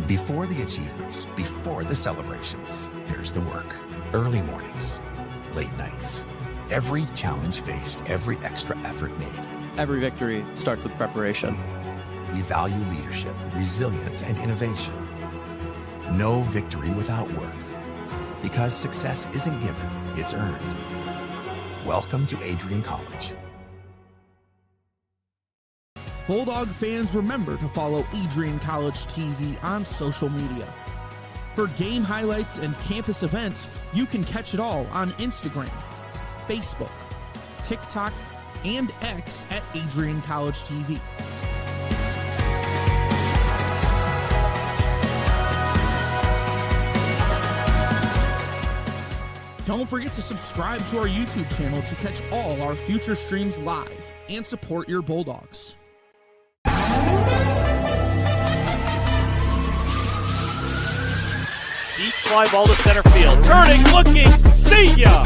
Before the achievements, before the celebrations, there's the work. Early mornings, late nights. Every challenge faced, every extra effort made. Every victory starts with preparation. We value leadership, resilience, and innovation. No victory without work. Because success isn't given, it's earned. Welcome to Adrian College. Bulldog fans, remember to follow Adrian College TV on social media. For game highlights and campus events, you can catch it all on Instagram, Facebook, TikTok, and X at Adrian College TV. Don't forget to subscribe to our YouTube channel to catch all our future streams live and support your Bulldogs. Deep fly ball to center field. Turning, looking, see ya!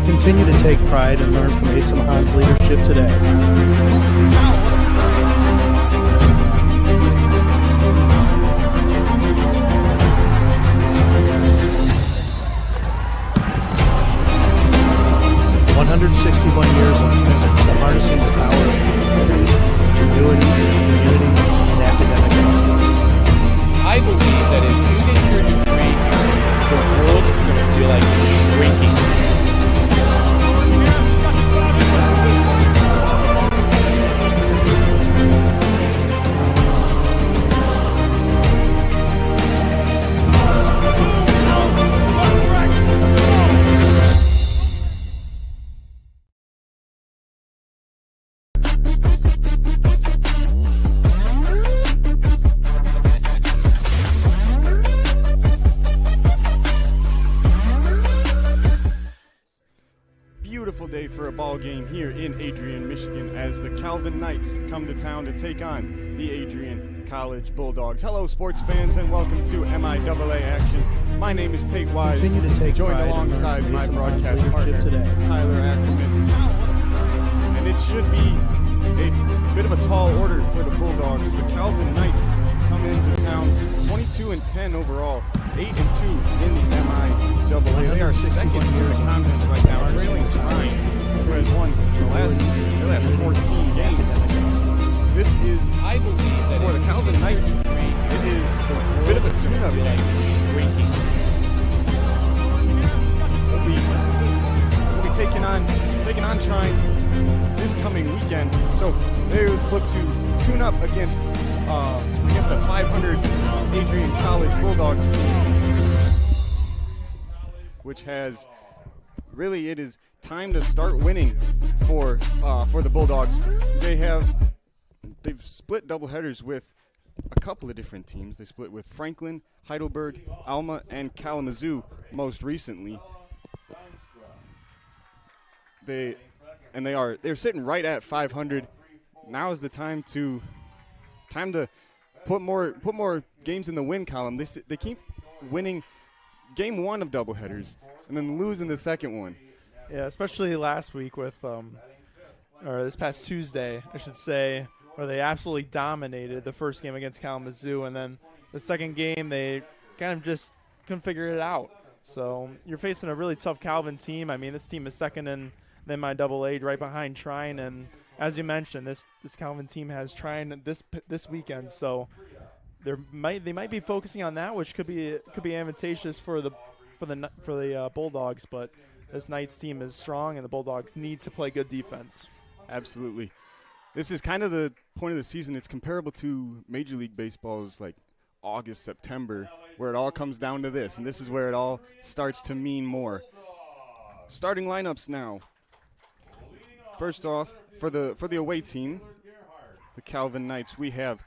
Continue to take pride and learn from Asa Mahan's leadership today. Years of commitment to harnessing the power of creativity, ingenuity, community, and academic excellence. I believe that if you get your degree here, the world is going to feel like it's shrinking. Beautiful day for a ball game here in Adrian, Michigan, as the Calvin Knights come to town to take on the Adrian College Bulldogs. Hello, sports fans, and welcome to MIAA action. My name is Tate Wise, joined alongside my broadcast partner, Tyler Ackerman. And it should be a bit of a tall order for the Bulldogs. The Calvin Knights come into town 22-10 overall, 8-2 in the MIAA. They are second in the conference right now, trailing Trine, who has won the last 14 games. This is, I believe that for the Calvin Knights, it is a bit of a tune-up game. We'll be taking on Trine this coming weekend. So they look to tune up against a 500 Adrian College Bulldogs team, which has really, it is time to start winning for the Bulldogs. They've split doubleheaders with a couple of different teams. They split with Franklin, Heidelberg, Alma, and Kalamazoo most recently. They're sitting right at 500. Now is the time to put more games in the win column. They keep winning game one of doubleheaders and then losing the second one. Yeah, especially last week with or this past Tuesday, I should say, where they absolutely dominated the first game against Kalamazoo, and then the second game they kind of just couldn't figure it out. So you're facing a really tough Calvin team. I mean, this team is second in the NCAA, right behind Trine, and as you mentioned, this Calvin team has Trine this weekend, so they might be focusing on that, which could be advantageous for the Bulldogs. But this Knights team is strong, and the Bulldogs need to play good defense. Absolutely. This is kind of the point of the season. It's comparable to Major League Baseball's like August, September, where it all comes down to this, and this is where it all starts to mean more. Starting lineups now. First off, for the away team, the Calvin Knights, we have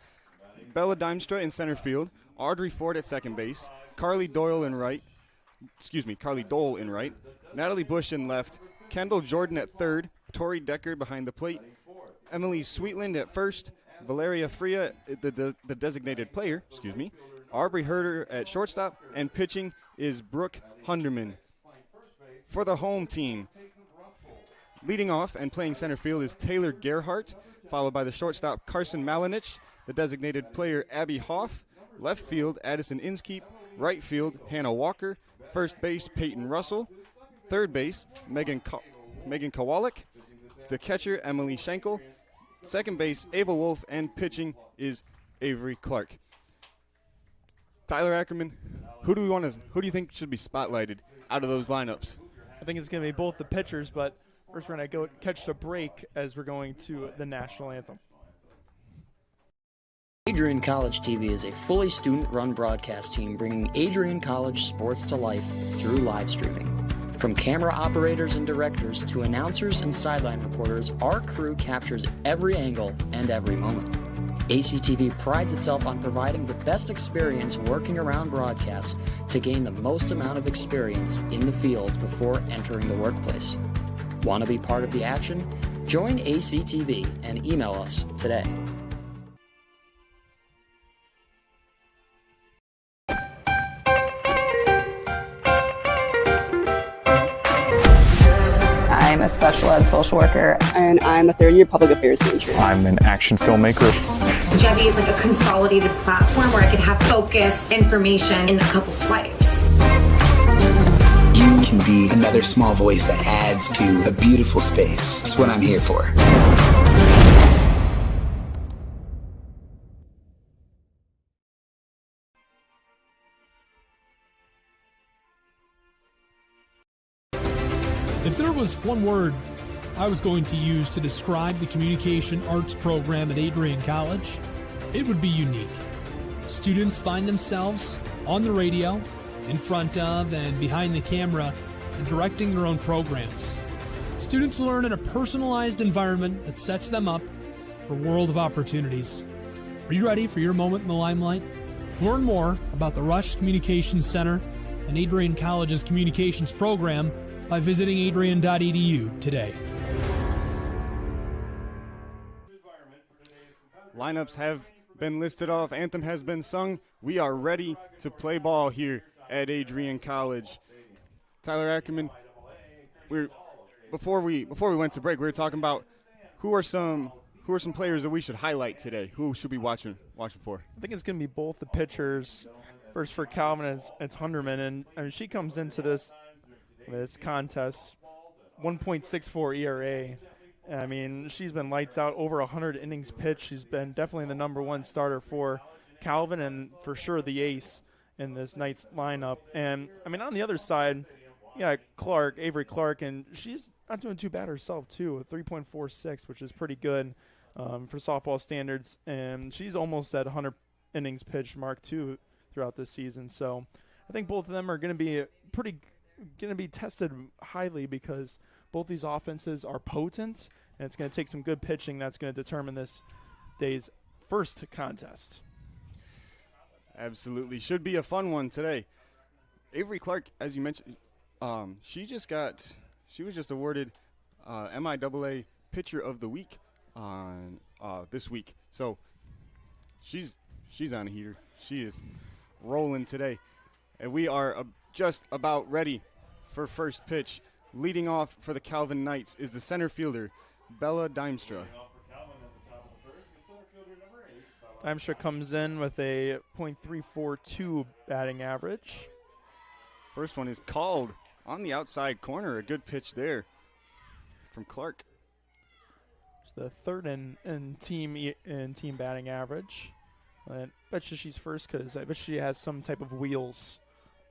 Bella Dimstra in center field, Audrey Ford at second base, Carly Doyle in right, Natalie Bush in left, Kendall Jordan at third, Tori Decker behind the plate, Emily Sweetland at first, Valeria Freya, the designated player, Aubrey Herder at shortstop, and pitching is Brooke Hunderman. For the home team, leading off and playing center field is Taylor Gerhart, followed by the shortstop Carson Malinich, the designated player Abby Hoff, left field Addison Inskeep, right field Hannah Walker, first base Peyton Russell, third base Megan Kowalik, the catcher Emily Schenkel, second base Ava Wolf, and pitching is Avery Clark. Tyler Ackerman, who do you think should be spotlighted out of those lineups? I think it's going to be both the pitchers, but first we're going to go catch the break as we're going to the national anthem. Adrian College TV is a fully student-run broadcast team bringing Adrian College sports to life through live streaming. From camera operators and directors to announcers and sideline reporters, our crew captures every angle and every moment. ACTV prides itself on providing the best experience working around broadcasts to gain the most amount of experience in the field before entering the workplace. Want to be part of the action? Join ACTV and email us today. I'm a special ed social worker. And I'm a third-year public affairs major. I'm an action filmmaker. Jevi is like a consolidated platform where I can have focused information in a couple swipes. You can be another small voice that adds to a beautiful space. That's what I'm here for. If there was one word I was going to use to describe the communication arts program at Adrian College, it would be unique. Students find themselves on the radio, in front of and behind the camera, and directing their own programs. Students learn in a personalized environment that sets them up for a world of opportunities. Are you ready for your moment in the limelight? Learn more about the Rush Communications Center and Adrian College's communications program by visiting adrian.edu today. Lineups have been listed off. Anthem has been sung. We are ready to play ball here at Adrian College. Tyler Ackerman, before we went to break, we were talking about who are some players that we should highlight today. Who should we be watching for? I think it's going to be both the pitchers. First for Calvin, it's Hunderman, and I mean, she comes into this contest 1.64 ERA. I mean, she's been lights out, over 100 innings pitched. She's been definitely the number one starter for Calvin and for sure the ace in this Knights lineup. And, I mean, on the other side, yeah, Avery Clark, and she's not doing too bad herself, too, a 3.46, which is pretty good for softball standards. And she's almost at 100 innings pitched mark, too, throughout this season. So I think both of them are going to be tested highly because both these offenses are potent, and it's going to take some good pitching that's going to determine this day's first contest. Absolutely. Should be a fun one today. Avery Clark, as you mentioned, she was just awarded MIAA Pitcher of the Week on this week. So she's on a heater. She is rolling today. And we are just about ready for first pitch. Leading off for the Calvin Knights is the center fielder, Bella Dimstra. Dimstra comes in with a .342 batting average. First one is called on the outside corner. A good pitch there from Clark. It's the third in team batting average. I bet you she's first because I bet she has some type of wheels.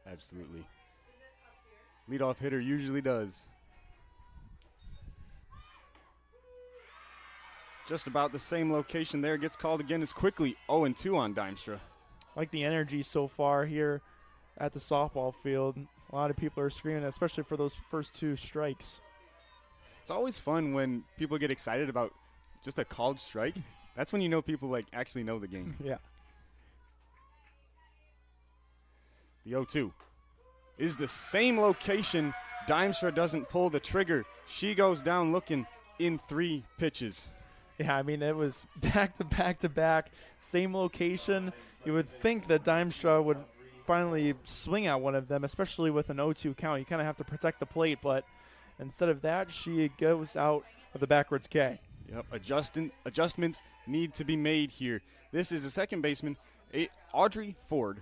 Absolutely. Leadoff hitter usually does. Just about the same location there. Gets called again as quickly. 0-2 on Dimstra. I like the energy so far here at the softball field. A lot of people are screaming, especially for those first two strikes. It's always fun when people get excited about just a called strike. That's when you know people actually know the game. Yeah. The 0-2 is the same location. Dimstra doesn't pull the trigger. She goes down looking in 3 pitches. Yeah, I mean, it was back to back to back, same location. You would think that Dimstra would finally swing at one of them, especially with an 0-2 count. You kind of have to protect the plate, but instead of that, she goes out with a backwards K. Yep, adjustments need to be made here. This is a second baseman, Audrey Ford.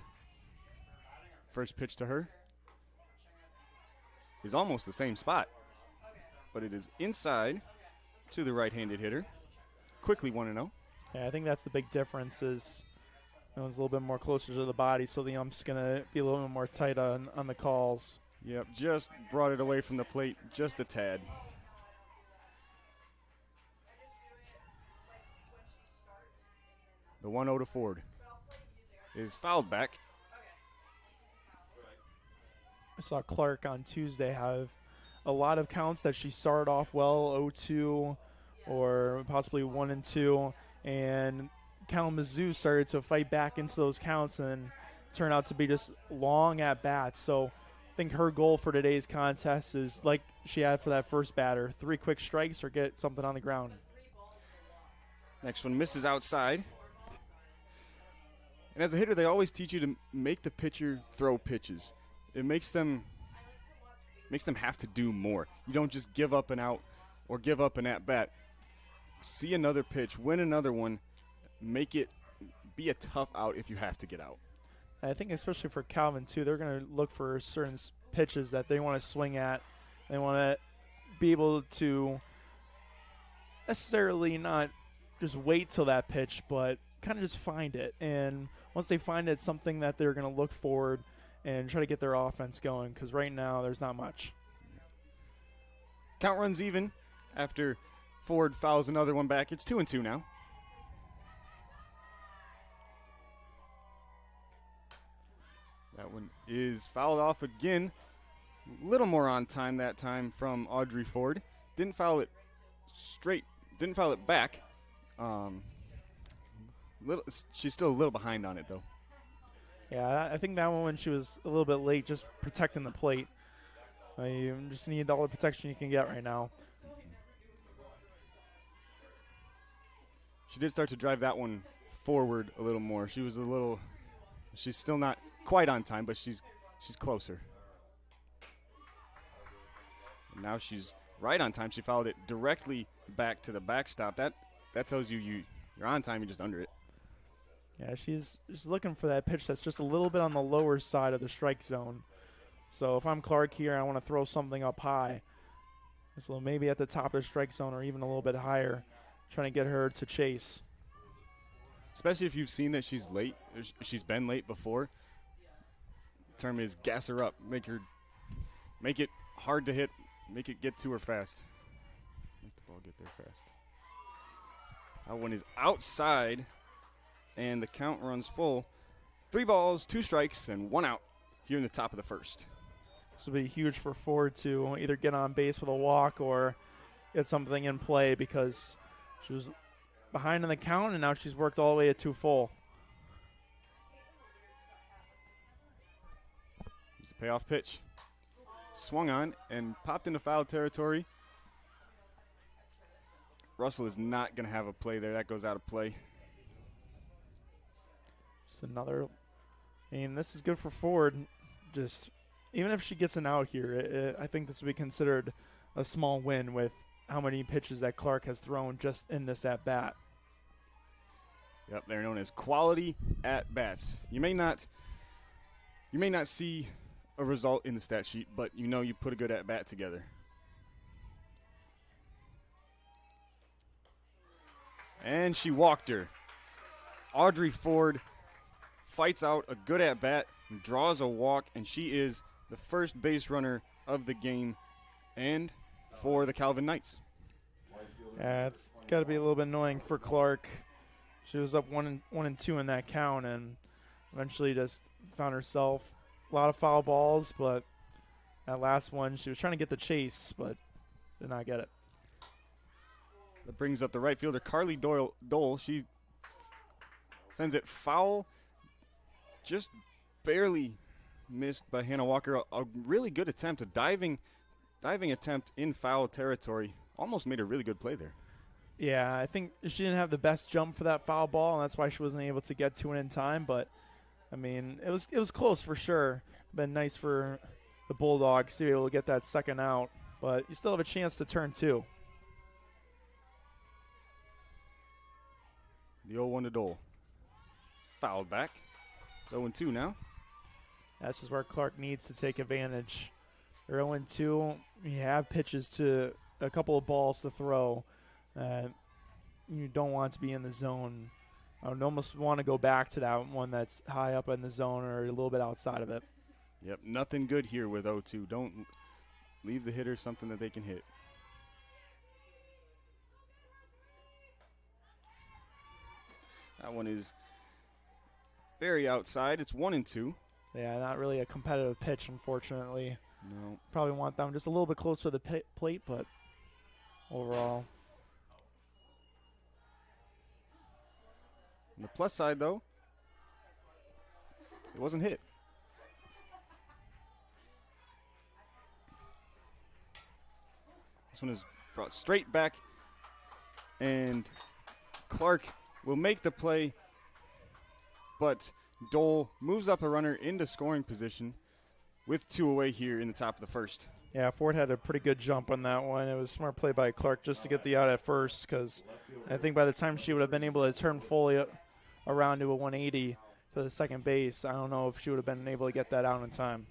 First pitch to her is almost the same spot, but it is inside to the right-handed hitter. Quickly 1-0. Yeah, I think that's the big difference is that one's a little bit more closer to the body, so the ump's going to be a little bit more tight on the calls. Yep, just brought it away from the plate just a tad. The 1-0 to Ford is fouled back. I saw Clark on Tuesday have a lot of counts that she started off well, 0-2 or possibly 1-2, and Kalamazoo started to fight back into those counts and turned out to be just long at bats. So I think her goal for today's contest is like she had for that first batter, 3 quick strikes or get something on the ground. Next one misses outside. And as a hitter, they always teach you to make the pitcher throw pitches. It makes them have to do more. You don't just give up an out or give up an at-bat. See another pitch, win another one, make it be a tough out if you have to get out. And I think especially for Calvin, too, they're going to look for certain pitches that they want to swing at. They want to be able to necessarily not just wait till that pitch, but kind of just find it. And once they find it, something that they're going to look forward and try to get their offense going, because right now there's not much. Count runs even after Ford fouls another one back. It's 2-2 now. That one is fouled off again. A little more on time that time from Audrey Ford. Didn't foul it straight. Didn't foul it back. She's still a little behind on it, though. Yeah, I think that one when she was a little bit late, just protecting the plate. You just need all the protection you can get right now. She did start to drive that one forward a little more. She's still not quite on time, but she's closer. And now she's right on time. She fouled it directly back to the backstop. That tells you you're on time, you're just under it. Yeah, she's looking for that pitch that's just a little bit on the lower side of the strike zone. So if I'm Clark here, I want to throw something up high. So maybe at the top of the strike zone or even a little bit higher, trying to get her to chase. Especially if you've seen that she's late. She's been late before. The term is gas her up. Make it hard to hit. Make it get to her fast. Make the ball get there fast. That one is outside, and the count runs full. 3 balls, 2 strikes, and 1 out here in the top of the first. This will be huge for Ford to either get on base with a walk or get something in play, because she was behind in the count, and now she's worked all the way to 2 full. It's a payoff pitch. Swung on and popped into foul territory. Russell is not going to have a play there. That goes out of play. Just another. I mean, this is good for Ford. Just even if she gets an out here, I think this would be considered a small win with how many pitches that Clark has thrown just in this at bat. Yep, they're known as quality at bats. You may not see a result in the stat sheet, but you know you put a good at bat together. And she walked her. Audrey Ford fights out a good at bat, draws a walk, and she is the first base runner of the game and for the Calvin Knights. Yeah, it's got to be a little bit annoying for Clark. She was up 1-2 in that count, and eventually just found herself a lot of foul balls. But that last one, she was trying to get the chase, but did not get it. That brings up the right fielder, Carly Dole. She sends it foul, just barely missed by Hannah Walker. A really good attempt, a diving attempt in foul territory. Almost made a really good play there. Yeah, I think she didn't have the best jump for that foul ball, and that's why she wasn't able to get to it in time. But, I mean, it was close for sure. Been nice for the Bulldogs to be able to get that second out. But you still have a chance to turn two. The 0-1 to Dole. Fouled back. It's 0-2 now. This is where Clark needs to take advantage. They're 0-2. You have pitches to a couple of balls to throw. You don't want to be in the zone. I would almost want to go back to that one that's high up in the zone or a little bit outside of it. Yep, nothing good here with 0-2. Don't leave the hitter something that they can hit. That one is very outside. It's 1-2. Yeah, not really a competitive pitch, unfortunately. No. Probably want them just a little bit closer to the plate, but overall. On the plus side, though, it wasn't hit. This one is brought straight back, and Clark will make the play, but Dole moves up a runner into scoring position with 2 away here in the top of the first. Yeah, Ford had a pretty good jump on that one. It was a smart play by Clark just to get the out at first, because I think by the time she would have been able to turn fully around to a 180 to the second base, I don't know if she would have been able to get that out in time.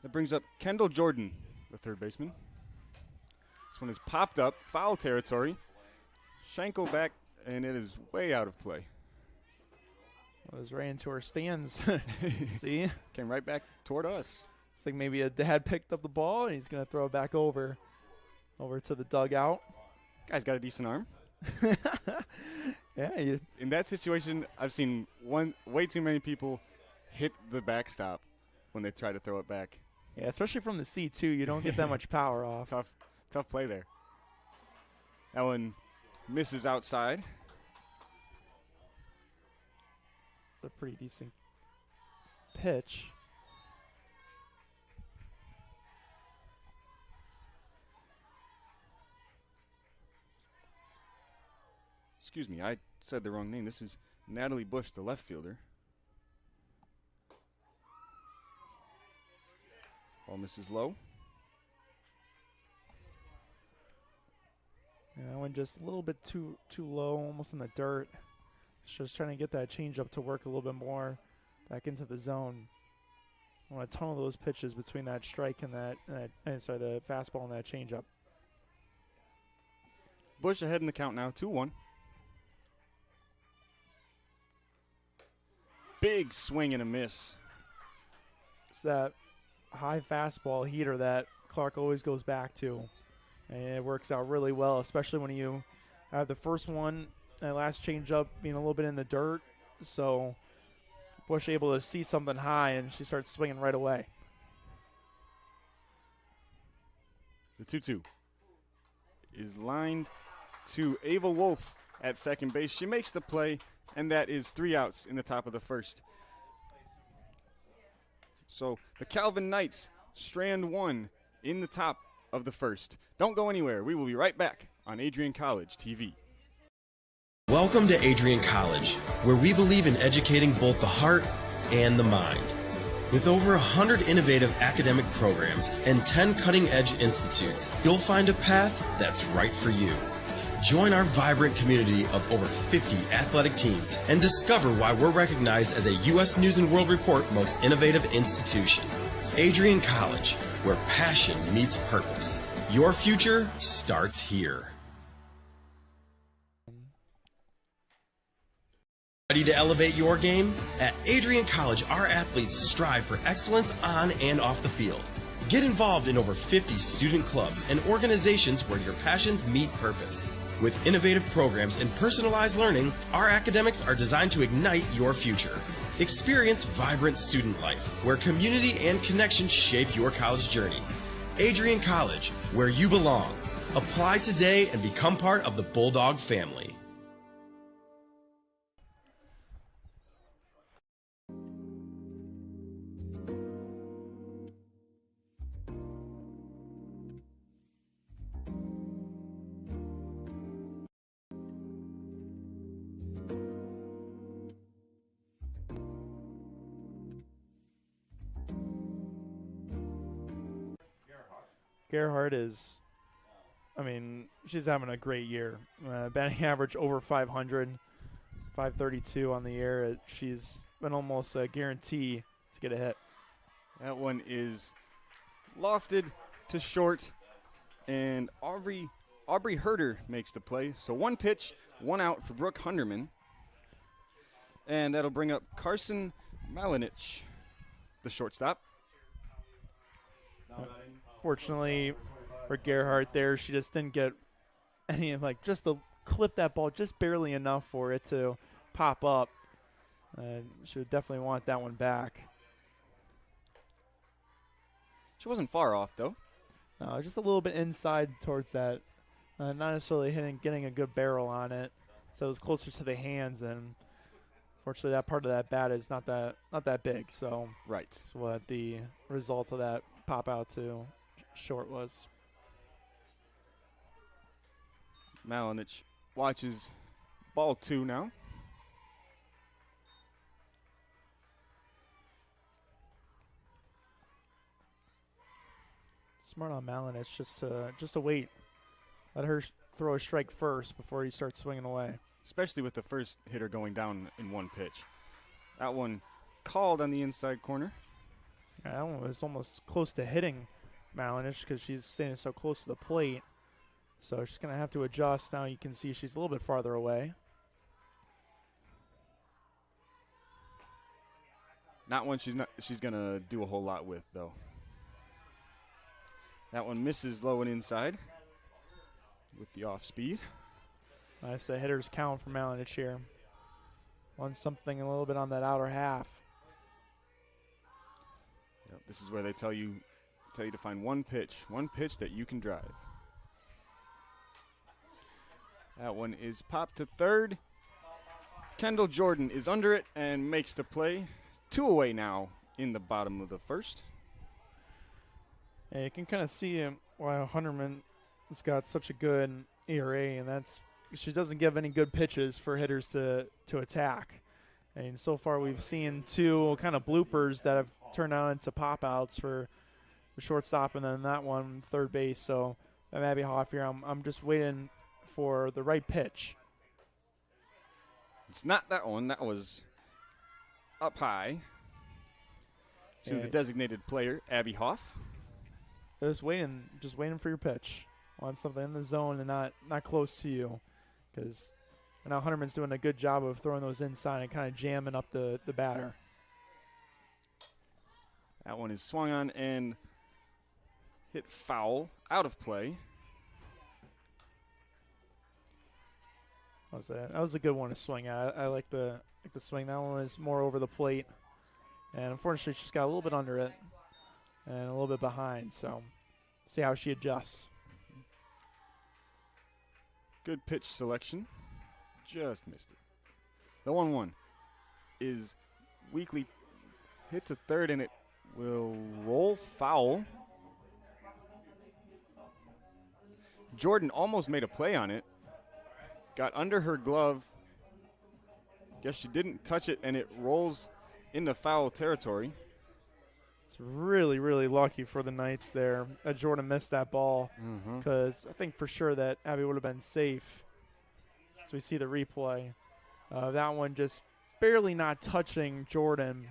That brings up Kendall Jordan, the third baseman. This one is popped up, foul territory. Schenkel back, and it is way out of play. It was right into her stands. See? Came right back toward us. It's like maybe a dad picked up the ball, and he's going to throw it back over to the dugout. Guy's got a decent arm. Yeah. In that situation, I've seen way too many people hit the backstop when they try to throw it back. Yeah, especially from the seat, too. You don't get that much power off. Tough play there. That one misses outside. It's a pretty decent pitch. Excuse me, I said the wrong name. This is Natalie Bush, the left fielder. Ball misses low. Yeah, that one just a little bit too low, almost in the dirt. Just trying to get that changeup to work a little bit more back into the zone. I want to tunnel those pitches between that strike and the fastball and that changeup. Bush ahead in the count now, 2-1. Big swing and a miss. It's that high fastball heater that Clark always goes back to. And it works out really well, especially when you have the first one, that last changeup being a little bit in the dirt. So Bush able to see something high, and she starts swinging right away. The 2-2 is lined to Ava Wolf at second base. She makes the play, and that is 3 outs in the top of the first. So the Calvin Knights, strand 1 in the top of the first. Don't go anywhere. We will be right back on Adrian College TV. Welcome to Adrian College, where we believe in educating both the heart and the mind. With over 100 innovative academic programs and 10 cutting-edge institutes, you'll find a path that's right for you. Join our vibrant community of over 50 athletic teams and discover why we're recognized as a U.S. News & World Report Most Innovative Institution. Adrian College, where passion meets purpose. Your future starts here. Ready to elevate your game? At Adrian College, our athletes strive for excellence on and off the field. Get involved in over 50 student clubs and organizations where your passions meet purpose. With innovative programs and personalized learning, our academics are designed to ignite your future. Experience vibrant student life, where community and connection shape your college journey. Adrian College, where you belong. Apply today and become part of the Bulldog family. Gerhardt is, she's having a great year. Batting average over 500, 532 on the year. She's been almost a guarantee to get a hit. That one is lofted to short, and Aubrey Herder makes the play. So 1 pitch, 1 out for Brooke Hunderman. And that'll bring up Carson Malinich, the shortstop. Fortunately for Gerhardt there, she just didn't get any, just to clip that ball just barely enough for it to pop up. She would definitely want that one back. She wasn't far off, though. No, just a little bit inside towards that. Not necessarily getting a good barrel on it. So it was closer to the hands, and fortunately that part of that bat is not that big. So right. That's what the result of that pop out to short was. Malinich watches ball 2 now. Smart on Malinich just to wait. Let her throw a strike first before he starts swinging away. Especially with the first hitter going down in 1 pitch. That one called on the inside corner. Yeah, that one was almost close to hitting Malinich because she's staying so close to the plate. So she's going to have to adjust. Now you can see she's a little bit farther away. Not one she's going to do a whole lot with, though. That one misses low and inside with the off speed. Nice hitter's count for Malinich here. Wants something a little bit on that outer half. Yep, this is where they tell you to find one pitch that you can drive. That one is popped to third. Kendall Jordan is under it and makes the play. 2 away now in the bottom of the first. And you can kind of see why Hunterman has got such a good ERA, and that's she doesn't give any good pitches for hitters to attack. And so far we've seen 2 kind of bloopers that have turned out into pop-outs for the shortstop, and then that one third base. So I'm Abby Hoff here. I'm just waiting for the right pitch. It's not that one. That was up high to the designated player, Abby Hoff. Just waiting for your pitch. Want something in the zone and not close to you, because now Hunterman's doing a good job of throwing those inside and kind of jamming up the batter. That one is swung on and hit foul, out of play. That was a good one to swing at. I like the swing. That one was more over the plate, and unfortunately she's got a little bit under it and a little bit behind. So see how she adjusts. Good pitch selection. Just missed it. The 1-1 is weakly hit to third, and it will roll foul. Jordan almost made a play on it. Got under her glove. Guess she didn't touch it, and it rolls into foul territory. It's really, really lucky for the Knights there that Jordan missed that ball, because I think for sure that Abby would have been safe. So we see the replay. That one just barely not touching Jordan.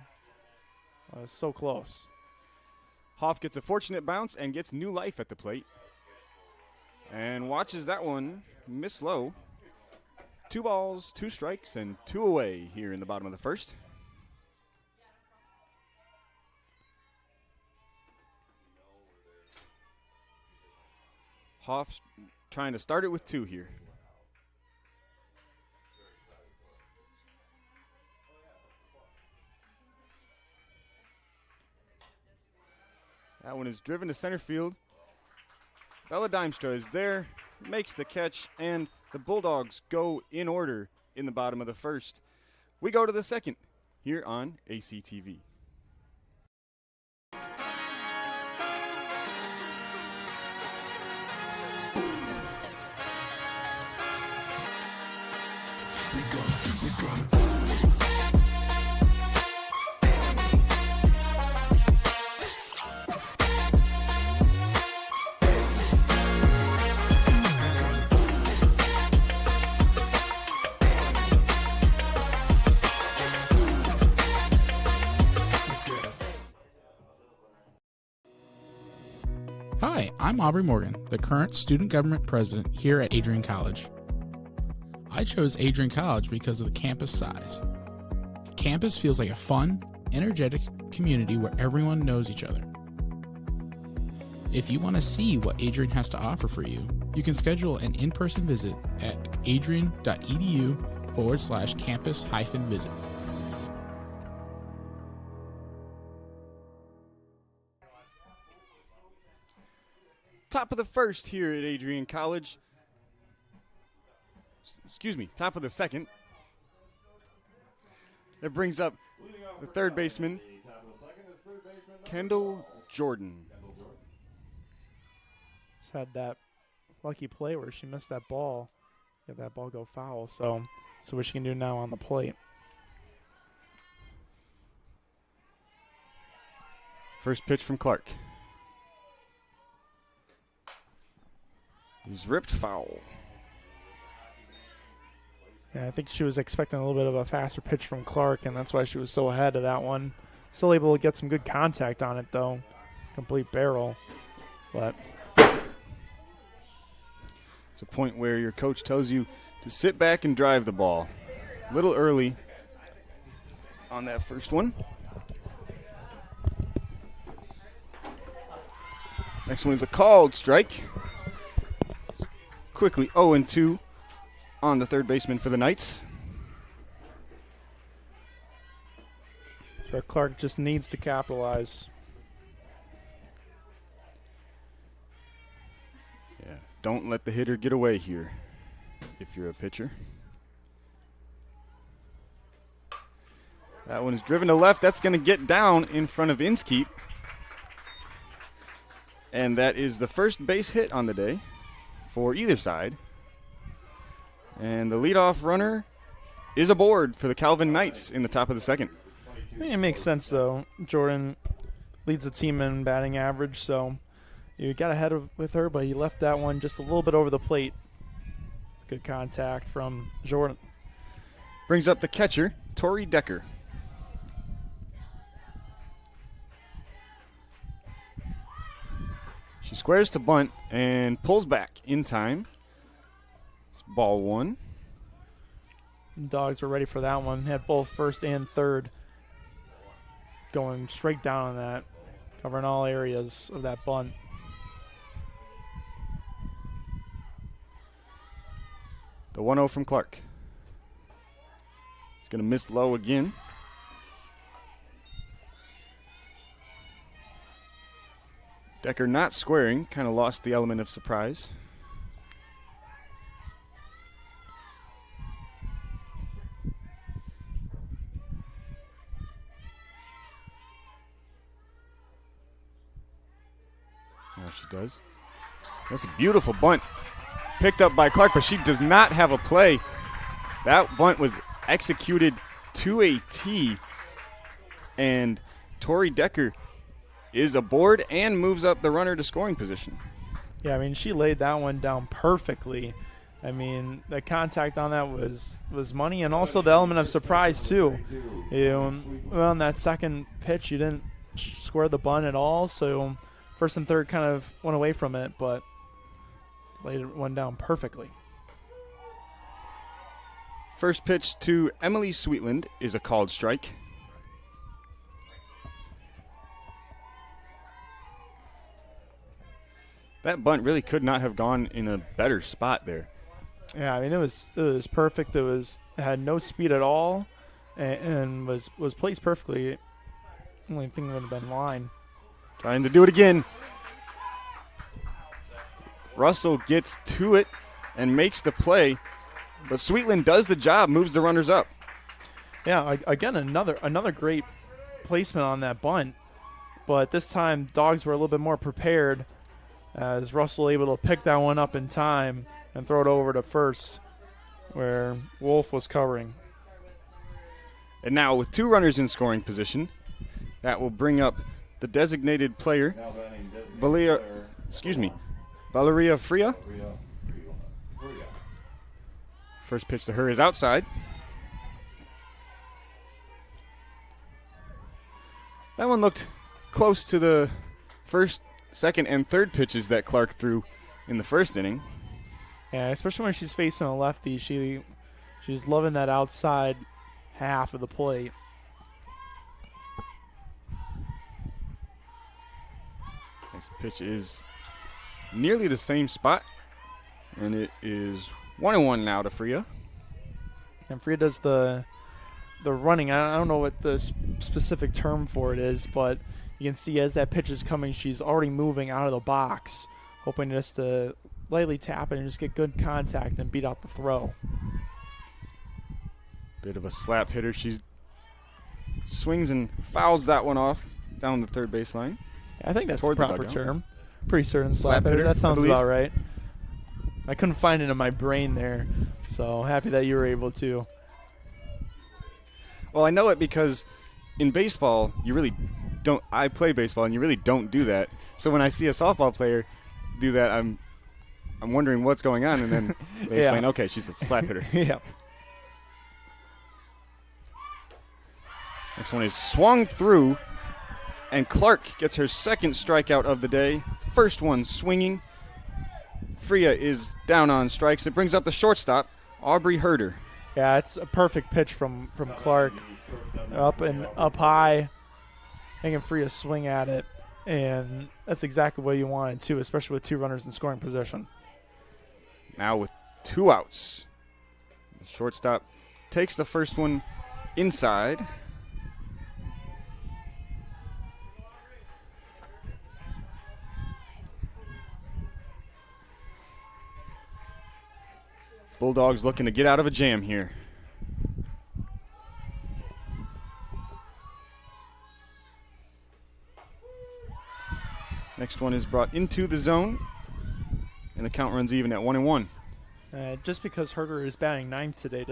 So close. Hoff gets a fortunate bounce and gets new life at the plate. And watches that one miss low. 2 balls, 2 strikes, and 2 away here in the bottom of the first. Hoff trying to start it with 2 here. That one is driven to center field. Bella Dimstra is there, makes the catch, and the Bulldogs go in order in the bottom of the first. We go to the second here on ACTV. Hi, I'm Aubrey Morgan, the current student government president here at Adrian College. I chose Adrian College because of the campus size. Campus feels like a fun, energetic community where everyone knows each other. If you want to see what Adrian has to offer for you, you can schedule an in-person visit at adrian.edu/campus-visit. Top of the first here at Adrian College. Excuse me, top of the second. That brings up the third baseman, Kendall Jordan. Just had that lucky play where she missed that ball. Get that ball go foul. So what she can do now on the plate. First pitch from Clark. He's ripped foul. Yeah, I think she was expecting a little bit of a faster pitch from Clark, and that's why she was so ahead of that one. Still able to get some good contact on it, though. Complete barrel. But it's a point where your coach tells you to sit back and drive the ball. A little early on that first one. Next one is a called strike. Quickly 0-2 on the third baseman for the Knights. So Clark just needs to capitalize. Yeah, don't let the hitter get away here if you're a pitcher. That one is driven to left. That's going to get down in front of Inskeep. And that is the first base hit on the day for either side. And the leadoff runner is aboard for the Calvin Knights in the top of the second. It makes sense, though. Jordan leads the team in batting average, so you got ahead with her, but he left that one just a little bit over the plate. Good contact from Jordan. Brings up the catcher, Tori Decker. She squares to bunt and pulls back in time. It's ball 1. Dogs were ready for that one. Had both first and third going straight down on that, covering all areas of that bunt. The 1-0 from Clark. He's going to miss low again. Decker not squaring, kind of lost the element of surprise. she does. That's a beautiful bunt. Picked up by Clark, but she does not have a play. That bunt was executed to a T. And Tori Decker is aboard and moves up the runner to scoring position. Yeah, I mean, she laid that one down perfectly. I mean, the contact on that was money, and also the element of surprise, too. You know, on that second pitch, you didn't square the bunt at all, so first and third kind of went away from it, but laid one down perfectly. First pitch to Emily Sweetland is a called strike. That bunt really could not have gone in a better spot there. Yeah, I mean, it was perfect. It had no speed at all, and was placed perfectly. Only thing would have been line. Trying to do it again. Russell gets to it and makes the play, but Sweetland does the job, moves the runners up. Yeah, again, another great placement on that bunt, but this time Dogs were a little bit more prepared, as Russell able to pick that one up in time and throw it over to first, where Wolf was covering. And now with two runners in scoring position, that will bring up the designated player, Valeria Freya. First pitch to her is outside. That one looked close to the first, second, and third pitches that Clark threw in the first inning. Yeah, especially when she's facing a lefty, she's loving that outside half of the plate. Next pitch is nearly the same spot, and it is 1-1 now to Freya. And Freya does the running. I don't know what the specific term for it is, but you can see as that pitch is coming, she's already moving out of the box, hoping just to lightly tap it and just get good contact and beat out the throw. Bit of a slap hitter. She swings and fouls that one off down the third baseline. I think that's the proper term. Pretty certain Slap hitter. That sounds about right. I couldn't find it in my brain there, so happy that you were able to. Well, I know it because in baseball, you really don't. I play baseball, and you really don't do that. So when I see a softball player do that, I'm wondering what's going on, and then they explain, okay, she's a slap hitter. Yeah. Next one is swung through, and Clark gets her second strikeout of the day. First one swinging. Freya is down on strikes. It brings up the shortstop, Aubrey Herder. Yeah, it's a perfect pitch from Clark. Up high, making Freya swing at it, and that's exactly what you wanted too, especially with two runners in scoring position. Now with two outs, the shortstop takes the first one inside. Bulldogs looking to get out of a jam here. Next one is brought into the zone, and the count runs even at 1-1. Just because Herder is batting ninth today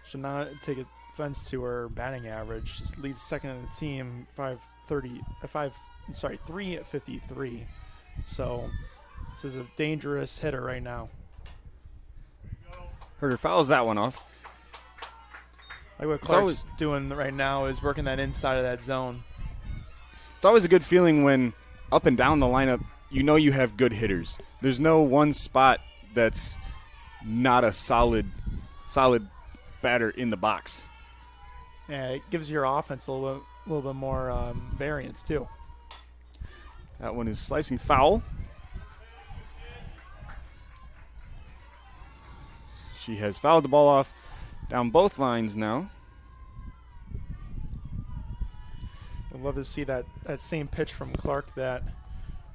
should not take offense to her batting average. Just leads second in the team, 353. So this is a dangerous hitter right now. Herder fouls that one off. Like what Clark's doing right now is working that inside of that zone. It's always a good feeling when up and down the lineup, you know you have good hitters. There's no one spot that's not a solid batter in the box. Yeah, it gives your offense a little bit more variance too. That one is slicing foul. She has fouled the ball off down both lines now. I'd love to see that same pitch from Clark that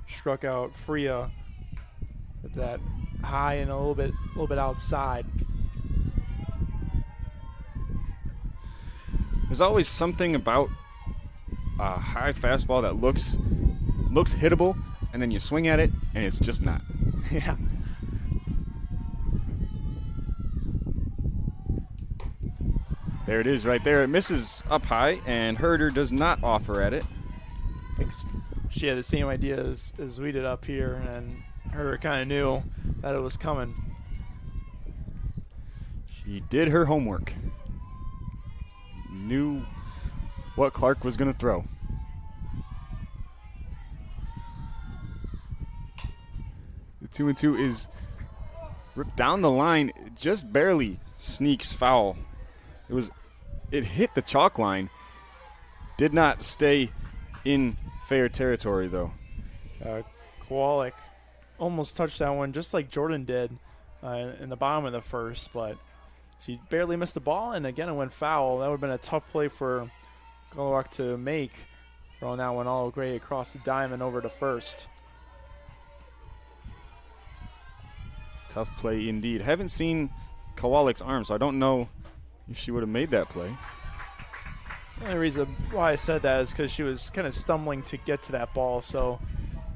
struck out Freya with that high and a little bit outside. There's always something about a high fastball that looks hittable, and then you swing at it, and it's just not. Yeah. There it is right there. It misses up high, and Herder does not offer at it. She had the same idea as we did up here, and Herder kind of knew that it was coming. She did her homework. Knew what Clark was going to throw. The 2-2 is ripped down the line, just barely sneaks foul. It hit the chalk line, did not stay in fair territory though. Kowalik almost touched that one just like Jordan did in the bottom of the first, but she barely missed the ball, and again it went foul. That would have been a tough play for Kowalik to make, throwing that one all the way across the diamond over to first. Tough play indeed. Haven't seen Kowalik's arm, so I don't know if she would have made that play. The only reason why I said that is because she was kind of stumbling to get to that ball, so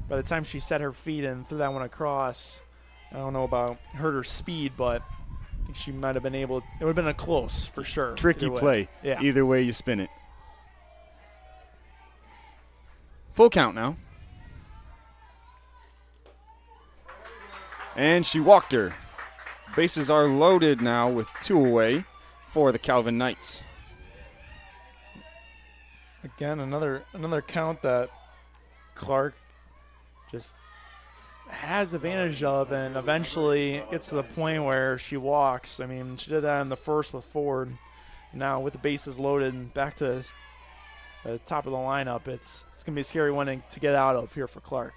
by the time she set her feet and threw that one across, I don't know about Herder's speed, but I think she might have been able, it would have been a close for sure. Tricky play. Yeah. Either way you spin it. Full count now. And she walked her. Bases are loaded now with 2 away for the Calvin Knights. Again, another count that Clark just has advantage of, and eventually gets to the point where she walks. I mean, she did that in the first with Ford. Now with the bases loaded and back to the top of the lineup, it's going to be a scary one to get out of here for Clark.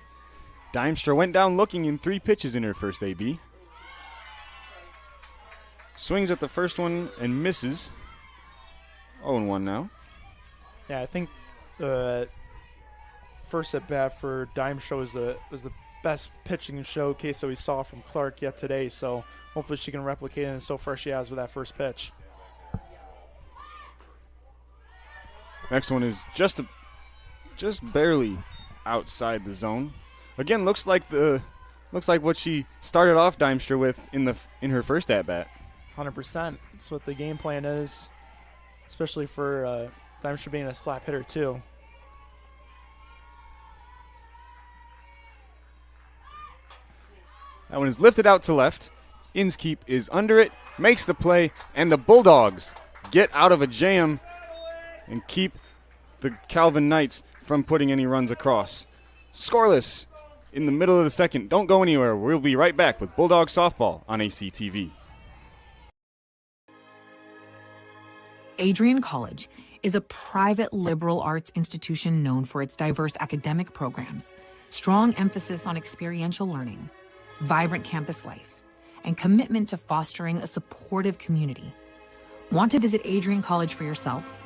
Dimstra went down looking in 3 pitches in her first AB. Swings at the first one and misses. 0-1 now. Yeah, I think the first at bat for Dimstra was the best pitching showcase that we saw from Clark yet today. So hopefully she can replicate it, and so far she has with that first pitch. Next one is just barely outside the zone. Again, looks like what she started off Dimstra with in her first at bat. 100%. That's what the game plan is, especially for Dimstra being a slap hitter too. That one is lifted out to left. Inskeep is under it, makes the play, and the Bulldogs get out of a jam and keep the Calvin Knights from putting any runs across. Scoreless in the middle of the second. Don't go anywhere. We'll be right back with Bulldog Softball on ACTV. Adrian College is a private liberal arts institution known for its diverse academic programs, strong emphasis on experiential learning, vibrant campus life, and commitment to fostering a supportive community. Want to visit Adrian College for yourself?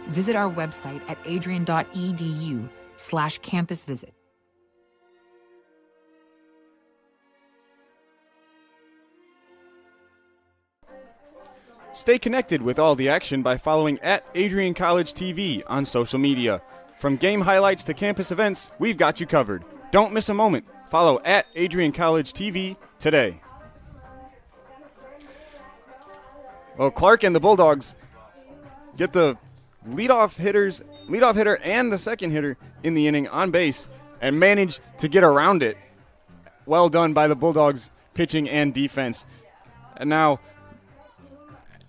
Visit our website at adrian.edu/campus visit. Stay connected with all the action by following @AdrianCollegeTV on social media. From game highlights to campus events, we've got you covered. Don't miss a moment. Follow @AdrianCollegeTV today. Well, Clark and the Bulldogs get the leadoff hitter and the second hitter in the inning on base and manage to get around it. Well done by the Bulldogs pitching and defense. And now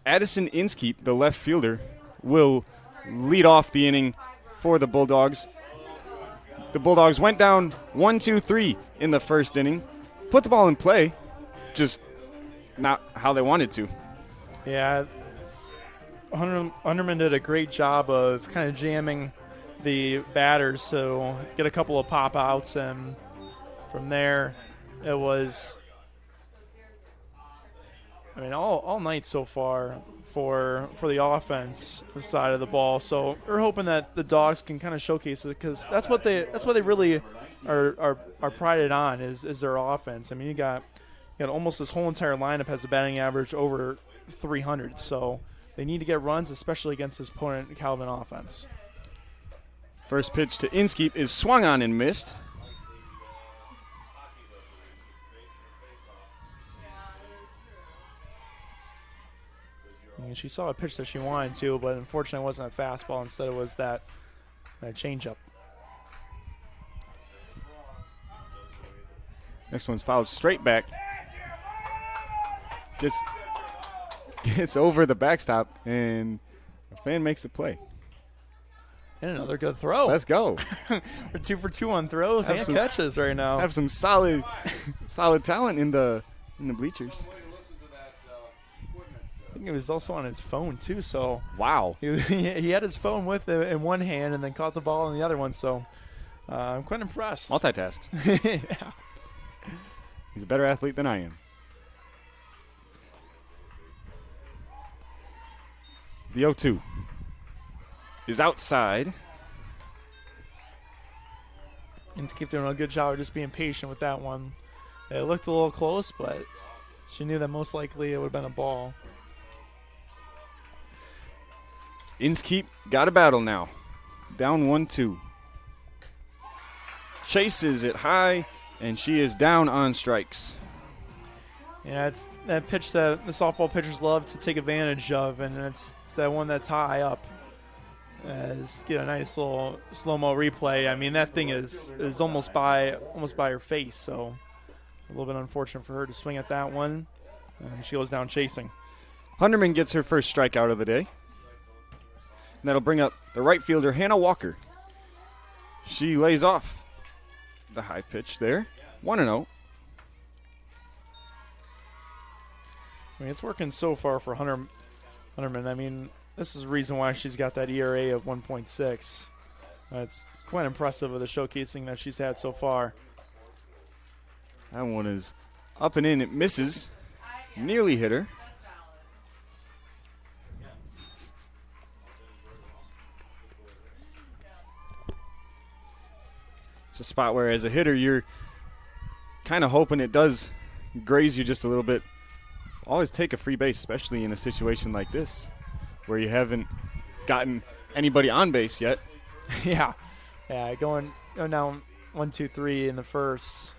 Addison Inskeep, the left fielder, will lead off the inning for the Bulldogs. The Bulldogs went down 1-2-3 in the first inning. Put the ball in play, just not how they wanted to. Yeah, Underman did a great job of kind of jamming the batters to get a couple of pop outs, and from there it was, I mean, all night so far for the offense side of the ball. So we're hoping that the Dogs can kind of showcase it, because that's what they really are prided on is their offense. I mean, you got almost this whole entire lineup has a batting average over 300. So they need to get runs, especially against this opponent Calvin offense. First pitch to Inskeep is swung on and missed. I mean, she saw a pitch that she wanted to, but unfortunately it wasn't a fastball. Instead it was that changeup. Next one's fouled straight back. Gets over the backstop, and a fan makes a play. And another good throw. Let's go. We're 2 for 2 on throws and catches right now. Have some solid talent in the bleachers. I think he was also on his phone too. So wow, he had his phone with him in one hand and then caught the ball in the other one. So I'm quite impressed. Multitask. Yeah. He's a better athlete than I am. The 0-2 is outside. And keep doing a good job of just being patient with that one. It looked a little close, but she knew that most likely it would have been a ball. Inskeep got a battle now. Down 1-2. Chases it high, and she is down on strikes. Yeah, it's that pitch that the softball pitchers love to take advantage of, and it's that one that's high up. Get a nice little slow-mo replay. I mean, that thing is almost by her face, so a little bit unfortunate for her to swing at that one, and she goes down chasing. Hunderman gets her first strikeout of the day. And that'll bring up the right fielder, Hannah Walker. She lays off the high pitch there. 1-0. I mean, it's working so far for Hunterman. I mean, this is the reason why she's got that ERA of 1.6. It's quite impressive with the showcasing that she's had so far. That one is up and in. It misses. Nearly hit her. It's a spot where, as a hitter, you're kind of hoping it does graze you just a little bit. Always take a free base, especially in a situation like this, where you haven't gotten anybody on base yet. Yeah, going down 1-2-3 in the first.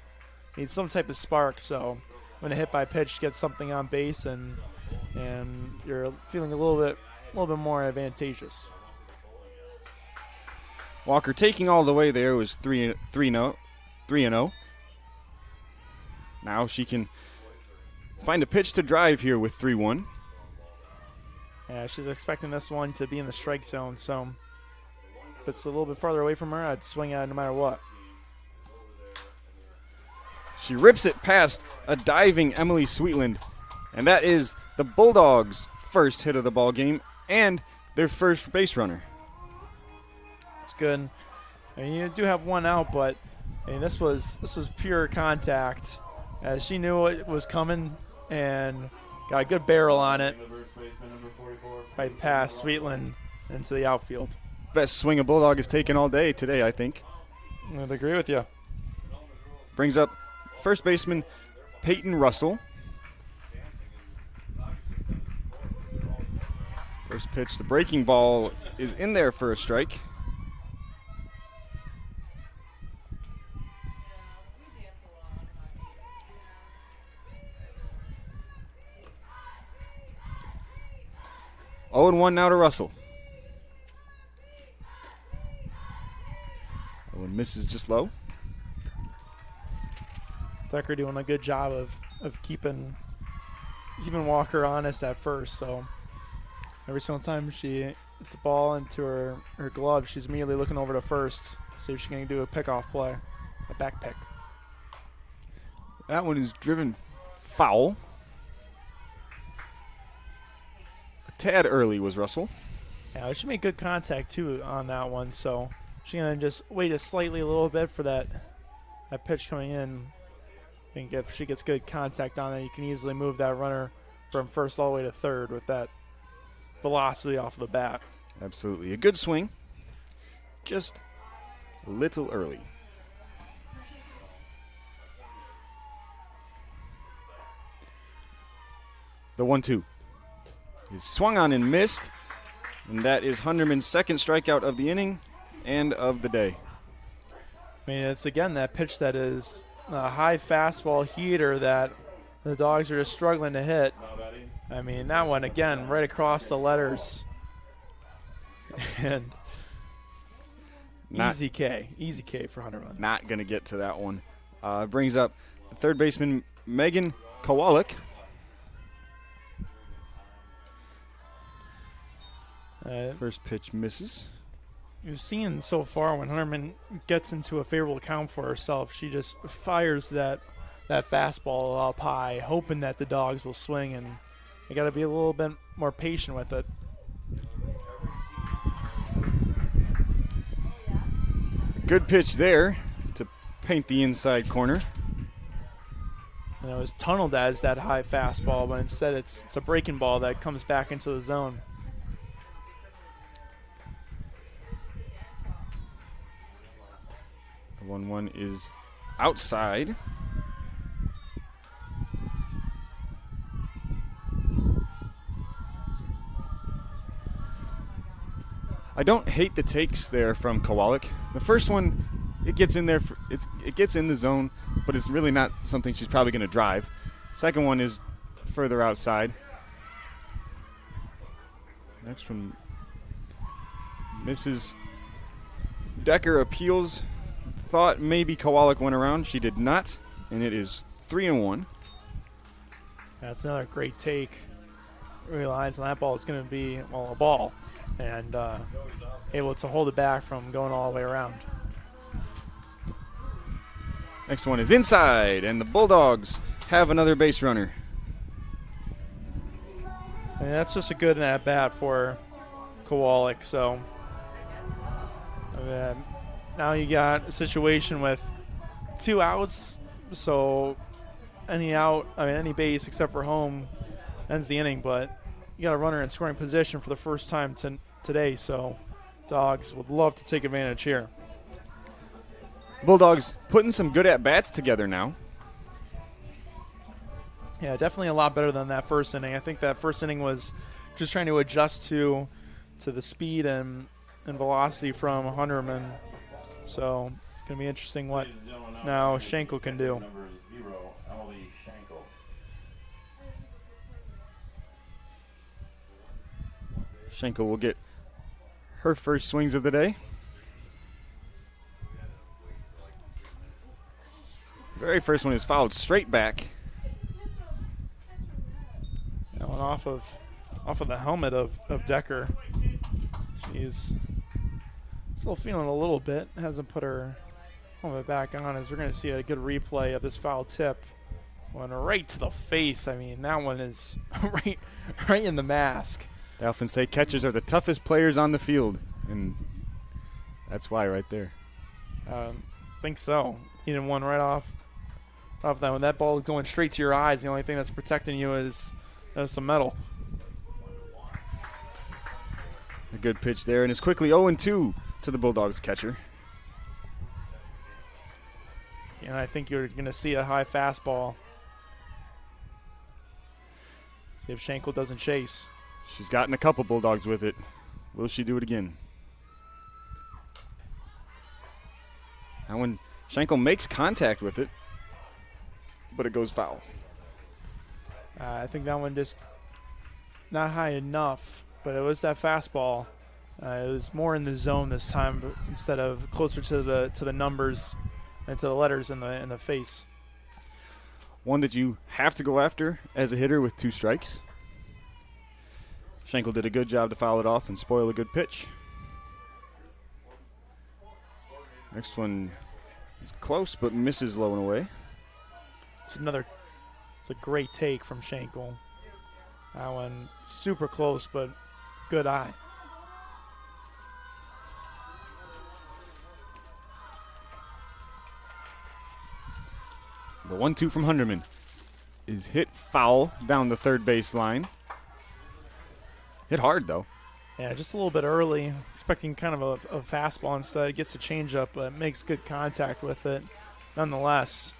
Need some type of spark. So when a hit by pitch gets something on base, and you're feeling a little bit more advantageous. Walker taking all the way there was 3-0. Now she can find a pitch to drive here with 3-1. Yeah, she's expecting this one to be in the strike zone, so if it's a little bit farther away from her, I'd swing at it no matter what. She rips it past a diving Emily Sweetland, and that is the Bulldogs' first hit of the ball game and their first base runner. It's good. I mean, you do have one out, but I mean, this was pure contact, as she knew it was coming and got a good barrel on it right past Sweetland into the outfield. Best swing a Bulldog has taken all day today, I think. I'd agree with you. Brings up first baseman Peyton Russell. First pitch, the breaking ball is in there for a strike. Oh, and 1 now to Russell. Oh, and misses just low. Tucker doing a good job of keeping Walker honest at first. So every single time she gets the ball into her glove, she's immediately looking over to first, see if she can do a pickoff play, a back pick. That one is driven foul. A tad early was Russell. Yeah, she made good contact too on that one, so she's gonna just wait a little bit for that pitch coming in. I think if she gets good contact on it, you can easily move that runner from first all the way to third with that velocity off of the bat. Absolutely. A good swing. Just a little early. The 1-2 is swung on and missed. And that is Hunderman's second strikeout of the inning and of the day. I mean, it's again that pitch that is a high fastball heater that the Dogs are just struggling to hit. I mean, that one, again, right across the letters. And easy K for Hunterman. Not going to get to that one. Brings up third baseman Megan Kowalik. First pitch misses. You've seen so far when Hunterman gets into a favorable count for herself, she just fires that fastball up high, hoping that the Dogs will swing, and you got to be a little bit more patient with it. Good pitch there to paint the inside corner. And it was tunneled as that high fastball, but instead it's a breaking ball that comes back into the zone. The 1-1 is outside. I don't hate the takes there from Kowalik. The first one, it gets in there. It gets in the zone, but it's really not something she's probably going to drive. Second one is further outside. Next one, Mrs. Decker appeals. Thought maybe Kowalik went around. She did not, and it is 3-1. That's another great take. Realizing that ball is going to be, well, a ball, and able to hold it back from going all the way around. Next one is inside, and the Bulldogs have another base runner. And that's just a good at-bat for Kowalik. So now you got a situation with 2 outs. So any base except for home ends the inning. But you got a runner in scoring position for the first time today. So Dogs would love to take advantage here. Bulldogs putting some good at-bats together now. Yeah, definitely a lot better than that first inning. I think that first inning was just trying to adjust to the speed and velocity from Hunterman. So it's going to be interesting what now Schenkel can do. Schenkel will get her first swings of the day. Very first one is fouled straight back. That one off of the helmet of Decker. She's still feeling a little bit. Hasn't put her helmet back on, as we're going to see a good replay of this foul tip. One right to the face. I mean, that one is right in the mask. They often say catchers are the toughest players on the field, and that's why right there. I think so. He didn't one right off that one. That ball is going straight to your eyes. The only thing that's protecting you is some metal. A good pitch there, and it's quickly 0-2 to the Bulldogs catcher. And I think you're going to see a high fastball. See if Schenkel doesn't chase. She's gotten a couple Bulldogs with it. Will she do it again? And when Schenkel makes contact with it, but it goes foul. I think that one just not high enough, but it was that fastball. It was more in the zone this time, but instead of closer to the numbers and to the letters in the face. One that you have to go after as a hitter with 2 strikes. Schenkel did a good job to foul it off and spoil a good pitch. Next one is close but misses low and away. It's a great take from Schenkel. That one super close but good eye. The 1-2 from Hunterman is hit foul down the third base line. Hit hard, though. Yeah, just a little bit early. Expecting kind of a fastball instead. Gets a changeup, but makes good contact with it. Nonetheless,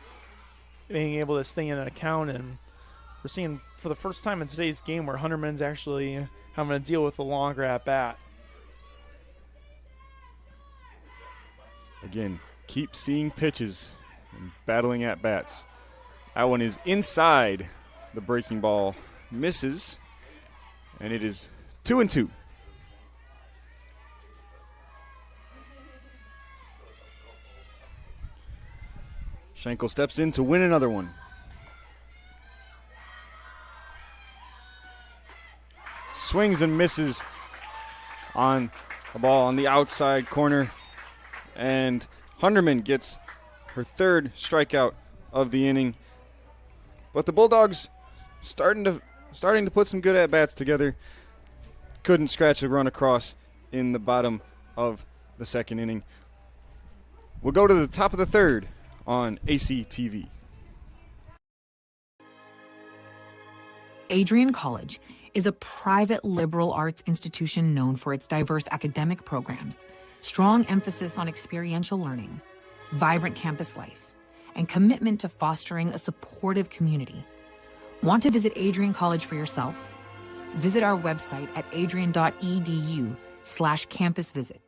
being able to stay in an account, and we're seeing for the first time in today's game where Hunterman's actually having to deal with the longer at-bat. Again, keep seeing pitches and battling at-bats. That one is inside the breaking ball misses, and it is 2-2. Schenkel steps in to win another one. Swings and misses on a ball on the outside corner, and Hunderman gets her third strikeout of the inning. But the Bulldogs starting to put some good at-bats together. Couldn't scratch a run across in the bottom of the second inning. We'll go to the top of the third on ACTV. Adrian College is a private liberal arts institution known for its diverse academic programs, strong emphasis on experiential learning, vibrant campus life, and commitment to fostering a supportive community. Want to visit Adrian College for yourself? Visit our website at adrian.edu/campus visit.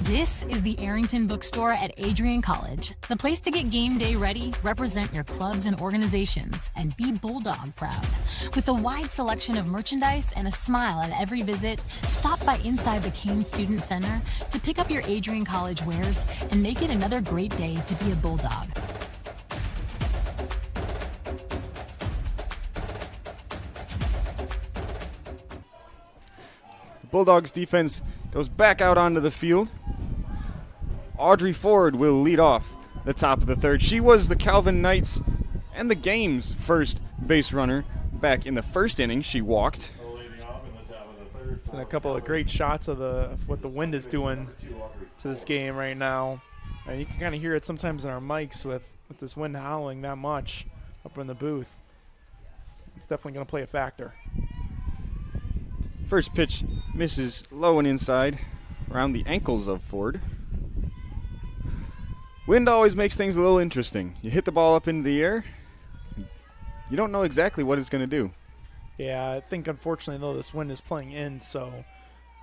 This is the Arrington Bookstore at Adrian College, the place to get game day ready, represent your clubs and organizations, and be Bulldog proud. With a wide selection of merchandise and a smile at every visit, stop by inside the Kane Student Center to pick up your Adrian College wares and make it another great day to be a Bulldog. The Bulldogs defense goes back out onto the field. Audrey Ford will lead off the top of the third. She was the Calvin Knights and the game's first base runner back in the first inning. She walked. And a couple of great shots of what the wind is doing to this game right now. And you can kind of hear it sometimes in our mics with this wind howling that much up in the booth. It's definitely going to play a factor. First pitch misses low and inside around the ankles of Ford. Wind always makes things a little interesting. You hit the ball up into the air, you don't know exactly what it's going to do. Yeah, I think unfortunately, though, this wind is playing in, so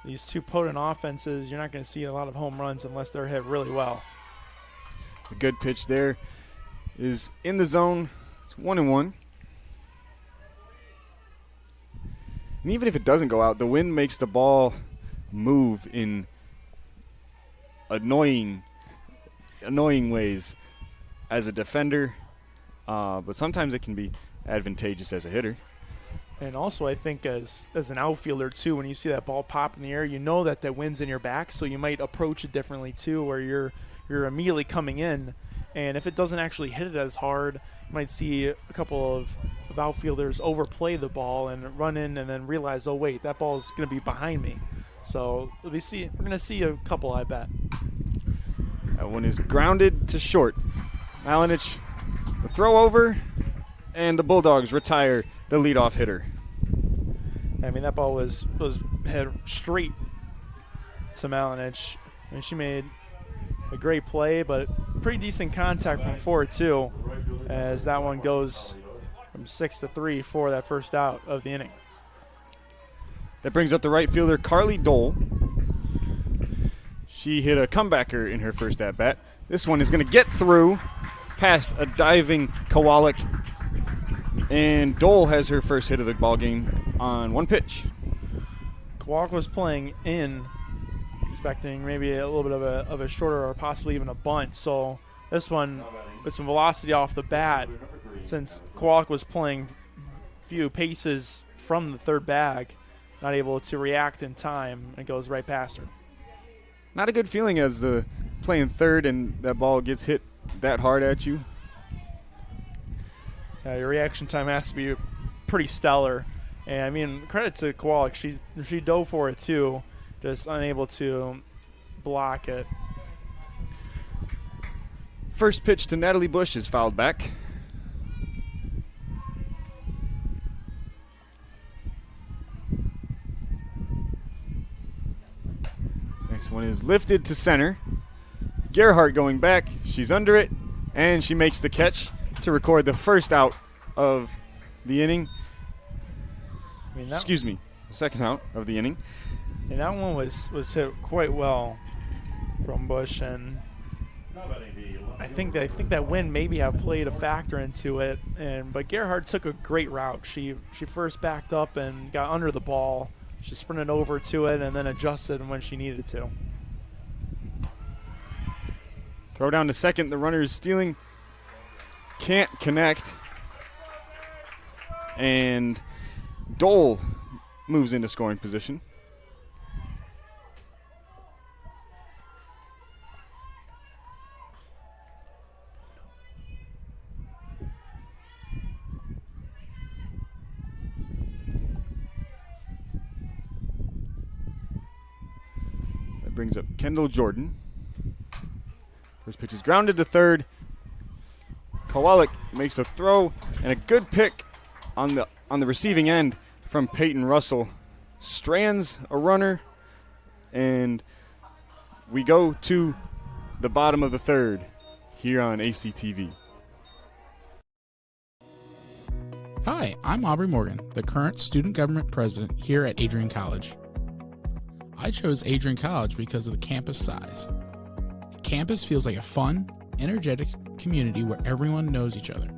these two potent offenses, you're not going to see a lot of home runs unless they're hit really well. A good pitch there is in the zone. It's 1-1. And even if it doesn't go out, the wind makes the ball move in annoying ways as a defender, but sometimes it can be advantageous as a hitter. And also, I think as an outfielder too, when you see that ball pop in the air, you know that the wind's in your back, so you might approach it differently too, where you're immediately coming in, and if it doesn't actually hit it as hard, you might see a couple of outfielders overplay the ball and run in and then realize, oh wait, that ball is going to be behind me. So we're going to see a couple, I bet. That one is grounded to short. Malinich, the throw over, and the Bulldogs retire the leadoff hitter. I mean, that ball was hit straight to Malinich. I mean, she made a great play, but pretty decent contact from Ford too, as that one goes from 6-3 for that first out of the inning. That brings up the right fielder, Carly Dole. She hit a comebacker in her first at-bat. This one is going to get through past a diving Kowalik. And Dole has her first hit of the ball game on one pitch. Kowalik was playing in, expecting maybe a little bit of a shorter or possibly even a bunt. So this one with some velocity off the bat, since Kowalik was playing few paces from the third bag, not able to react in time, and it goes right past her. Not a good feeling as the playing third and that ball gets hit that hard at you. Your reaction time has to be pretty stellar. And, I mean, credit to Kowalik. She dove for it, too, just unable to block it. First pitch to Natalie Bush is fouled back. Next one is lifted to center. Gerhardt going back. She's under it, and she makes the catch to record the first out of the inning. I mean, second out of the inning. And that one was hit quite well from Bush, and I think that wind maybe have played a factor into it. But Gerhardt took a great route. She first backed up and got under the ball. She sprinted over to it and then adjusted when she needed to. Throw down to second. The runner is stealing. Can't connect. And Dole moves into scoring position. That brings up Kendall Jordan. First pitch is grounded to third. Kowalik makes a throw and a good pick on the receiving end from Peyton Russell. Strands a runner, and we go to the bottom of the third here on ACTV. Hi, I'm Aubrey Morgan, the current student government president here at Adrian College. I chose Adrian College because of the campus size. Campus feels like a fun, energetic community where everyone knows each other.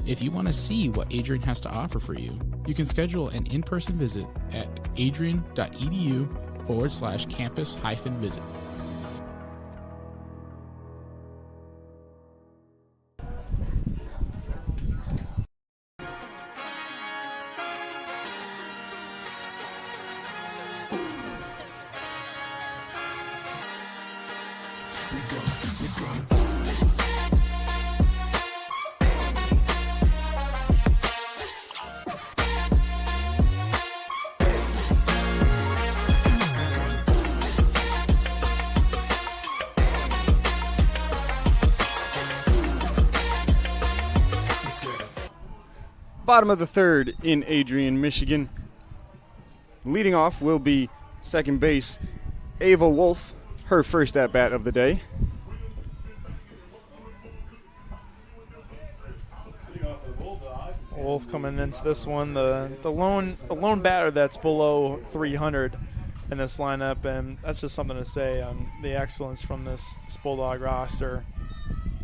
If you want to see what Adrian has to offer for you, you can schedule an in-person visit at adrian.edu/campus-visit. Bottom of the third in Adrian, Michigan. Leading off will be second base Ava Wolf, her first at bat of the day. Wolf coming into this one, the lone batter that's below 300 in this lineup, and that's just something to say on the excellence from this Bulldog roster.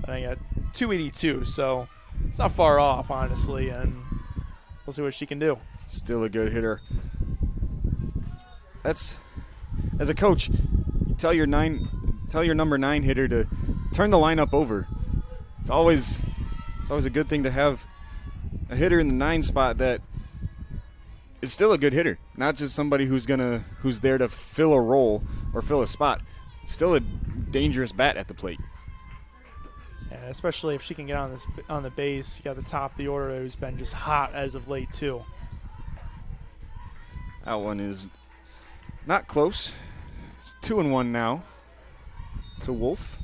I think at 282, so it's not far off, honestly, and we'll see what she can do. Still a good hitter. That's, as a coach, you tell your number 9 hitter to turn the lineup over. It's always a good thing to have a hitter in the 9 spot that is still a good hitter, not just somebody who's there to fill a role or fill a spot. It's still a dangerous bat at the plate. Yeah, especially if she can get on the base. You got the top of the order who's been just hot as of late too. That one is not close. It's 2-1 now to Wolf.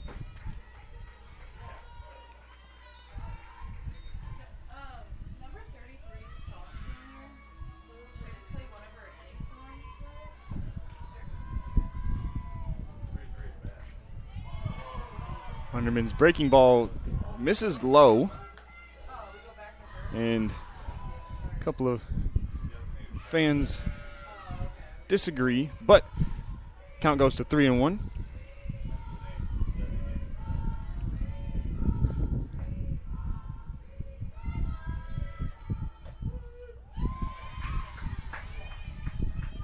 Hunderman's breaking ball misses low, and a couple of fans disagree, but count goes to 3-1.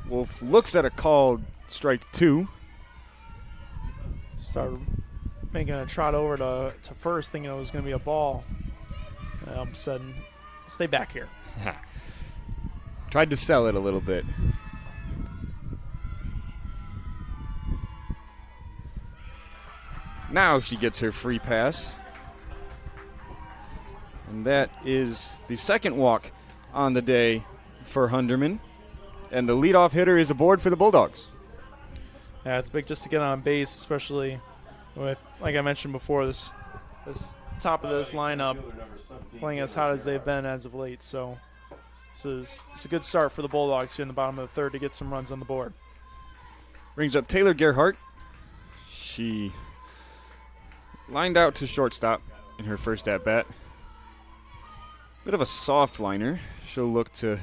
Wolf looks at a called strike 2. Started making a trot over to first, thinking it was going to be a ball. And all of a sudden, stay back here. Tried to sell it a little bit. Now she gets her free pass. And that is the second walk on the day for Hunderman. And the leadoff hitter is aboard for the Bulldogs. Yeah, it's big just to get on base, especially with, like I mentioned before, this top of this lineup playing as hot as they've been as of late. So it's a good start for the Bulldogs here in the bottom of the third to get some runs on the board. Brings up Taylor Gerhardt. She lined out to shortstop in her first at-bat. Bit of a soft liner. She'll look to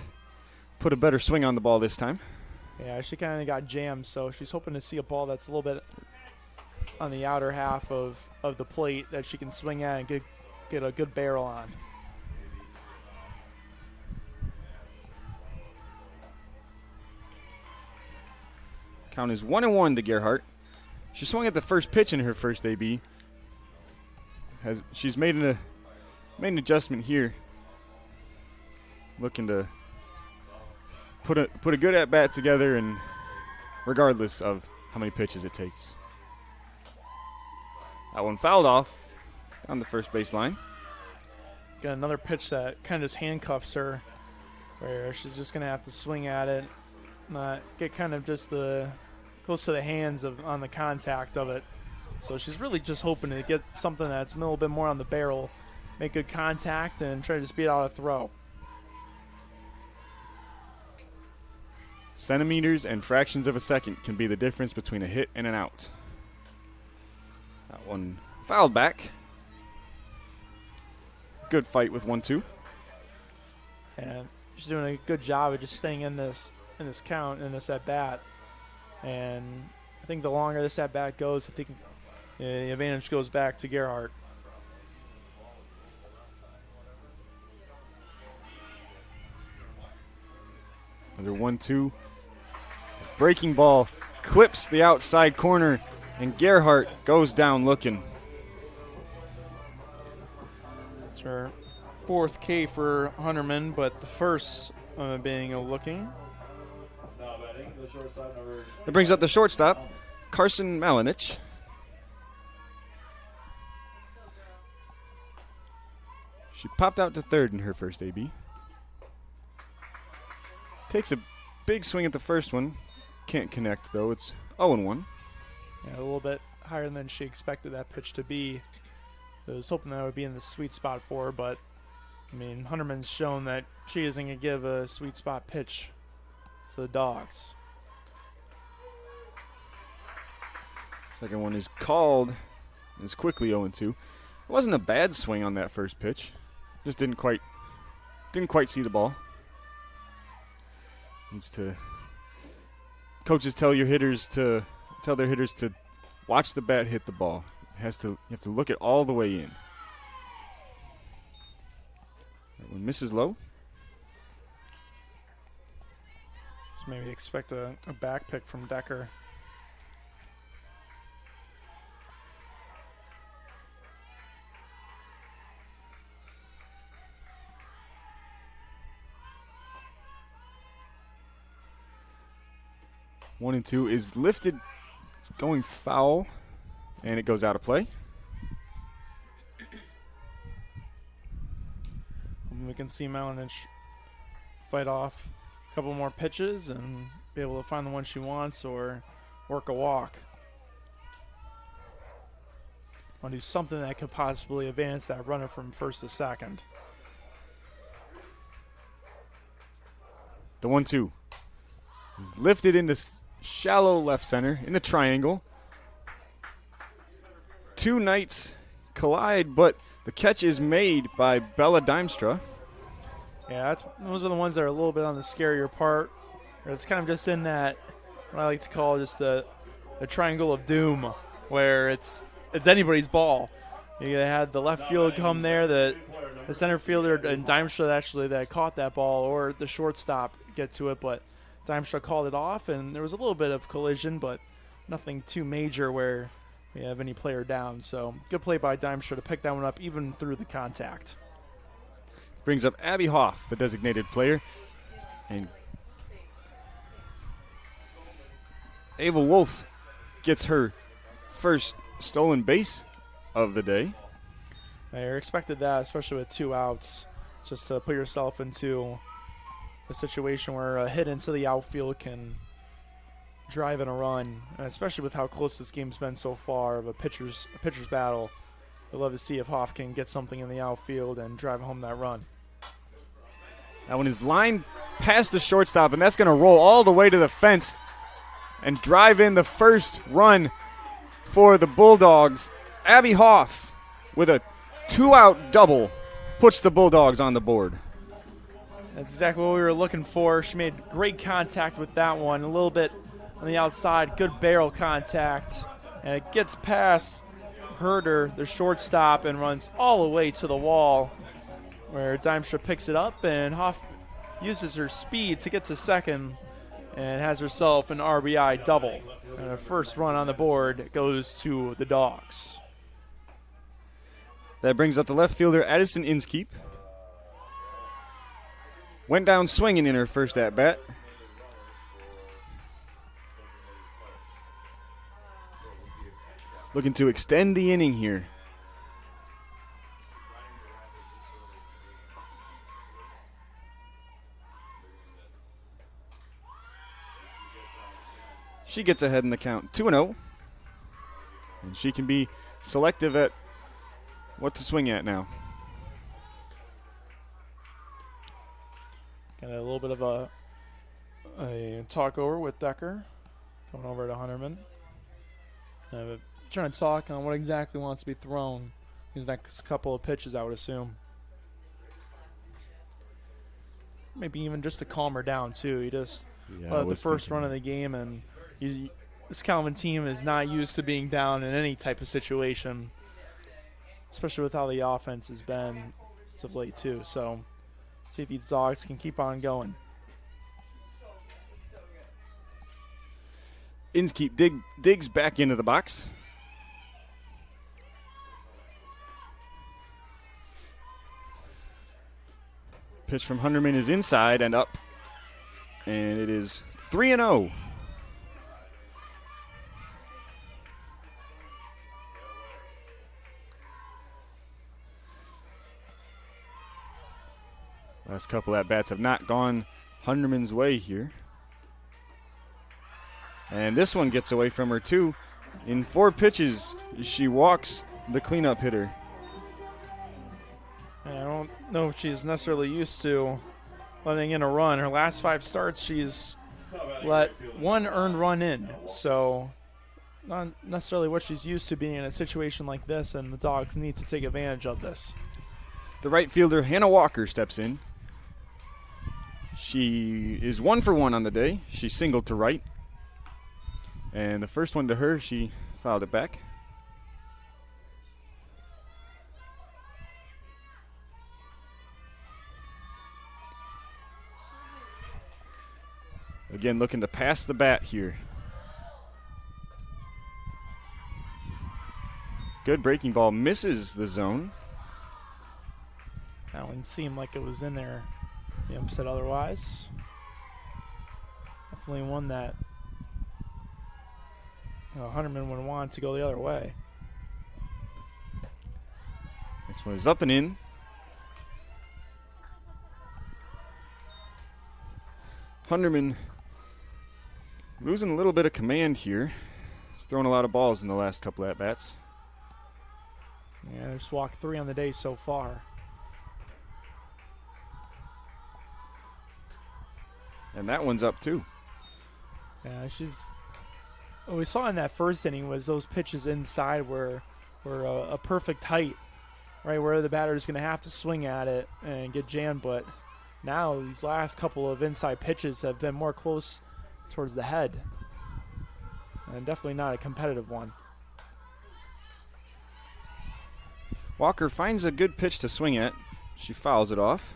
put a better swing on the ball this time. Yeah, she kind of got jammed, so she's hoping to see a ball that's a little bit on the outer half of the plate that she can swing at and get a good barrel on. Count is 1-1 to Gerhardt. She swung at the first pitch in her first AB. She's made an adjustment here, looking to put a good at bat together, and regardless of how many pitches it takes. That one fouled off on the first baseline. Got another pitch that kind of just handcuffs her, where she's just gonna have to swing at it, not get kind of just close to the hands on the contact of it. So she's really just hoping to get something that's a little bit more on the barrel, make good contact, and try to just beat out a throw. Centimeters and fractions of a second can be the difference between a hit and an out. That one fouled back. Good fight with 1-2. And she's doing a good job of just staying in this count, in this at bat. And I think the longer this at bat goes, I think the advantage goes back to Gerhardt. Another 1-2. Breaking ball clips the outside corner, and Gerhardt goes down looking. It's her fourth K for Hunterman, but the first being a looking. That brings up the shortstop, Carson Malinich. She popped out to third in her first AB. Takes a big swing at the first one. Can't connect, though. It's 0-1. Yeah, a little bit higher than she expected that pitch to be. I was hoping that would be in the sweet spot for her, but, I mean, Hunterman's shown that she isn't going to give a sweet spot pitch to the Dogs. Second one is called. It's quickly 0-2. It wasn't a bad swing on that first pitch. Just didn't quite see the ball. Needs to. Coaches tell their hitters to watch the bat hit the ball. You have to look it all the way in. That one misses low. Just maybe expect a back pick from Decker. One and two is lifted. It's going foul, and it goes out of play. We can see Malinich fight off a couple more pitches and be able to find the one she wants or work a walk. Want to do something that could possibly advance that runner from first to second. The 1-2 is lifted into shallow left center in the triangle. Two Knights collide, but the catch is made by Bella Dimstra. Yeah, those are the ones that are a little bit on the scarier part. It's kind of just in that, what I like to call just the triangle of doom, where it's anybody's ball. You had the left field come there, the center fielder and Dimstra actually that caught that ball, or the shortstop get to it, but Dimstra called it off, and there was a little bit of collision, but nothing too major where we have any player down. So good play by Dimstra to pick that one up even through the contact. Brings up Abby Hoff, the designated player, and Ava Wolf gets her first stolen base of the day. I expected that, especially with 2 outs, just to put yourself into a situation where a hit into the outfield can drive in a run, especially with how close this game's been so far of a pitcher's battle. I'd love to see if Hoff can get something in the outfield and drive home that run. That one is lined past the shortstop, and that's going to roll all the way to the fence and drive in the first run for the Bulldogs. Abby Hoff with a 2-out double puts the Bulldogs on the board. That's exactly what we were looking for. She made great contact with that one. A little bit on the outside, good barrel contact. And it gets past Herder, the shortstop, and runs all the way to the wall, where Dimstra picks it up, and Hoff uses her speed to get to second and has herself an RBI double. And her first run on the board goes to the Dogs. That brings up the left fielder, Addison Inskeep. Went down swinging in her first at-bat. Looking to extend the inning here. She gets ahead in the count, 2-0. And she can be selective at what to swing at now. Got a little bit of a talk over with Decker. Coming over to Hunterman. Trying to talk on what exactly wants to be thrown. These next couple of pitches, I would assume. Maybe even just to calm her down, too. You just the first run of the game, and this Calvin team is not used to being down in any type of situation, especially with how the offense has been as of late, too. So, see if these Dogs can keep on going. Inskeep digs back into the box. Pitch from Hunterman is inside and up. And it is 3-0. Last couple at-bats have not gone Hunterman's way here. And this one gets away from her, too. In 4 pitches, she walks the cleanup hitter. I don't know if she's necessarily used to letting in a run. Her last 5 starts, she's let 1 earned run in. So not necessarily what she's used to being in a situation like this, and the Dogs need to take advantage of this. The right fielder, Hannah Walker, steps in. She is 1 for 1 on the day. She singled to right. And the first one to her, she fouled it back. Again, looking to pass the bat here. Good breaking ball, misses the zone. That one seemed like it was in there. The ump said otherwise. Definitely one that Hunterman would want to go the other way. Next one is up and in. Hunterman losing a little bit of command here. He's thrown a lot of balls in the last couple at-bats. Yeah, just walked 3 on the day so far. And that one's up too. Yeah, what we saw in that first inning was those pitches inside were a perfect height, right, where the batter is going to have to swing at it and get jammed. But now these last couple of inside pitches have been more close towards the head, and definitely not a competitive one. Walker finds a good pitch to swing at. She fouls it off.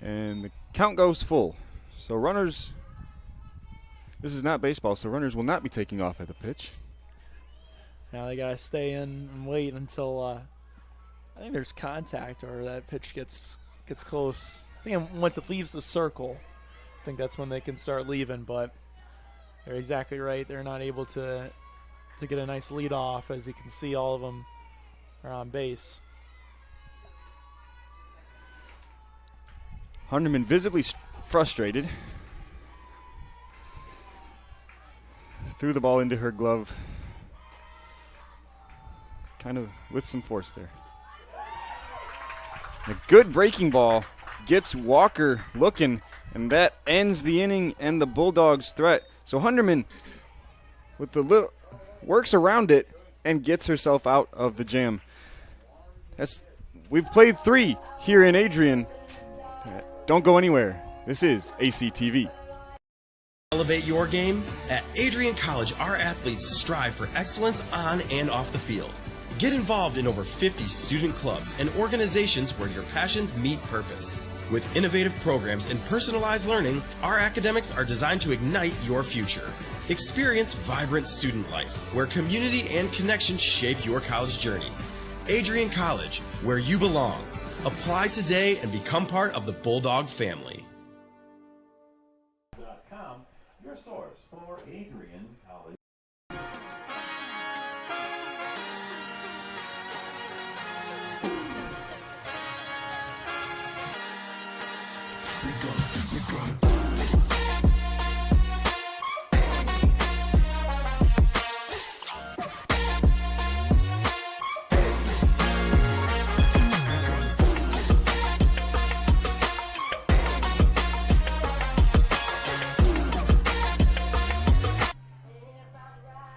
And the count goes full. So runners, this is not baseball, so runners will not be taking off at the pitch. Now they got to stay in and wait until I think there's contact or that pitch gets close. I think once it leaves the circle, I think that's when they can start leaving, but they're exactly right. They're not able to get a nice lead off. As you can see, all of them are on base. Hunterman visibly frustrated. Threw the ball into her glove. Kind of with some force there. A good breaking ball gets Walker looking, and that ends the inning and the Bulldogs' threat. So Hunterman with the little works around it and gets herself out of the jam. We've played 3 here in Adrian. Don't go anywhere. This is ACTV. Elevate your game? At Adrian College, our athletes strive for excellence on and off the field. Get involved in over 50 student clubs and organizations where your passions meet purpose. With innovative programs and personalized learning, our academics are designed to ignite your future. Experience vibrant student life, where community and connection shape your college journey. Adrian College, where you belong. Apply today and become part of the Bulldog family. Your source for Adrian College.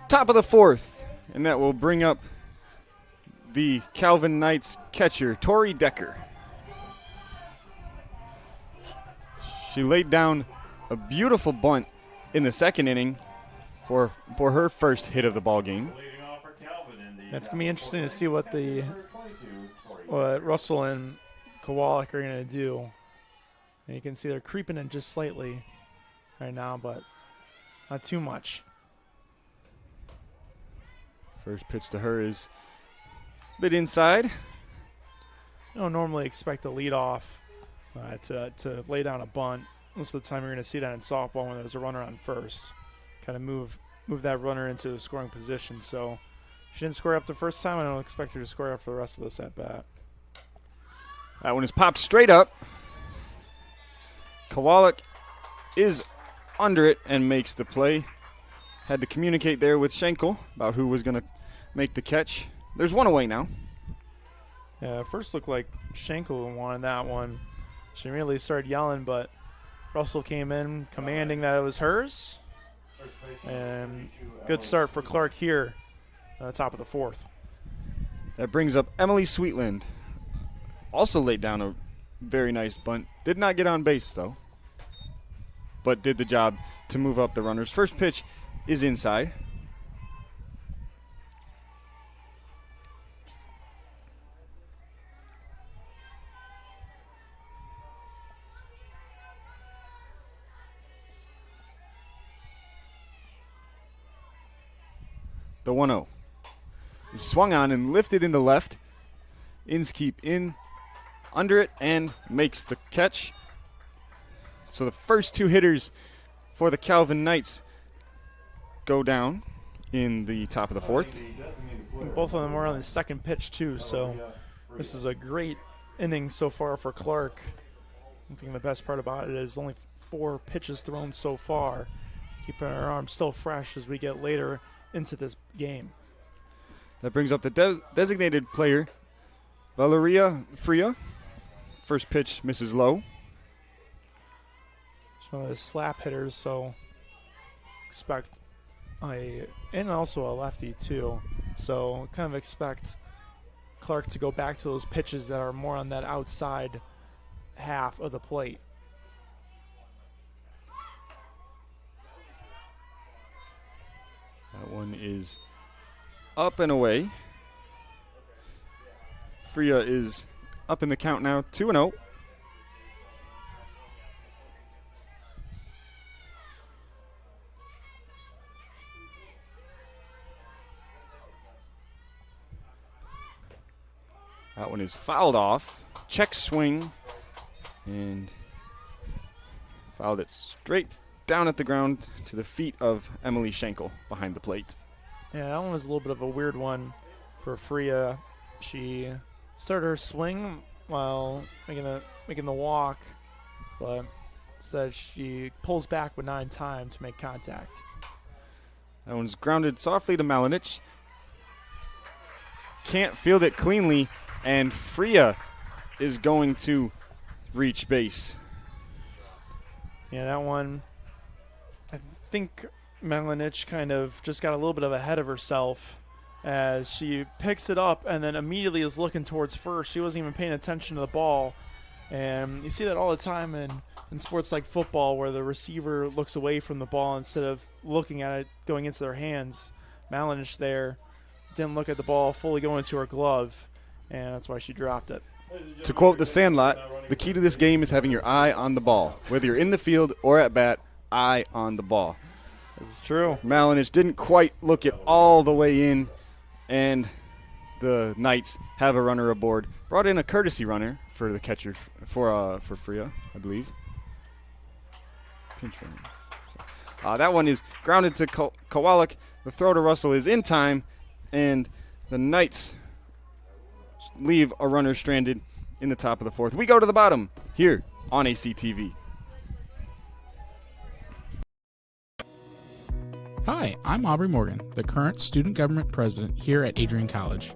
Top of the fourth, and that will bring up the Calvin Knights catcher, Tori Decker. She laid down a beautiful bunt in the second inning for her first hit of the ball game. It's going to be interesting to see what Russell and Kowalik are going to do. And you can see they're creeping in just slightly right now, but not too much. First pitch to her is a bit inside. You don't normally expect a leadoff to lay down a bunt. Most of the time you're going to see that in softball when there's a runner on first. Kind of move that runner into a scoring position. So she didn't score up the first time. I don't expect her to score up for the rest of this at-bat. That one is popped straight up. Kowalik is under it and makes the play. Had to communicate there with Schenkel about who was going to make the catch. There's one away now. Yeah, first looked like Schenkel wanted that one. She immediately started yelling, but Russell came in commanding that it was hers. And good start for Clark here at the top of the fourth. That brings up Emily Sweetland. Also laid down a very nice bunt. Did not get on base, though, but did the job to move up the runners. First pitch is inside. The 1-0 is swung on and lifted into left. Inskeep in under it and makes the catch. So the first two hitters for the Calvin Knights go down in the top of the fourth. And both of them were on the second pitch too, so this is a great inning so far for Clark. I think the best part about it is only 4 pitches thrown so far, keeping our arm still fresh as we get later into this game. That brings up the designated player, Valeria Freya. First pitch misses low. She's one of the slap hitters, so expect and also a lefty too. So kind of expect Clark to go back to those pitches that are more on that outside half of the plate. That one is up and away. Freya is up in the count now, 2-0. That one is fouled off. Check swing. And fouled it straight down at the ground to the feet of Emily Schenkel behind the plate. Yeah, that one was a little bit of a weird one for Freya. She started her swing while making the walk, but instead she pulls back but not in time to make contact. That one's grounded softly to Malinich. Can't field it cleanly, and Freya is going to reach base. Yeah, that one, I think Malinich kind of just got a little bit of ahead of herself as she picks it up and then immediately is looking towards first. She wasn't even paying attention to the ball, And you see that all the time in sports like football, where the receiver looks away from the ball instead of looking at it going into their hands. Malinish there didn't look at the ball fully going into her glove, and that's why she dropped it. To quote The Sandlot, the key to this game is having your eye on the ball. Whether you're in the field or at bat, eye on the ball. This is true. Malinish didn't quite look it all the way in, and the Knights have a runner aboard. Brought in a courtesy runner for the catcher, for Freya, I believe. Pinch runner. That one is grounded to Kowalik. The throw to Russell is in time, and the Knights leave a runner stranded in the top of the fourth. We go to the bottom here on ACTV. Hi, I'm Aubrey Morgan, the current student government president here at Adrian College.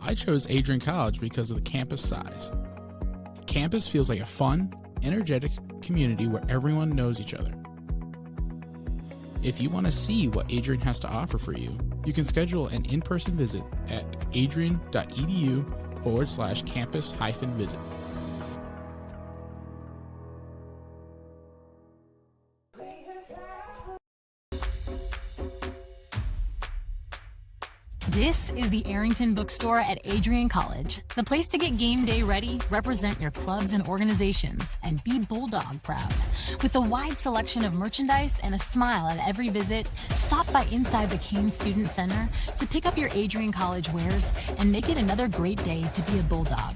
I chose Adrian College because of the campus size. Campus feels like a fun, energetic community where everyone knows each other. If you want to see what Adrian has to offer for you, you can schedule an in-person visit at adrian.edu/campus-visit. This is the Arrington Bookstore at Adrian College, the place to get game day ready, represent your clubs and organizations, and be Bulldog proud. With a wide selection of merchandise and a smile at every visit, stop by inside the Kane Student Center to pick up your Adrian College wares and make it another great day to be a Bulldog.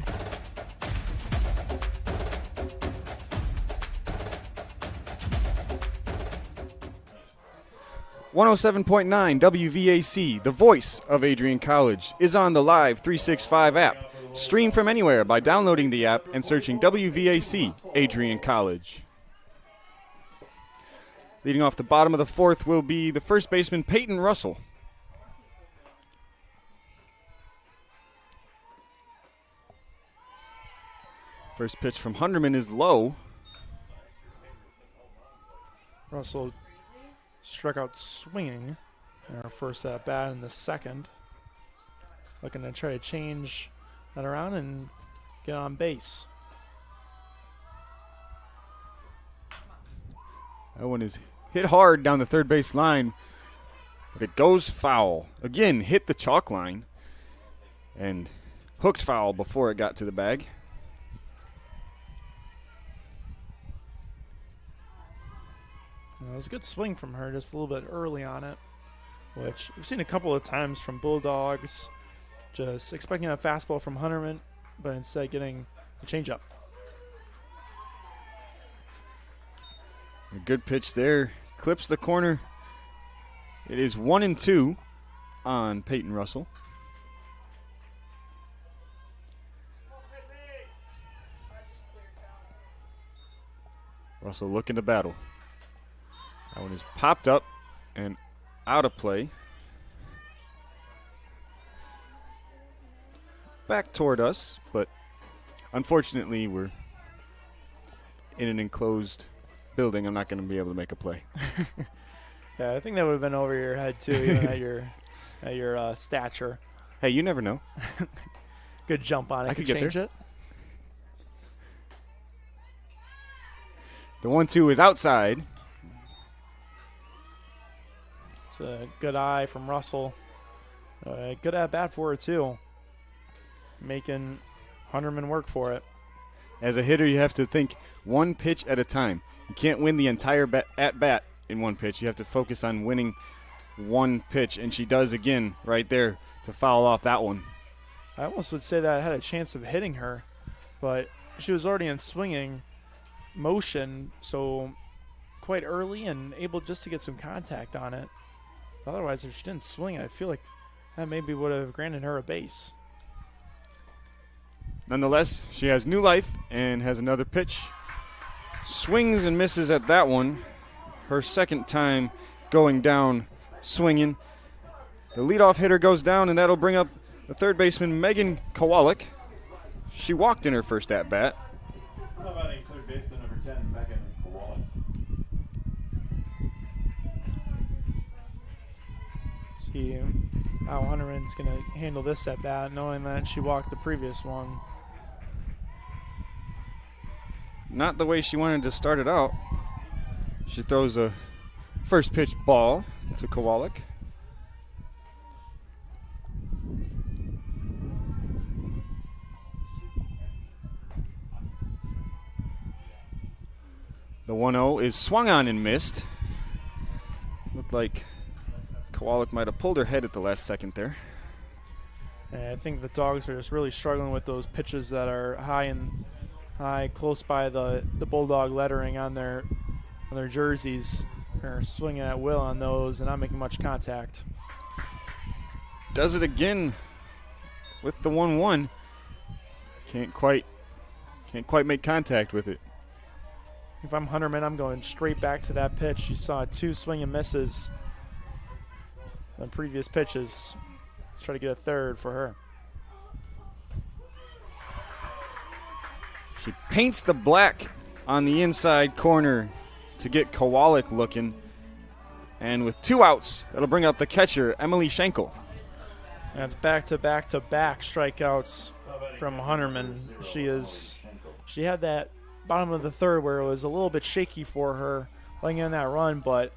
.9 WVAC, the voice of Adrian College, is on the Live 365 app. Stream from anywhere by downloading the app and searching WVAC Adrian College. Leading off the bottom of the fourth will be the first baseman, Peyton Russell. First pitch from Hunderman is low. Russell struck out swinging in our first at bat in the second. Looking to try to change that around and get on base. That one is hit hard down the third base line, but it goes foul. Again, hit the chalk line and hooked foul before it got to the bag. It was a good swing from her, just a little bit early on it, which we've seen a couple of times from Bulldogs, just expecting a fastball from Hunterman, but instead getting a changeup. A good pitch there, clips the corner. It is 1-2 on Peyton Russell. Russell looking to battle. That one is popped up and out of play. Back toward us, but unfortunately we're in an enclosed building. I'm not going to be able to make a play. Yeah, I think that would have been over your head too, even at your stature. Hey, you never know. Good jump on it. I could get change there. it. The 1-2 is outside. It's a good eye from Russell. Good at bat for her too. Making Hunterman work for it. As a hitter, you have to think one pitch at a time. You can't win the entire at-bat in one pitch. You have to focus on winning one pitch, and she does again right there to foul off that one. I almost would say that I had a chance of hitting her, but she was already in swinging motion, so quite early and able just to get some contact on it. Otherwise, if she didn't swing, I feel like that maybe would have granted her a base. Nonetheless, she has new life and has another pitch. Swings and misses at that one. Her second time going down swinging. The leadoff hitter goes down, and that'll bring up the third baseman, Megan Kowalik. She walked in her first at-bat. How about a third baseman number 10, Megan Kowalik? See how Hunterman's going to handle this at-bat, knowing that she walked the previous one. not the way she wanted to start it out. She throws a first pitch ball to Kowalik. The 1-0 is swung on and missed. Looked like Kowalik might have pulled her head at the last second there. And I think the Dogs are just really struggling with those pitches that are high, close by the Bulldog lettering on their jerseys. They're swinging at will on those and not making much contact. Does it again with the 1-1. Can't quite make contact with it. If I'm Hunterman, I'm going straight back to that pitch. You saw 2 swing and misses on previous pitches. Let's try to get a third for her. She paints the black on the inside corner to get Kowalik looking. And with 2 outs, that'll bring up the catcher, Emily Schenkel. And it's back-to-back-to-back strikeouts from Hunterman. She had that bottom of the third where it was a little bit shaky for her laying in that run, but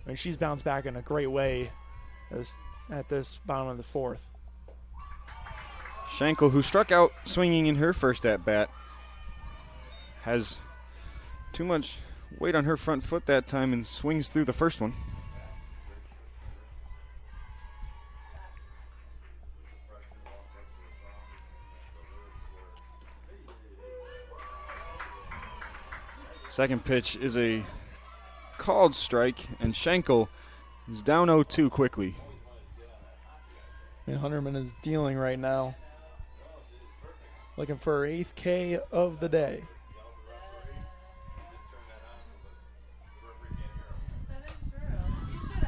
I mean, she's bounced back in a great way at this bottom of the fourth. Schenkel, who struck out swinging in her first at-bat, has too much weight on her front foot that time and swings through the first one. Second pitch is a called strike, and Schenkel is down 0-2 quickly. And Hunterman is dealing right now. Looking for her 8th K of the day.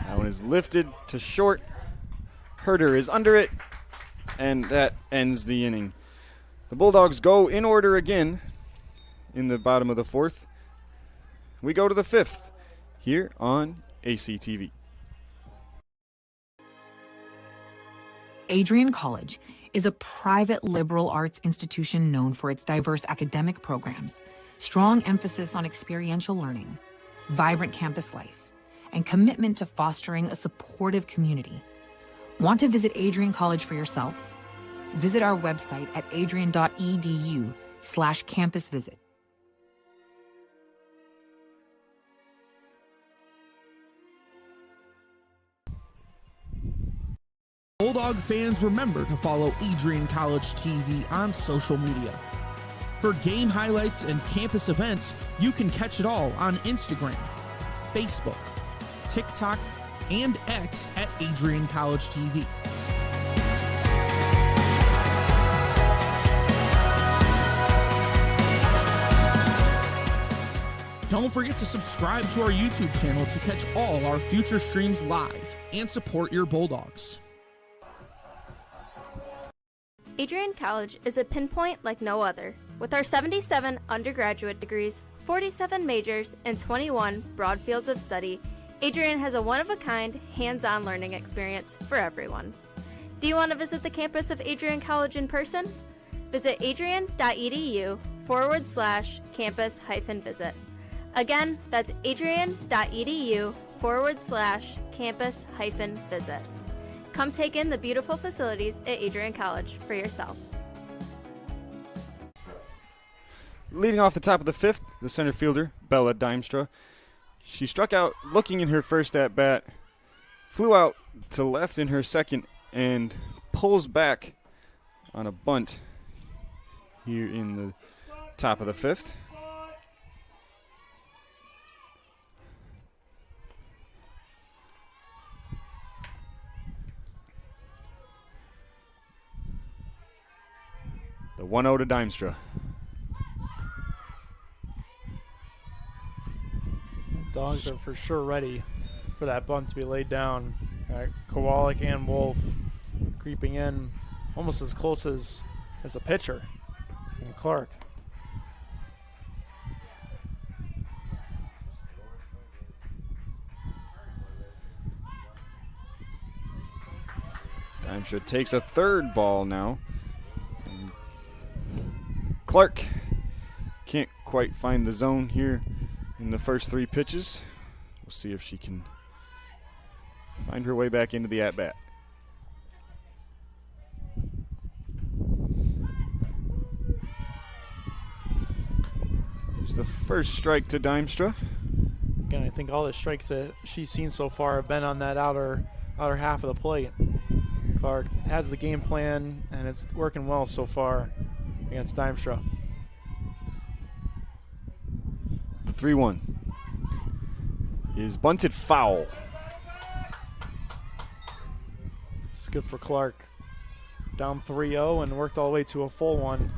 That one is lifted to short. Herder is under it, and that ends the inning. The Bulldogs go in order again in the bottom of the fourth. We go to the 5th here on ACTV. Adrian College is a private liberal arts institution known for its diverse academic programs, strong emphasis on experiential learning, vibrant campus life, and commitment to fostering a supportive community. Want to visit Adrian College for yourself? Visit our website at adrian.edu/campus visit. Bulldog fans, remember to follow Adrian College TV on social media. For game highlights and campus events, you can catch it all on Instagram, Facebook, TikTok, and X at Adrian College TV. Don't forget to subscribe to our YouTube channel to catch all our future streams live and support your Bulldogs. Adrian College is a pinpoint like no other. With our 77 undergraduate degrees, 47 majors, and 21 broad fields of study, Adrian has a one-of-a-kind, hands-on learning experience for everyone. Do you want to visit the campus of Adrian College in person? Visit adrian.edu/campus-visit. Again, that's adrian.edu/campus-visit. Come take in the beautiful facilities at Adrian College for yourself. Leading off the top of the 5th, the center fielder, Bella Dimstra. She struck out looking in her first at-bat, flew out to left in her second, and pulls back on a bunt here in the top of the 5th. The 1-0 to Dimstra. Dogs are for sure ready for that bunt to be laid down. Kowalik and Wolf creeping in almost as close as a pitcher. And Clark. Dimstra takes a third ball now. Clark can't quite find the zone here in the first 3 pitches. We'll see if she can find her way back into the at-bat. It's the first strike to Dimstra. Again, I think all the strikes that she's seen so far have been on that outer half of the plate. Clark has the game plan, and it's working well so far against Dimstra. The 3-1 is bunted foul. It's good for Clark. Down 3-0 and worked all the way to a full one.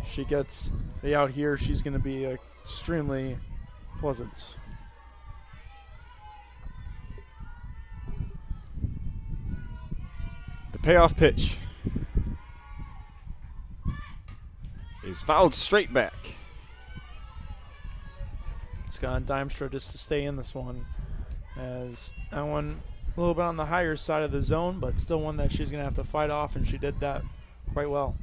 She gets the out here. She's going to be extremely pleasant. The payoff pitch is fouled straight back. It's gone Dimstra just to stay in this one, as that one a little bit on the higher side of the zone, but still one that she's going to have to fight off, and she did that quite well.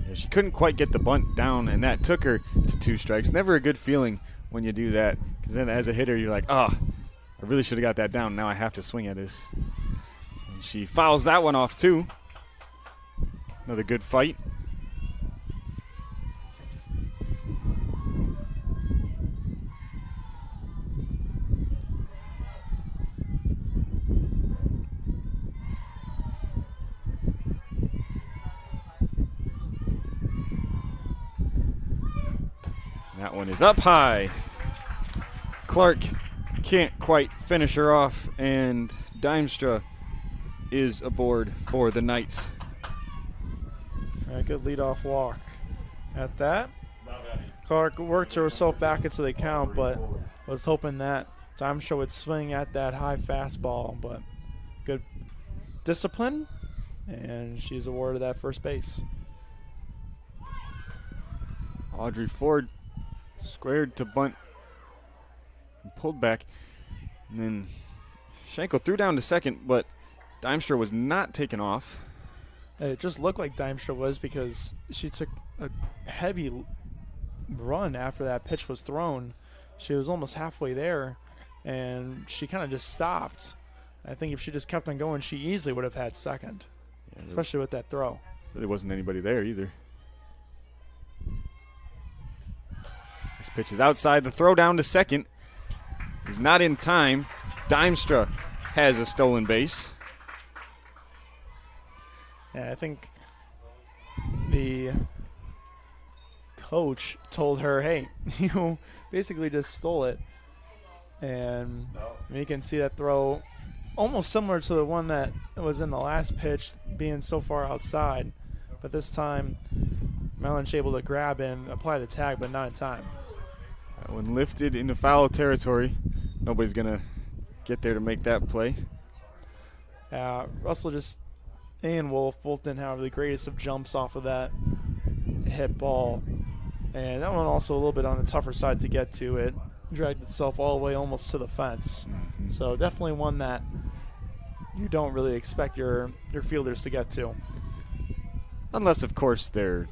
Yeah, she couldn't quite get the bunt down, and that took her to 2 strikes. Never a good feeling when you do that, because then as a hitter, you're like, oh, I really should have got that down. Now I have to swing at this. And she fouls that one off, too. Another good fight. That one is up high. Clark can't quite finish her off, and Dimstra is aboard for the Knights. All right, good leadoff walk at that. Clark worked herself back into the count, but was hoping that Dimstra would swing at that high fastball, but good discipline, and she's awarded that first base. Audrey Ford squared to bunt and pulled back, and then Schenkel threw down to second, but Dimstra was not taken off. It just looked like Dimstra was, because she took a heavy run after that pitch was thrown. She was almost halfway there, and she kind of just stopped. I think if she just kept on going, she easily would have had second, especially with that throw. Really wasn't anybody there either. This pitch is outside. The throw down to second is not in time. Dimstra has a stolen base. Yeah, I think the coach told her, hey, you basically just stole it. And you can see that throw almost similar to the one that was in the last pitch, being so far outside. But this time, Mellon's able to grab and apply the tag, but not in time. That one lifted into foul territory. Nobody's going to get there to make that play. Russell and Wolf both didn't have the greatest of jumps off of that hit ball. And that one also a little bit on the tougher side to get to. It dragged itself all the way almost to the fence. So definitely one that you don't really expect your fielders to get to. Unless, of course, they're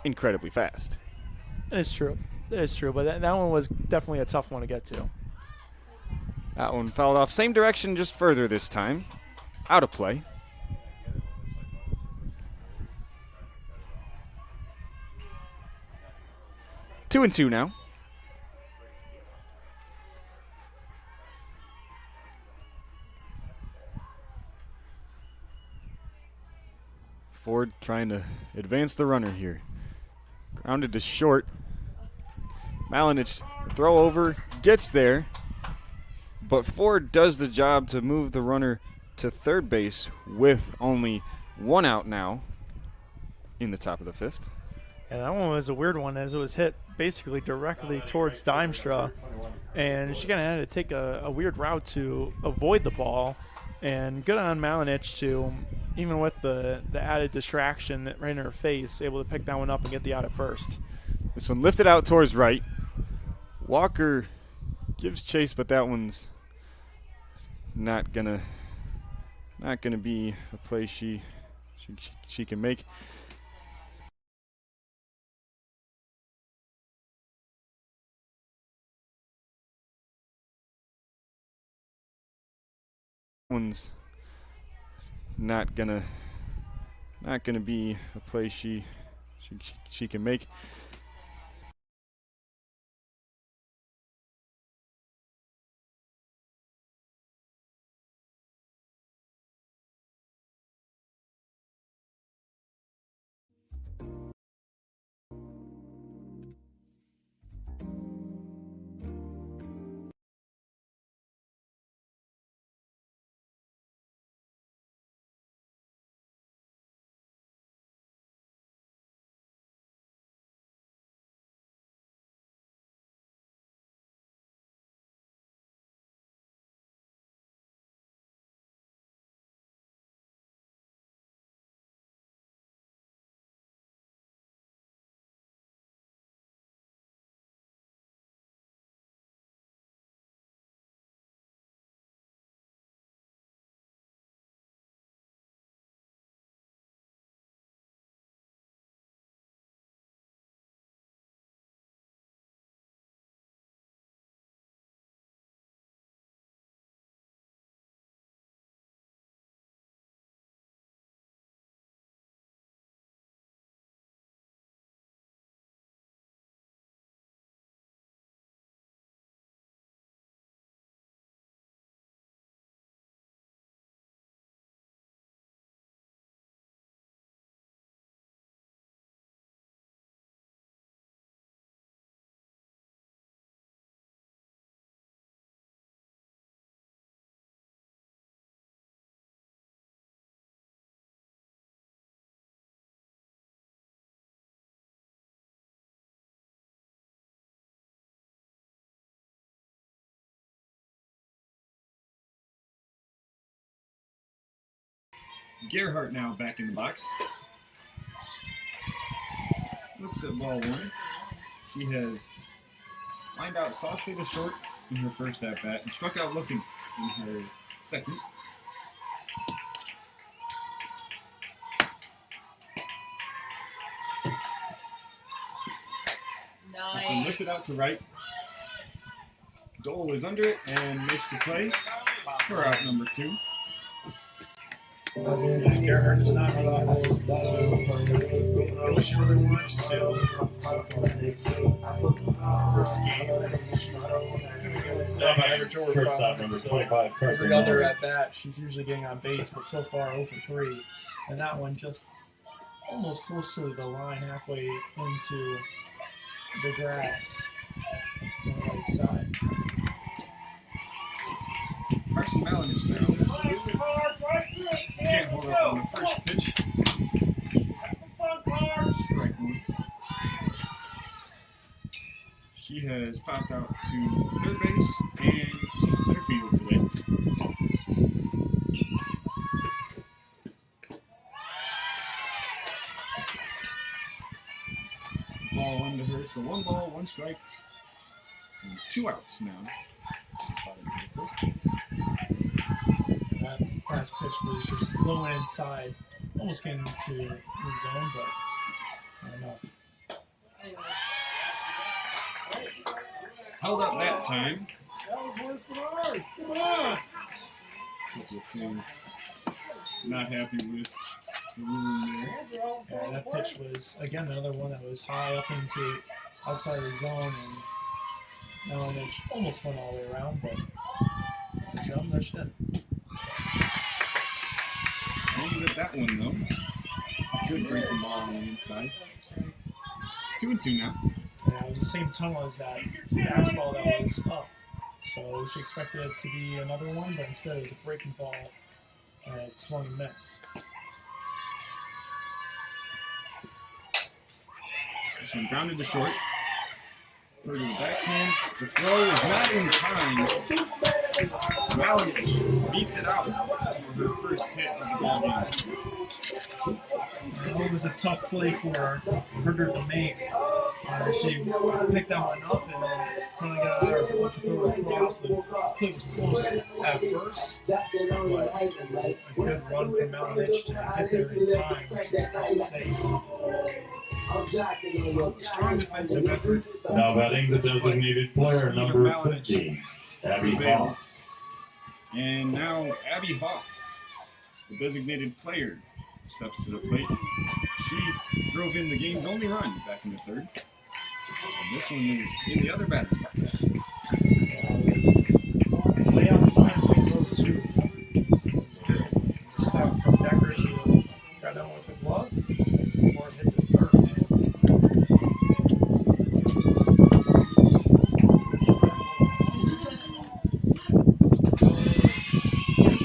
incredibly fast. It's true. It's true, but that one was definitely a tough one to get to. That one fouled off. Same direction, just further this time. Out of play. Two and two now. Ford trying to advance the runner here. Grounded to short. Malinich throw over, gets there, but Ford does the job to move the runner to third base with only one out now in the top of the fifth. Yeah, that one was a weird one, as it was hit basically directly towards Dimstra, and she kind of had to take a weird route to avoid the ball. And good on Malinich to, even with the added distraction right in her face, able to pick that one up and get the out at first. This one lifted out towards right. Walker gives chase, but that one's not gonna be a play she can make. one's not gonna be a play she can make. Gerhardt now back in the box. Looks at ball one. She has lined out softly to short in her first at bat and struck out looking in her second. Nice. Been lifted out to right. Dole is under it and makes the play for out number 2. Gerhardt is not reliable, so what she really wants to first game. Every other at bat, she's usually getting on base, but so far 0 for 3, and that one just almost close to the line, halfway into the grass on the right side. Carson Mallon is now. Can't hold up on the first pitch. Strike one. She has popped out to third base and center field today. Ball under her, so 1 ball, 1 strike, and 2 outs now. That last pitch was just low and inside, almost getting into the zone, but not enough. Held up that time. That was worse than ours. Come on. Couple of things not happy with the ruling there. Yeah, that pitch was, again, another one that was high up into outside of the zone, and it almost went all the way around, but John rushed in. Only with that one, though. Good breaking ball on the inside. 2-2 now. Yeah, it was the same tunnel as that fastball that was up. So she expected it to be another one, but instead it was a breaking ball, and it swung and missed. This one grounded to short. Throw to the backhand. The throw is not in time. Malich beats it out for her first hit of the ball game. It was a tough play for her to make. She picked that one up and finally got out of to throw it across. The play was close at first, but a good run from Malich to get there in time to get safe. Strong defensive effort. Now batting the designated player number 15, Abby Hall. And now Abby Hoff, the designated player, steps to the plate. She drove in the game's only run back in the third. And this one is in the other batter's box. Way outside, we go to step from Decker. She got down with the glove. It's before it hit the dirt.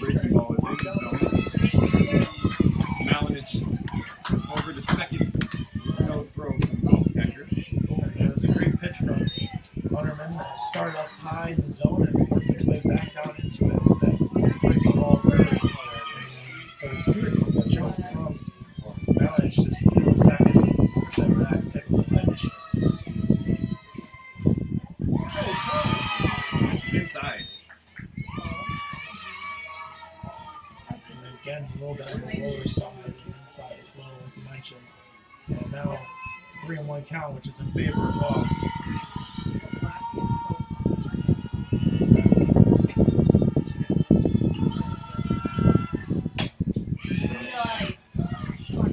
Breaking ball is in the zone. Malinich over to second. No throw from Decker. It was a great pitch from Bunnerman that started up high in the zone and worked its way back down into it. That breaking ball there. But a good jump from Malinich to steal the second. Especially that type of pitch. This is inside. And again, a little bit on the lower side, inside as well, like you mentioned. And now it's a 3-1 count, which is in favor of Bob.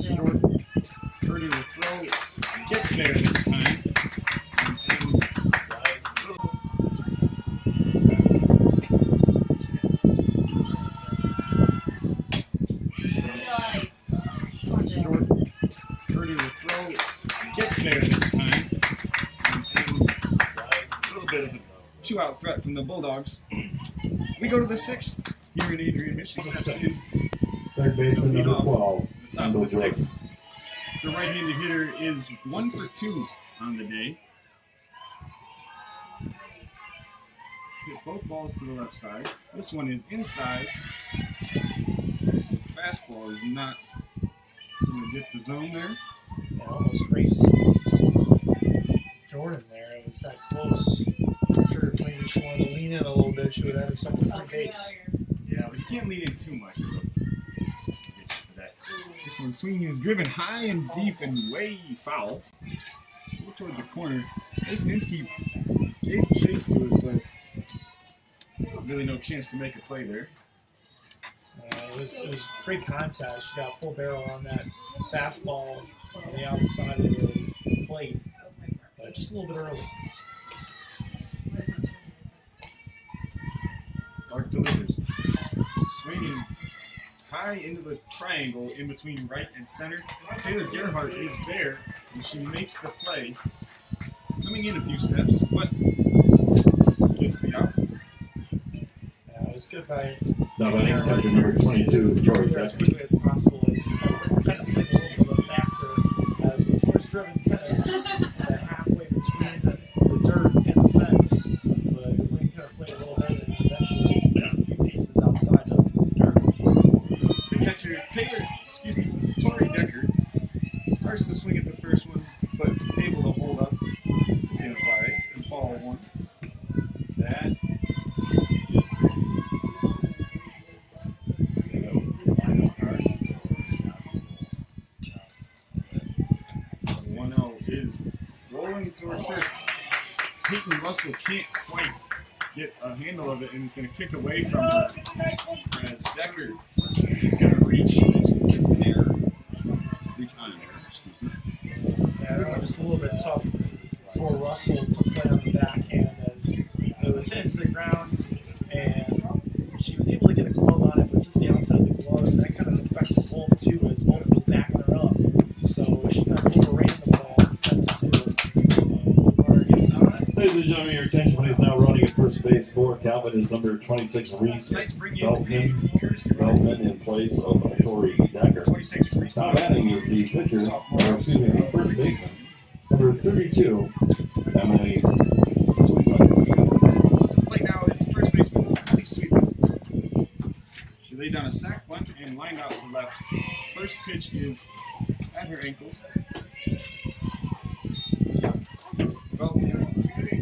Short. Purdy will throw. Gets there this time. And things short. Purdy will throw. Gets there this time. And things a little bit of a 2-out threat from the Bulldogs. We go to the 6th here in Adrian, Michigan. Steps in. Third baseman number 12, The top of the 6th. The right-handed hitter is 1 for 2 on the day. Hit both balls to the left side. This one is inside. The fastball is not going to get the zone there. Yeah, almost raced Jordan there. It was that close. I'm sure if maybe she wanted to lean in a little bit, she would have himself a free base. Yeah, but you can't lean in too much. This one swinging is driven high and deep and way foul. Go toward the corner. Nisninsky gave chase to it, but really no chance to make a play there. It was great contact. She got full barrel on that fastball on the outside of the plate, but just a little bit early. Clark delivers. Swinging high into the triangle in between right and center. Taylor Gerhardt is there, and she makes the play. Coming in a few steps, but gets the out. Yeah, it was good by Now batting catcher number 22, George as quickly as possible. It's kind of a little bit of a factor as it was first driven kind of halfway between the dirt and the fence, but the wind kind of played a little bit and eventually got a few paces outside of the dirt. The catcher, Tori Decker, starts to swing at the first one, but able to hold up. It's inside, and ball 1. That is 1-0 is rolling towards first. Peyton Russell can't quite get a handle of it, and he's going to kick away from her as Decker is going to reach on error. Yeah, that was just a little bit tough for Russell to play on the backhand as it was hit to the ground, and she was able to get a glove on it, but just the outside of the glove, and that kind of affected Wolf too, as Wolf was backing her up. So she kind of overran the ball in the sense to runner gets on it. Ladies and gentlemen, your attention please. Now running at first base for Calvin is number 26, Reese Feldman in place of Tori Decker. Now batting is the pitcher, or excuse me, the first baseman, number 32, Emily Sweetman. The play now is first baseman Emily Sweetman. She laid down a sac bunt and lined out to left. First pitch is at her ankles. Feldman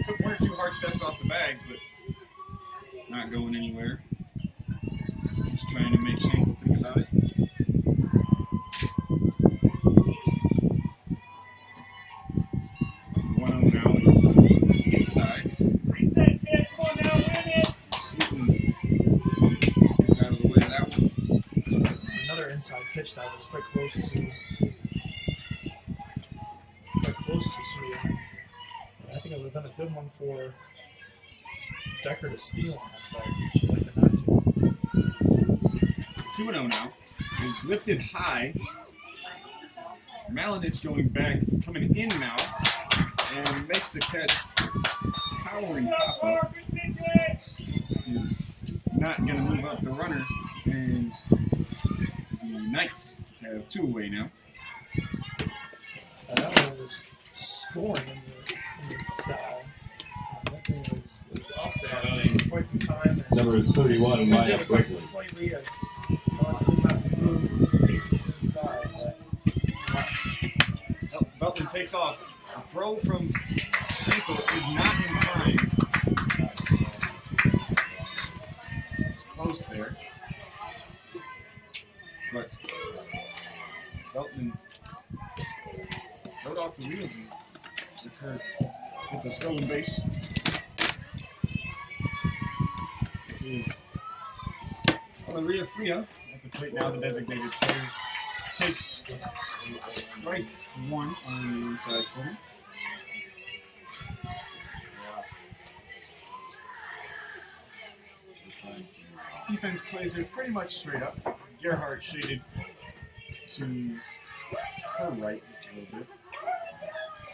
took 1 or 2 hard steps off the bag, but not going anywhere. Just trying to make Shankle think about it. Now is inside. Sweeten inside pitch that was quite close to Sweet. I think it would have been a good one for Decker to steal on him, but she elected not to. 2-0 now. Is lifted high. Malinich going back, coming in now, and makes the catch. Towering pop-up. Is not going to move up the runner, and the Knights have 2 away now. That one was scoring in the sky. That thing was up there for quite some time. Number 31, Maya Brickley. Slightly as just have to move the pieces inside. Belton takes off. A throw from Schenkel is not in time. It's close there. But Belton showed off the wheels and it's a stolen base. This is Valeria Fria at the plate now, the designated player. Takes strike 1 on the inside corner. Defense plays it pretty much straight up. Gerhardt shaded to her right just a little bit.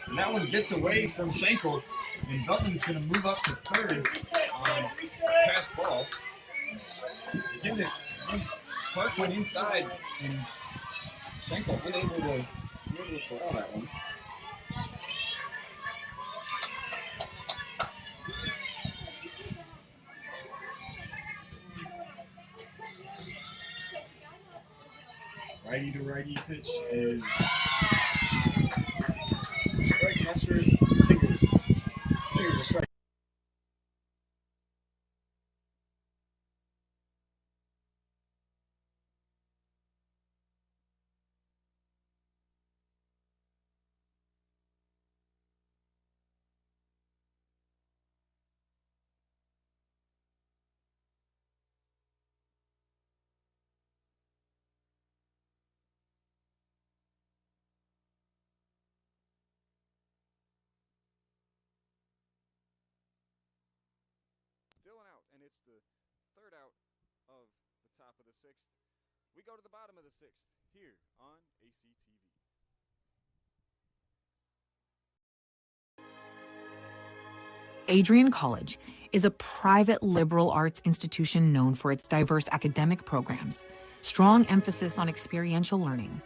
And that one gets away from Schenkel, and Belton's going to move up to third on pass ball. Give Clark went inside, and Schenkel unable to corral that one. Righty to righty pitch is strike. Not sure. I think it was a strike. Still an out, and it's the third out of the top of the 6th. We go to the bottom of the 6th here on ACTV. Adrian College is a private liberal arts institution known for its diverse academic programs, strong emphasis on experiential learning,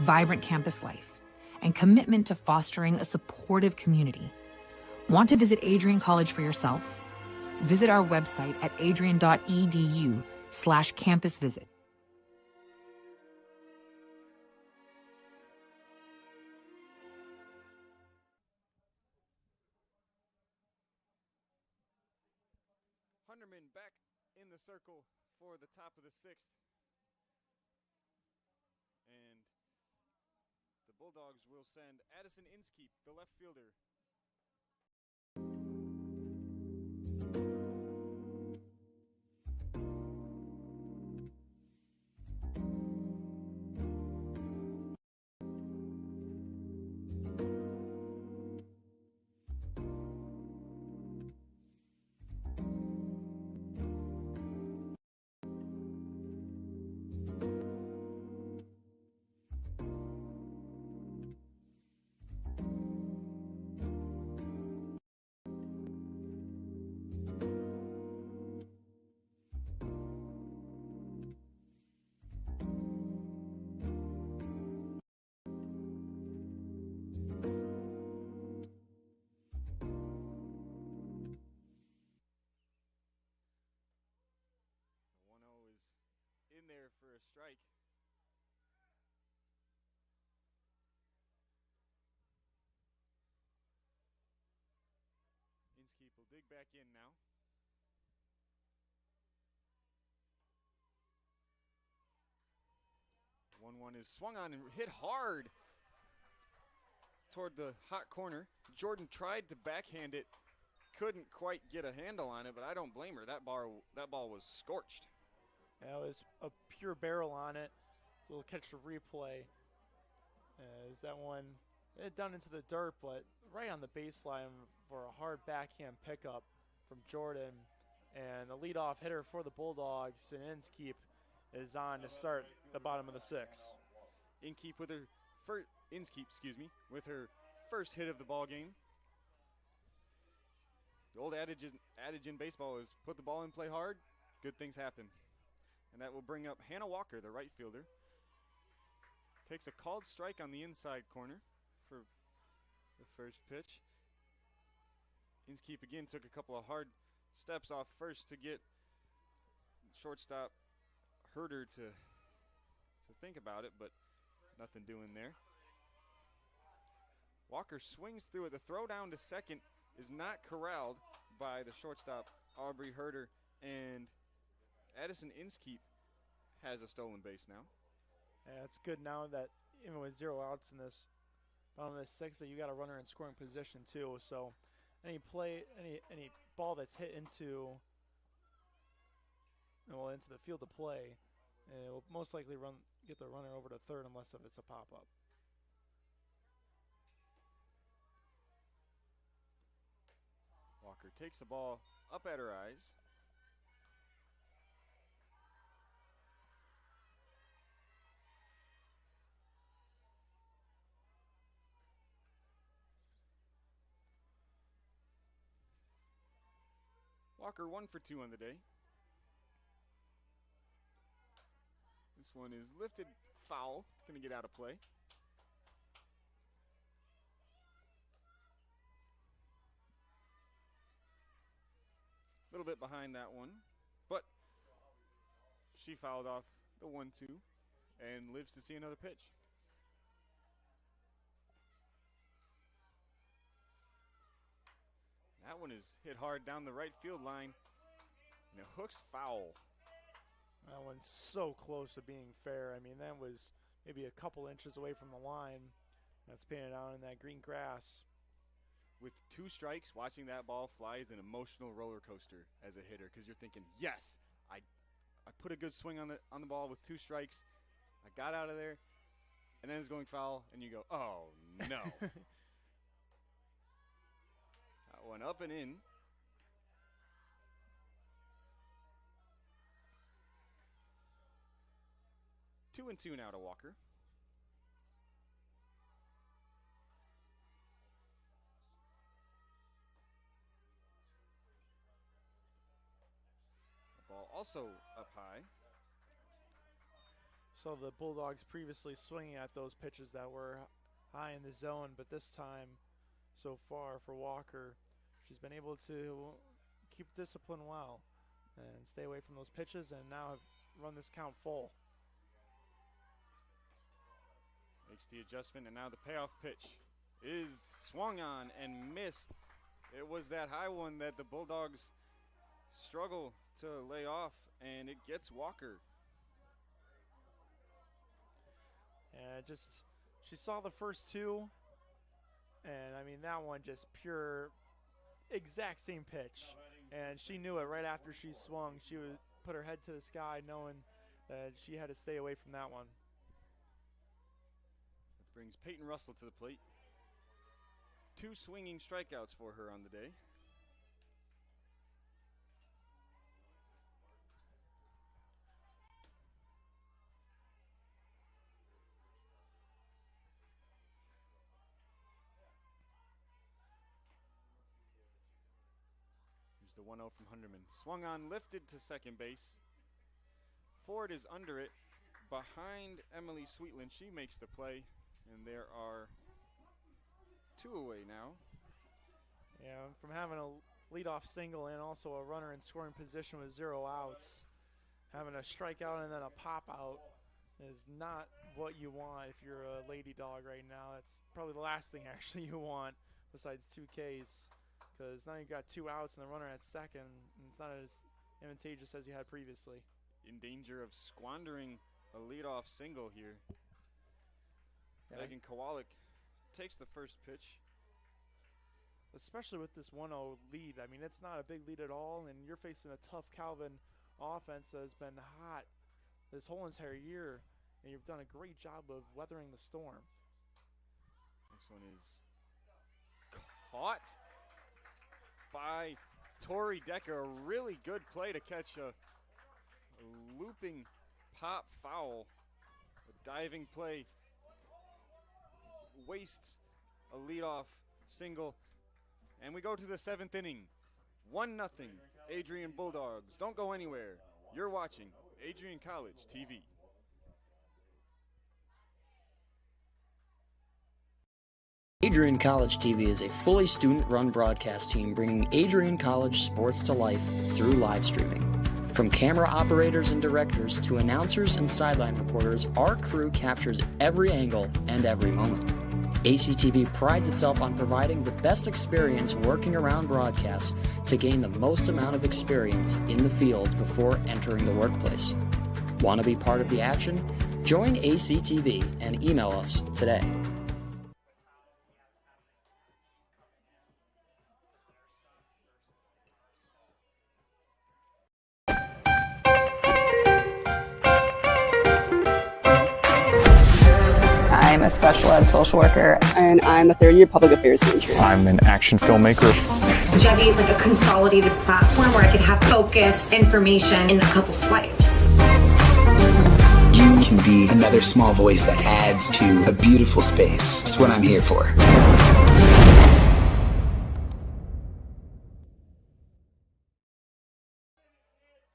vibrant campus life, and commitment to fostering a supportive community. Want to visit Adrian College for yourself? Visit our website at adrian.edu/campus visit. Hunterman back in the circle for the top of the 6th. And the Bulldogs will send Addison Inskeep, the left fielder. In there for a strike. Inskeep will dig back in now. One is swung on and hit hard toward the hot corner. Jordan tried to backhand it, couldn't quite get a handle on it, but I don't blame her. That ball was scorched. Yeah, it was a pure barrel on it. we'll catch the replay. Is that one down into the dirt, but right on the baseline for a hard backhand pickup from Jordan. And the leadoff hitter for the Bulldogs, and Inskeep, is on to start the bottom of the 6th. Inskeep with her with her first hit of the ball game. The old adage in baseball is put the ball in play hard, good things happen. And that will bring up Hannah Walker, the right fielder. Takes a called strike on the inside corner for the first pitch. Inskeep again took a couple of hard steps off first to get shortstop Herder to think about it, but nothing doing there. Walker swings through it. The throw down to second is not corralled by the shortstop Aubrey Herder, and Addison Inskeep has a stolen base now. Yeah, it's good now that even with 0 outs in this bottom of the 6th, that you got a runner in scoring position too. So any ball that's hit into the field of play, it will most likely get the runner over to third unless if it's a pop-up. Walker takes the ball up at her eyes. Walker 1 for 2 on the day. This one is lifted foul, going to get out of play. A little bit behind that one, but she fouled off the 1-2 and lives to see another pitch. That one is hit hard down the right field line, and it hooks foul. That one's so close to being fair. I mean, that was maybe a couple inches away from the line. That's painted out in that green grass. With 2 strikes, watching that ball fly is an emotional roller coaster as a hitter, because you're thinking, yes, I put a good swing on the ball with 2 strikes. I got out of there, and then it's going foul, and you go, oh, no. That one up and in. Two and two now to Walker. The ball also up high. So the Bulldogs previously swinging at those pitches that were high in the zone, but this time so far for Walker, she's been able to keep discipline well and stay away from those pitches, and now have run this count full. Makes the adjustment, and now the payoff pitch is swung on and missed. It was that high one that the Bulldogs struggle to lay off, and it gets Walker. And she saw the first 2, and I mean, that one just pure, exact same pitch. And she knew it right after she swung. She would put her head to the sky knowing that she had to stay away from that one. That brings Peyton Russell to the plate. 2 swinging strikeouts for her on the day. Here's the 1-0 from Hunderman. Swung on, lifted to second base. Ford is under it, behind Emily Sweetland. She makes the play, and there are 2 away now. Yeah, from having a leadoff single and also a runner in scoring position with 0 outs, having a strikeout and then a pop out is not what you want if you're a Lady Dog right now. That's probably the last thing actually you want besides 2 Ks, because now you've got 2 outs and the runner at second, and it's not as advantageous as you had previously. In danger of squandering a leadoff single here. Yeah. Megan Kowalik takes the first pitch. Especially with this 1-0 lead. I mean, it's not a big lead at all, and you're facing a tough Calvin offense that has been hot this whole entire year. and you've done a great job of weathering the storm. Next one is caught by Tori Decker. A really good play to catch a looping pop foul. A diving play wastes a leadoff single. And we go to the 7th inning. 1-0, Adrian Bulldogs. Don't go anywhere. You're watching Adrian College TV. Adrian College TV is a fully student-run broadcast team bringing Adrian College sports to life through live streaming. From camera operators and directors to announcers and sideline reporters, our crew captures every angle and every moment. ACTV prides itself on providing the best experience working around broadcasts to gain the most amount of experience in the field before entering the workplace. Want to be part of the action? Join ACTV and email us today. I'm a special ed social worker. And I'm a third-year public affairs major. I'm an action filmmaker. Jevi is like a consolidated platform where I could have focused information in a couple swipes. You can be another small voice that adds to a beautiful space. That's what I'm here for.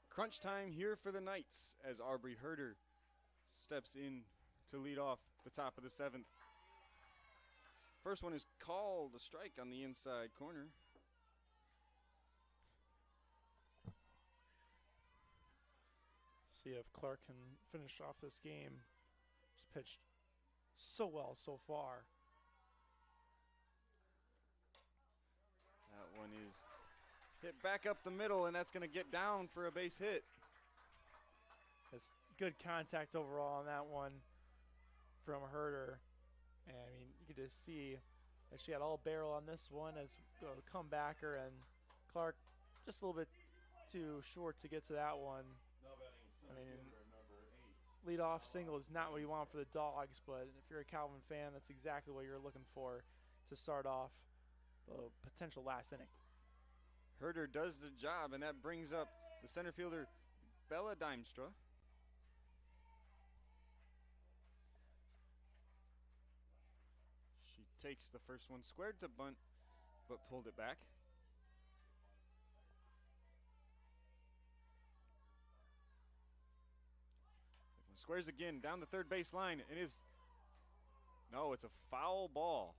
Crunch time here for the Knights as Aubrey Herder steps in to lead off the top of the 7th. First one is called a strike on the inside corner. See if Clark can finish off this game. He's pitched so well so far. That one is hit back up the middle, and that's going to get down for a base hit. Has good contact overall on that one from Herder. And I mean, you could just see that she had all barrel on this one as a comebacker, and Clark just a little bit too short to get to that one. I mean, leadoff single is not what you want for the Dogs, but if you're a Calvin fan, that's exactly what you're looking for to start off the potential last inning. Herder does the job, and that brings up the center fielder, Bella Dimstra. She takes the first one, squared to bunt, but pulled it back. Squares again down the third base line, and no, it's a foul ball.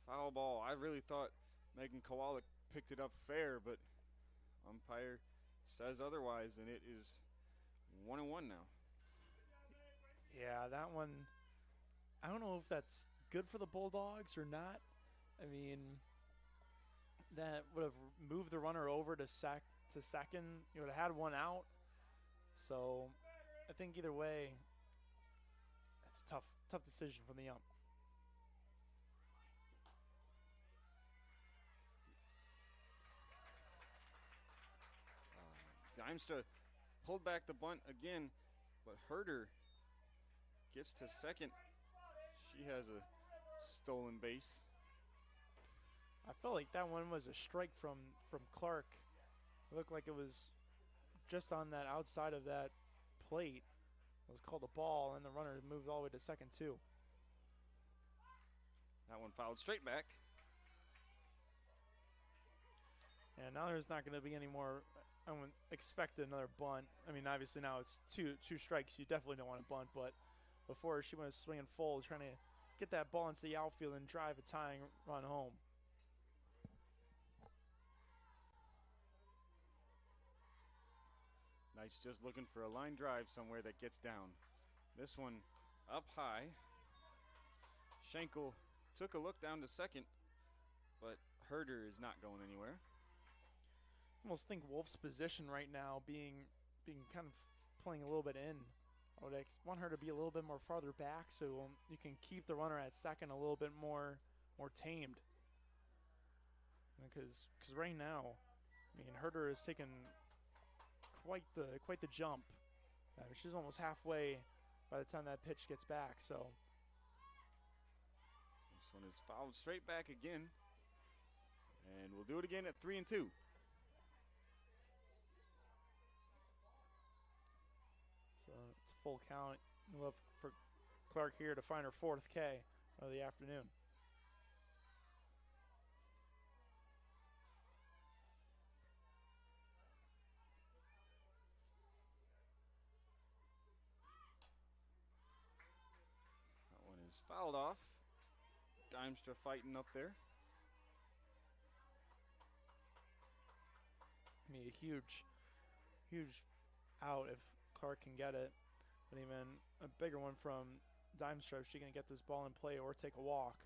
Foul ball. I really thought Megan Kowalik picked it up fair, but umpire says otherwise, and it is 1-1 now. Yeah, that one, I don't know if that's good for the Bulldogs or not. I mean, that would have moved the runner over to second. You would have had one out. So I think either way, that's a tough decision from the ump. Dimstra pulled back the bunt again, but Herder gets to second. She has a stolen base. I felt like that one was a strike from Clark. It looked like it was just on that outside of that plate. It was called a ball, and the runner moved all the way to second too. That one fouled straight back. And now there's not going to be any more. I wouldn't expect another bunt. I mean, obviously now it's two strikes. You definitely don't want to bunt, but before she went swinging full, trying to get that ball into the outfield and drive a tying run home. Knights just looking for a line drive somewhere that gets down. This one up high. Schenkel took a look down to second, but Herder is not going anywhere. I almost think Wolf's position right now being kind of playing a little bit in. I would want her to be a little bit more farther back so you can keep the runner at second a little bit more tamed. Because right now, I mean, Herder has taken quite the jump. She's almost halfway by the time that pitch gets back. So this one is fouled straight back again. And we'll do it again at 3-2. So it's a full count. We'll have for Clark here to find her 4th K of the afternoon. That one is fouled off. Dimestra fighting up there. I mean, a huge out if Clark can get it. But even a bigger one from Dimestra if she can get this ball in play or take a walk.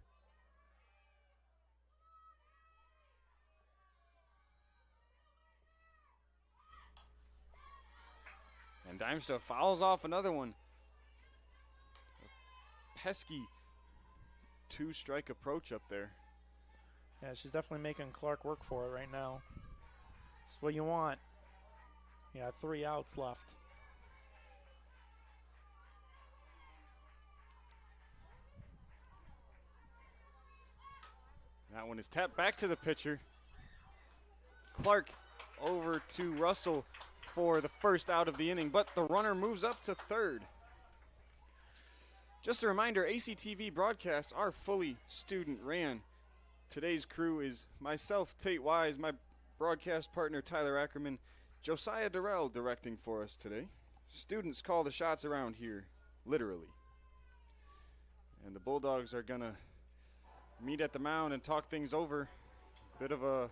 And Dimestra fouls off another one. A pesky 2-strike approach up there. Yeah, she's definitely making Clark work for it right now. That's what you want. Yeah, 3 outs left. That one is tapped back to the pitcher. Clark over to Russell for the first out of the inning, but the runner moves up to third. Just a reminder, ACTV broadcasts are fully student ran. Today's crew is myself, Tate Wise, my broadcast partner Tyler Ackerman, Josiah Durrell directing for us today. Students call the shots around here, literally. And the Bulldogs are going to meet at the mound and talk things over. Bit of a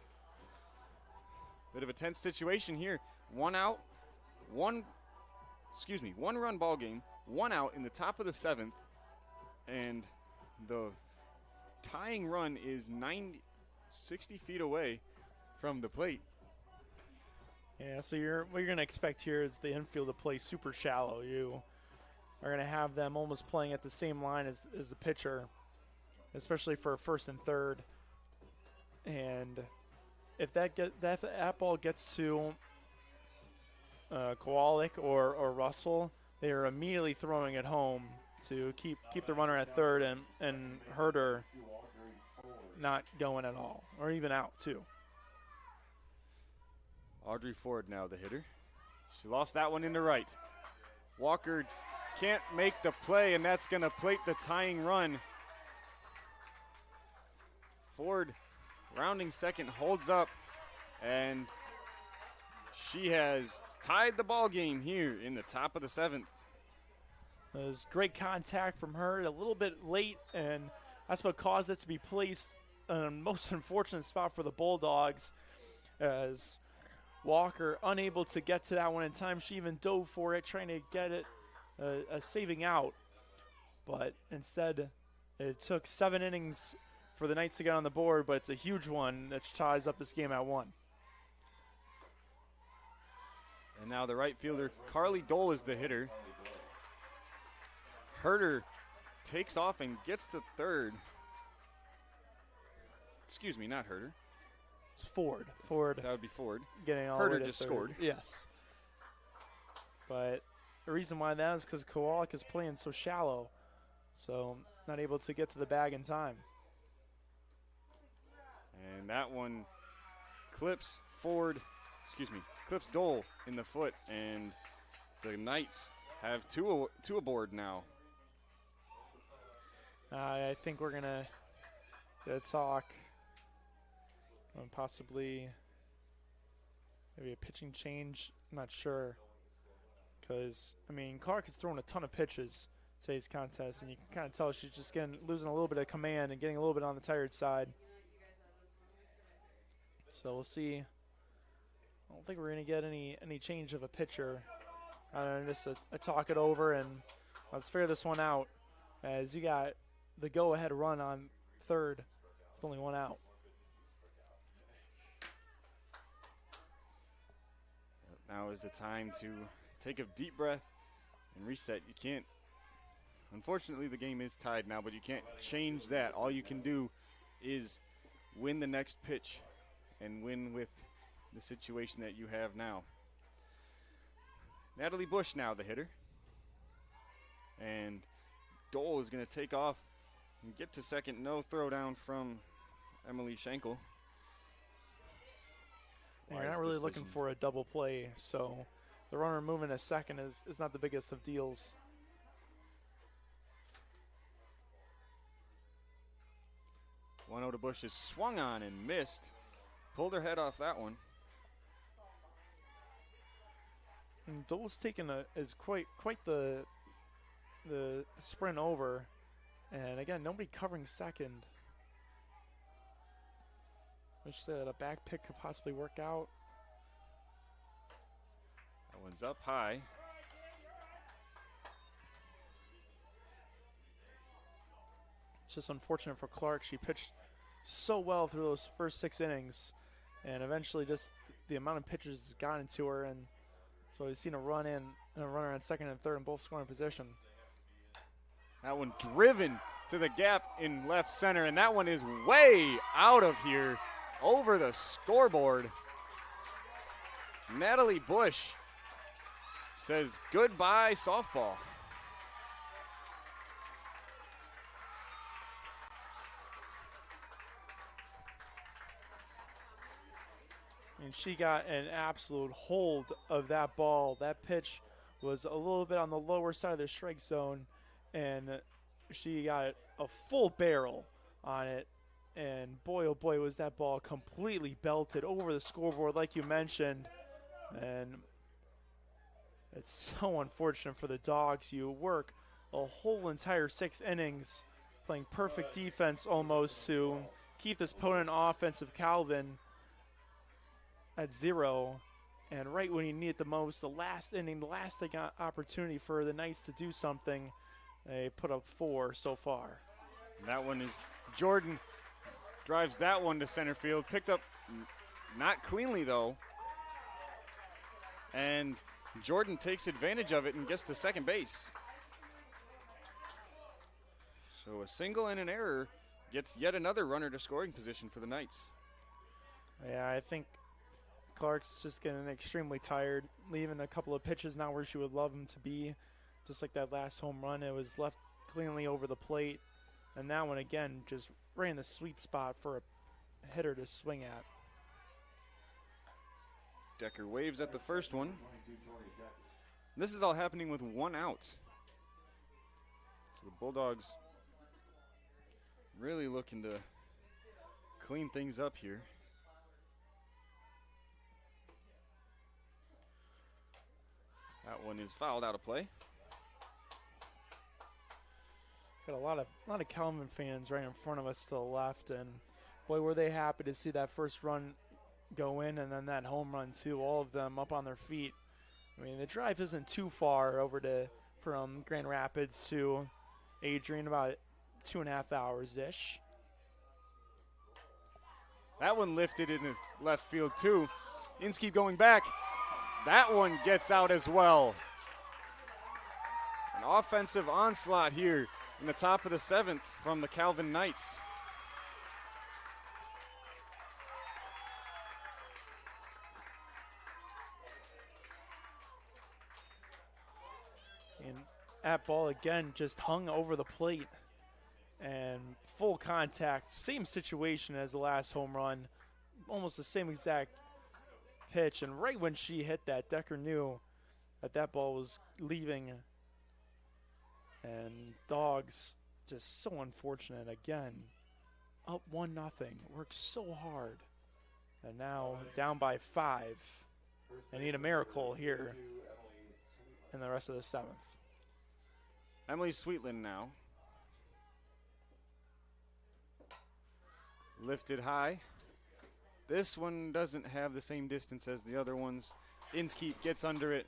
tense situation here. One run ball game, 1 out in the top of the 7th, and the tying run is 60 feet away from the plate. Yeah, so what you're going to expect here is the infield to play super shallow. You are going to have them almost playing at the same line as the pitcher, especially for first and third. And if that ball gets to Kowalik or Russell, they are immediately throwing it home to keep the runner at third and Herder not going at all, or even out too. Audrey Ford now the hitter. She lost that one into right. Walker can't make the play, and that's going to plate the tying run. Ford rounding second, holds up, and she has tied the ball game here in the top of the 7th. It was great contact from her, a little bit late, and that's what caused it to be placed in a most unfortunate spot for the Bulldogs, as Walker unable to get to that one in time. She even dove for it, trying to get it a saving out, but instead it took 7 innings for the Knights to get on the board, but it's a huge one that ties up this game at 1. And now the right fielder, Carly Dole, is the hitter. Herder takes off and gets to third. Excuse me, not Herder. It's Ford. That would be Ford. Getting all Herder the way to just third. scored. Yes. But the reason why that is because Kowalik is playing so shallow, so not able to get to the bag in time. And that one clips Dole in the foot, and the Knights have two aboard now. I think we're going to talk possibly maybe a pitching change. I'm not sure. Because, Clark has thrown a ton of pitches today's contest, and you can kind of tell she's just losing a little bit of command and getting a little bit on the tired side. So we'll see. I don't think we're going to get any change of a pitcher. Just a talk it over, and let's figure this one out, as you got the go-ahead run on third with only 1 out. Now is the time to take a deep breath and reset. You can't, unfortunately the game is tied now, but you can't change that. All you can do is win the next pitch and win with the situation that you have now. Natalie Bush now the hitter. And Dole is going to take off and get to second. No throw down from Emily Schenkel. You're not really looking for a double play, so the runner moving to second is not the biggest of deals. One out of Bush is swung on and missed. Pulled her head off that one. And Dole's taking quite the sprint over, and again nobody covering second. Wish that a back pick could possibly work out. That one's up high. It's just unfortunate for Clark. She pitched so well through those first 6 innings, and eventually just the amount of pitches got into her, and so we've seen a run in and a runner on second and third in both scoring position. That one driven to the gap in left center, and that one is way out of here over the scoreboard. Natalie Bush says goodbye softball. And she got an absolute hold of that ball. That pitch was a little bit on the lower side of the strike zone, and she got a full barrel on it. And boy, oh boy, was that ball completely belted over the scoreboard like you mentioned. And it's so unfortunate for the Dogs. You work a whole entire 6 innings playing perfect defense almost to keep this opponent offensive Calvin at 0, and right when you need it the most, the last inning, the last opportunity for the Knights to do something, they put up 4 so far. That one is Jordan drives that one to center field, picked up not cleanly though, and Jordan takes advantage of it and gets to second base. So a single and an error gets yet another runner to scoring position for the Knights. Yeah, I think Clark's just getting extremely tired, leaving a couple of pitches not where she would love him to be. Just like that last home run, it was left cleanly over the plate. And that one, again, just right in the sweet spot for a hitter to swing at. Decker waves at the first one. This is all happening with 1 out. So the Bulldogs really looking to clean things up here. That one is fouled out of play. Got a lot of Calvin fans right in front of us to the left, and boy, were they happy to see that first run go in, and then that home run too. All of them up on their feet. I mean, the drive isn't too far over from Grand Rapids to Adrian, about 2.5 hours ish. That one lifted in the left field too. Inskeep going back. That one gets out as well. An offensive onslaught here in the top of the 7th from the Calvin Knights. And that ball again just hung over the plate and full contact. Same situation as the last home run. Almost the same exact pitch, and right when she hit that, Decker knew that ball was leaving, and Dogs just so unfortunate again, up 1-0, worked so hard, and now down by 5. They need a miracle here in the rest of the 7th. Emily Sweetland now. Lifted high. This one doesn't have the same distance as the other ones. Inskeep gets under it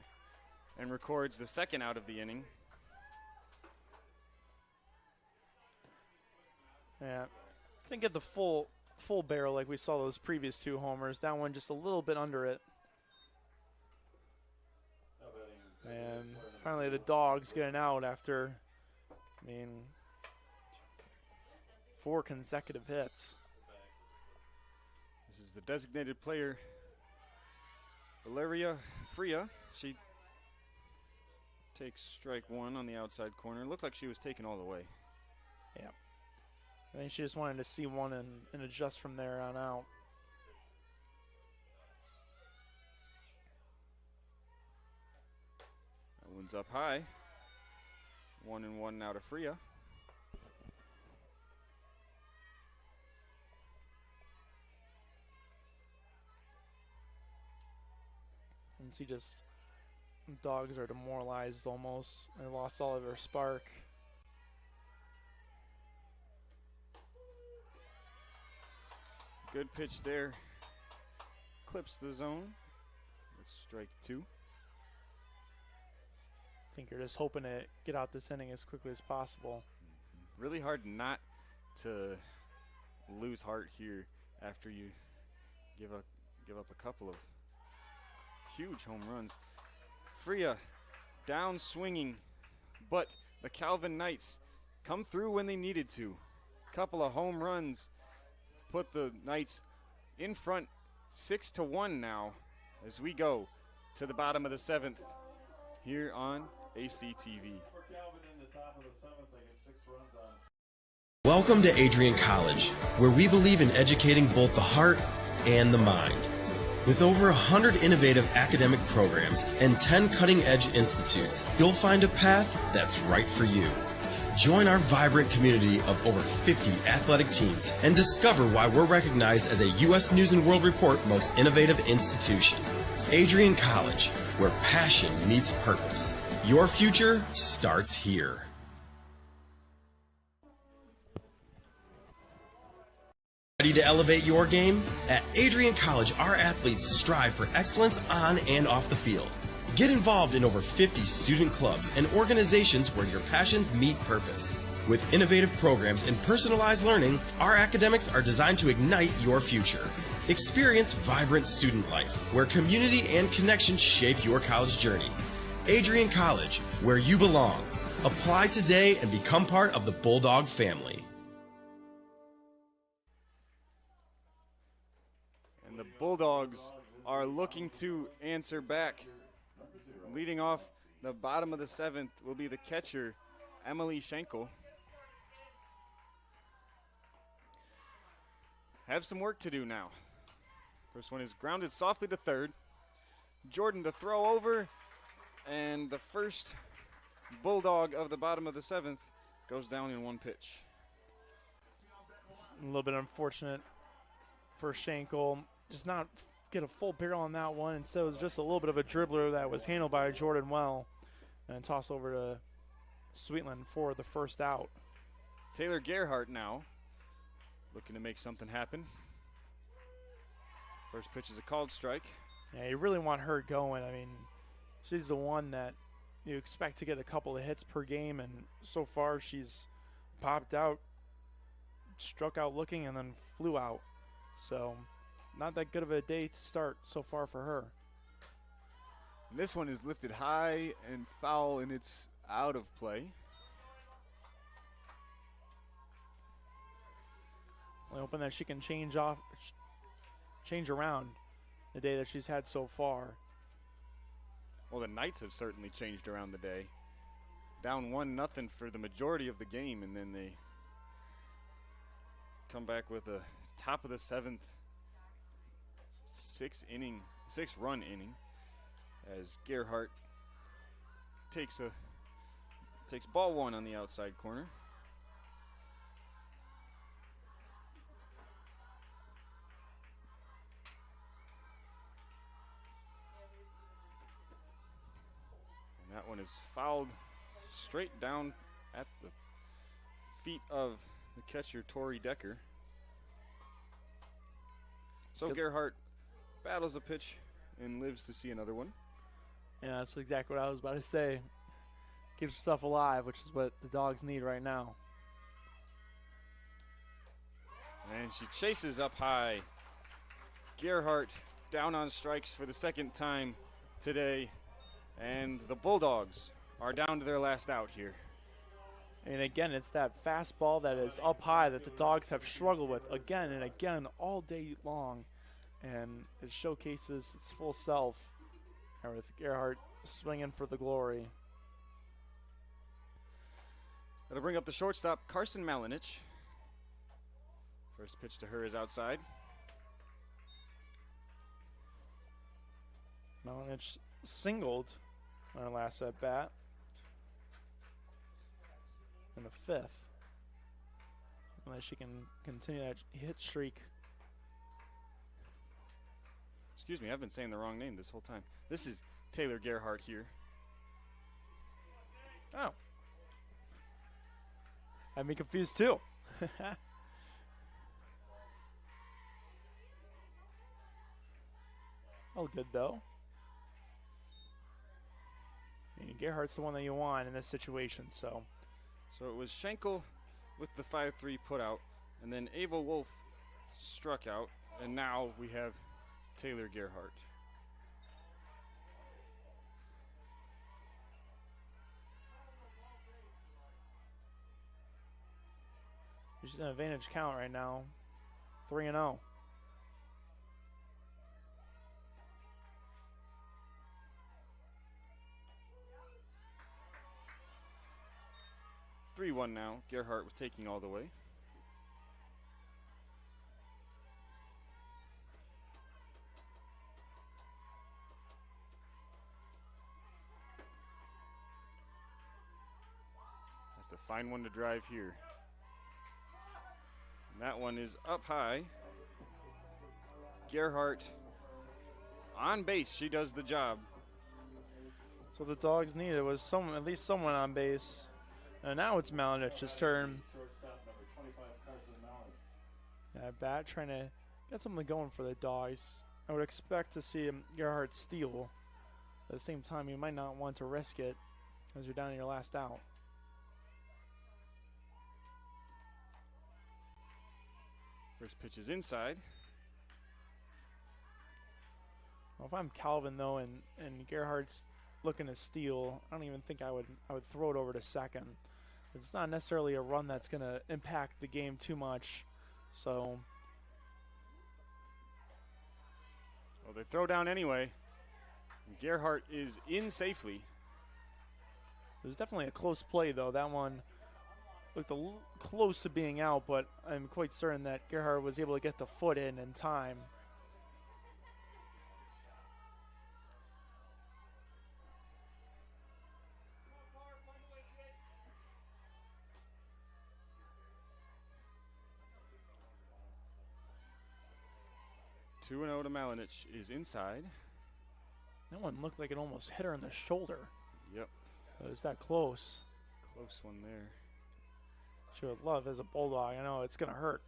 and records the second out of the inning. Yeah, didn't get the full barrel like we saw those previous 2 homers. That one just a little bit under it. And finally the Dogs getting out after, 4 consecutive hits. This is the designated player, Valeria Freya. She takes strike one on the outside corner. Looked like she was taken all the way. Yeah. I think she just wanted to see one and adjust from there on out. That one's up high. 1-1 now to Freya. And see, just Dogs are demoralized almost. They lost all of their spark. Good pitch there. Clips the zone. It's strike two. I think you're just hoping to get out this inning as quickly as possible. Really hard not to lose heart here after you give up a couple of huge home runs. Freya down swinging, but the Calvin Knights come through when they needed to. Couple of home runs put the Knights in front 6-1 now as we go to the bottom of the seventh here on ACTV. Welcome to Adrian College, where we believe in educating both the heart and the mind. With over 100 innovative academic programs and 10 cutting-edge institutes, you'll find a path that's right for you. Join our vibrant community of over 50 athletic teams and discover why we're recognized as a U.S. News & World Report Most Innovative Institution. Adrian College, where passion meets purpose. Your future starts here. Ready to elevate your game? At Adrian College, our athletes strive for excellence on and off the field. Get involved in over 50 student clubs and organizations where your passions meet purpose. With innovative programs and personalized learning, our academics are designed to ignite your future. Experience vibrant student life, where community and connection shape your college journey. Adrian College, where you belong. Apply today and become part of the Bulldog family. The Bulldogs are looking to answer back. Leading off the bottom of the seventh will be the catcher, Emily Schenkel. Have some work to do now. First one is grounded softly to third. Jordan to throw over, and the first Bulldog of the bottom of the seventh goes down in one pitch. It's a little bit unfortunate for Schenkel. Just not get a full barrel on that one. Instead, it was just a little bit of a dribbler that was handled by Jordan well. And toss over to Sweetland for the first out. Taylor Gerhardt now looking to make something happen. First pitch is a called strike. Yeah, you really want her going. I mean, she's the one that you expect to get a couple of hits per game. And so far, she's popped out, struck out looking, and then flew out. So not that good of a day to start so far for her. This one is lifted high and foul, and it's out of play. I'm hoping that she can change around the day that she's had so far. Well, the Knights have certainly changed around the day. Down 1-0 for the majority of the game, and then they come back with a top of the seventh six-run inning as Gerhardt takes ball one on the outside corner. And that one is fouled straight down at the feet of the catcher, Tori Decker. So Gerhardt battles a pitch and lives to see another one. Yeah, that's exactly what I was about to say. Keeps herself alive, which is what the Dogs need right now. And she chases up high. Gerhardt down on strikes for the second time today. And the Bulldogs are down to their last out here. And again, it's that fastball that is up high that the Dogs have struggled with again and again all day long. And it showcases its full self. And with Gerhardt swinging for the glory. That'll bring up the shortstop, Carson Malinich. First pitch to her is outside. Malinich singled on her last at bat in the 5th. Unless she can continue that hit streak. Excuse me, I've been saying the wrong name this whole time. This is Taylor Gerhardt here. Oh. I'd be confused too. All good though. I mean, Gerhardt's the one that you want in this situation, so. So it was Schenkel with the 5-3 putout, and then Ava Wolf struck out, and now we have Taylor Gerhardt. She's in an advantage count right now. 3-0. (3-1) now. Gerhardt was taking all the way. Has to find one to drive here. And that one is up high. Gerhardt on base. She does the job. So the Dogs needed was someone, at least someone on base. And now it's Malinich's turn. That bat trying to get something going for the Dogs. I would expect to see Gerhardt steal. At the same time, you might not want to risk it as you're down to your last out. First pitch is inside. Well, if I'm Calvin though, and Gerhardt's looking to steal, I don't even think I would throw it over to second. It's not necessarily a run that's going to impact the game too much. So. Well, they throw down anyway. Gerhardt is in safely. It was definitely a close play though. That one looked a little close to being out, but I'm quite certain that Gerhardt was able to get the foot in time. Two 2-0 to Malinich is inside. That one looked like it almost hit her in the shoulder. Yep. It was that close. Close one there. She would love as a Bulldog. I know it's going to hurt,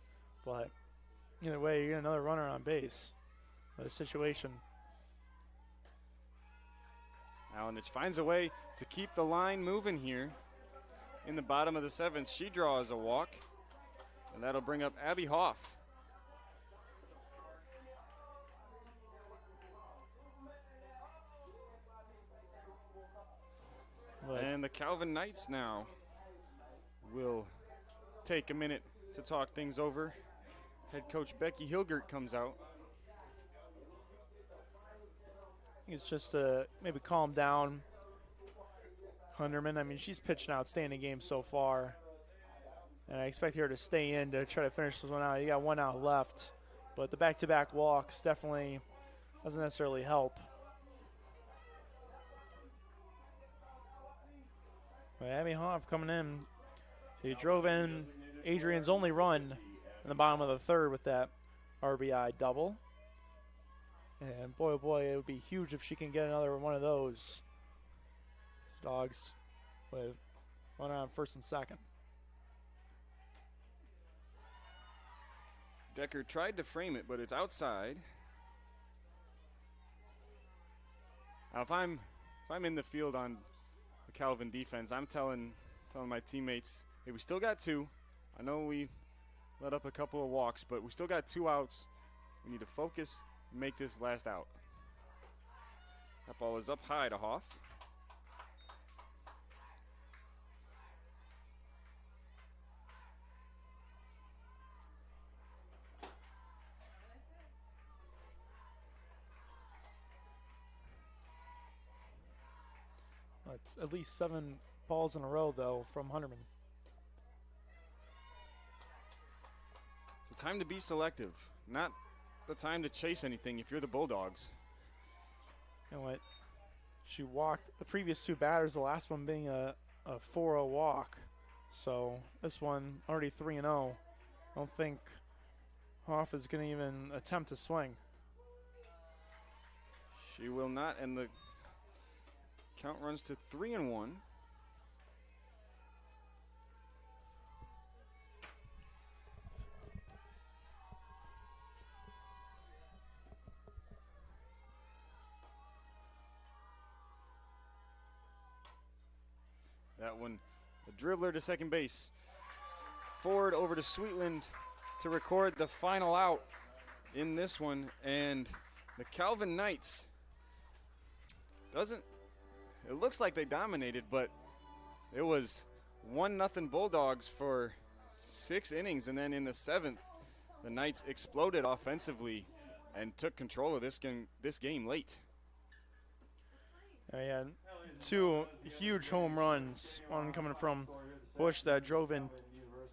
but either way, you get another runner on base. The situation. Malinich finds a way to keep the line moving here. In the bottom of the 7th, she draws a walk, and that'll bring up Abby Hoff. And the Calvin Knights now will take a minute to talk things over. Head coach Becky Hilgert comes out. I think it's just to maybe calm down Hunderman. I mean, she's pitched an outstanding game so far. And I expect her to stay in to try to finish this one out. You got one out left. But the back-to-back walks definitely doesn't necessarily help. Abby Hoff coming in. She drove in Adrian's only run in the bottom of the 3rd with that RBI double. And boy, oh boy, it would be huge if she can get another one of those. Dogs with one on 1st and 2nd. Decker tried to frame it, but it's outside. Now, if I'm in the field on the Calvin defense, I'm telling my teammates, hey, we still got 2. I know we let up a couple of walks, but we still got 2 outs. We need to focus and make this last out. That ball is up high to Hoff. It's at least 7 balls in a row, though, from Hunterman. It's a time to be selective, not the time to chase anything if you're the Bulldogs. You know what? She walked the previous two batters, the last one being a 4-0 walk. So this one already 3-0. I don't think Hoff is going to even attempt to swing. She will not, and the count runs to 3-1. That one, the dribbler to second base. Forward over to Sweetland to record the final out in this one. And the Calvin Knights it looks like they dominated, but it was 1-0 Bulldogs for 6 innings. And then in the 7th, the Knights exploded offensively and took control of this game late. Yeah, 2 huge home runs, one coming from Bush that drove in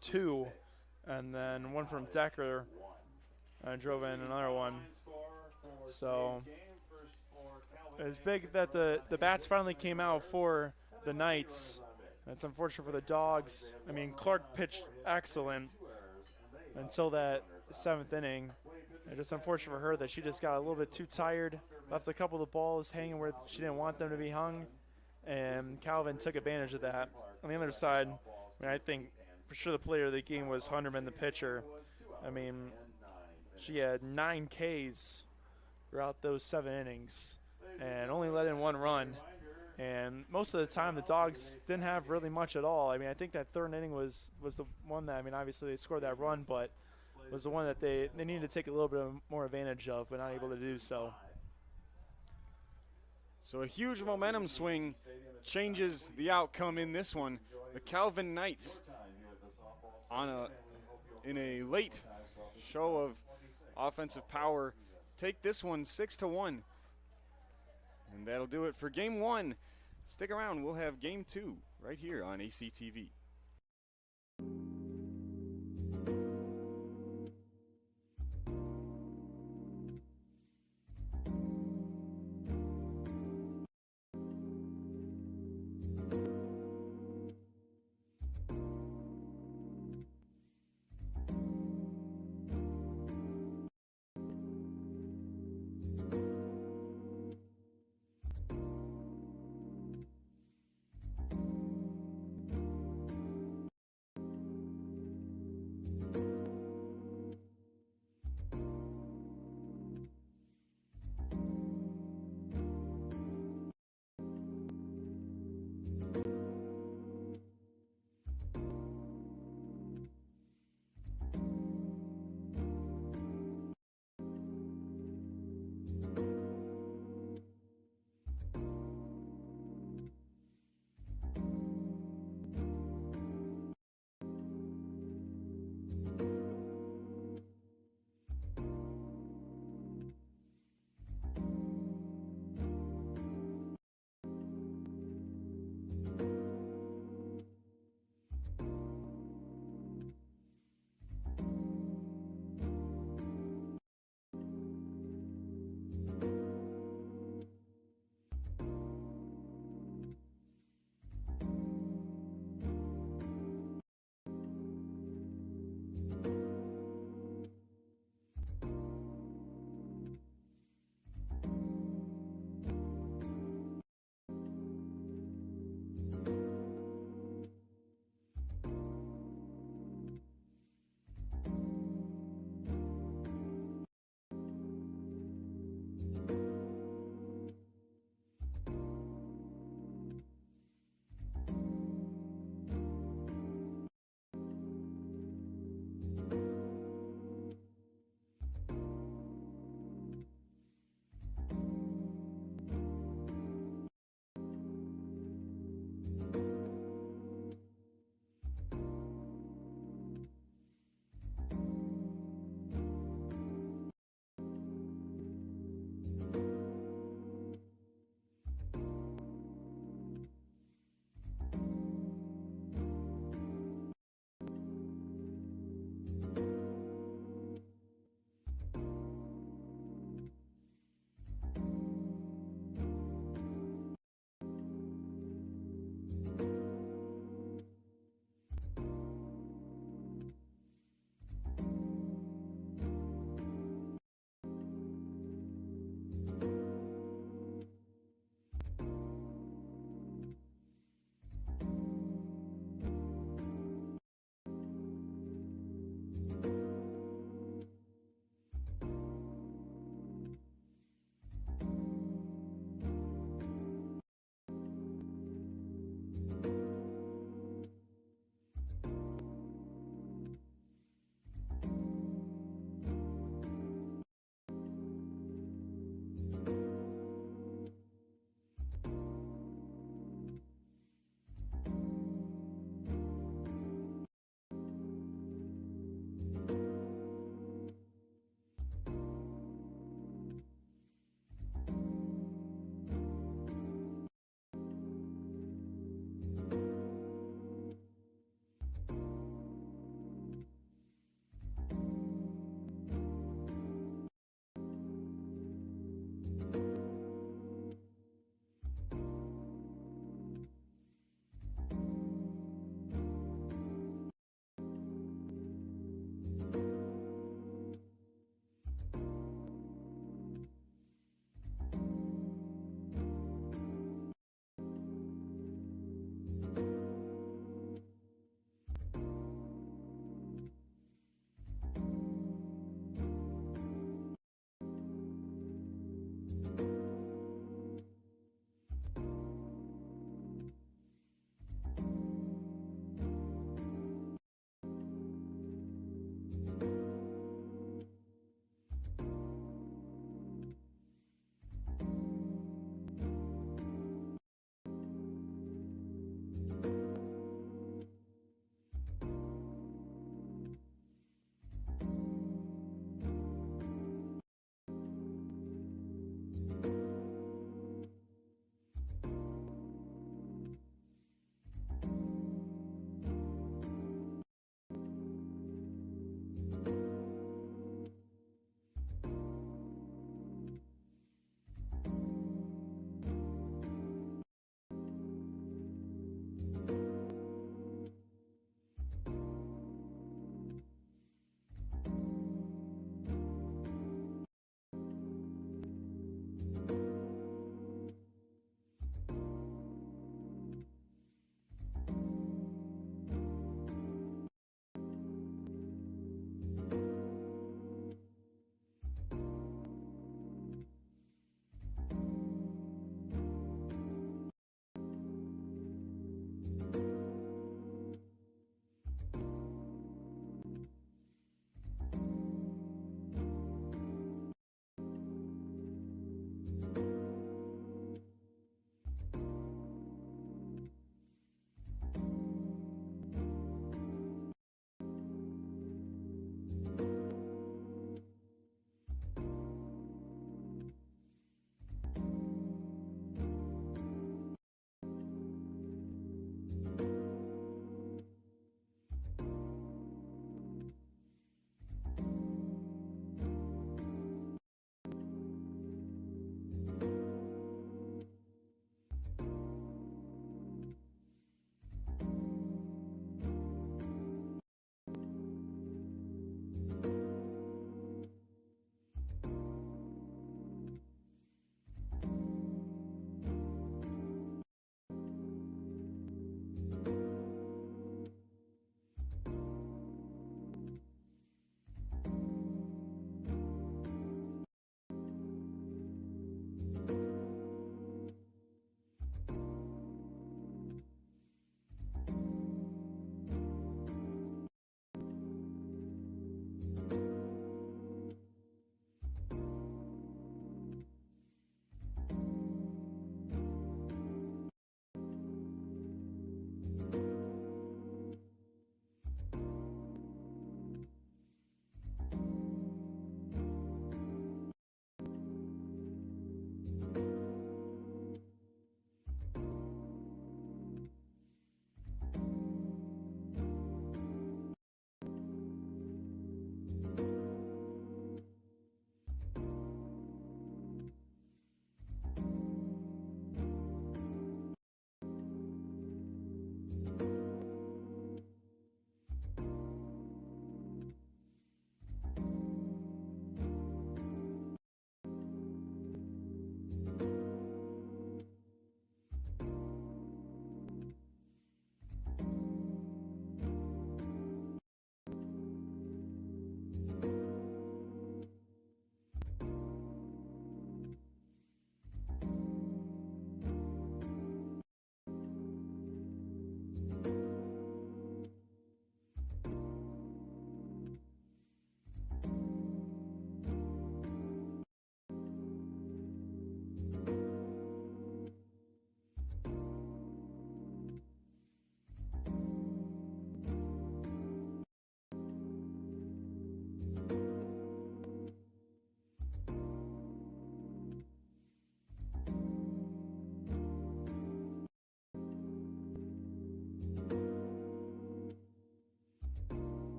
2, and then one from Decker drove in another one. So it's big that the bats finally came out for the Knights. It's unfortunate for the Dogs. I mean, Clark pitched excellent until that 7th inning. It's just unfortunate for her that she just got a little bit too tired, left a couple of the balls hanging where she didn't want them to be hung, and Calvin took advantage of that. On the other side, I mean, I think for sure the player of the game was Hunterman, the pitcher. I mean, she had 9 Ks throughout those 7 innings and only let in 1 run. And most of the time, the Dogs didn't have really much at all. I mean, I think that 3rd inning was the one that, I mean, obviously they scored that run, but was the one that they needed to take a little bit more advantage of, but not able to do so. So a huge momentum swing changes the outcome in this one. The Calvin Knights in a late show of offensive power take this one 6-1. And that'll do it for game 1. Stick around, we'll have game 2 right here on ACTV.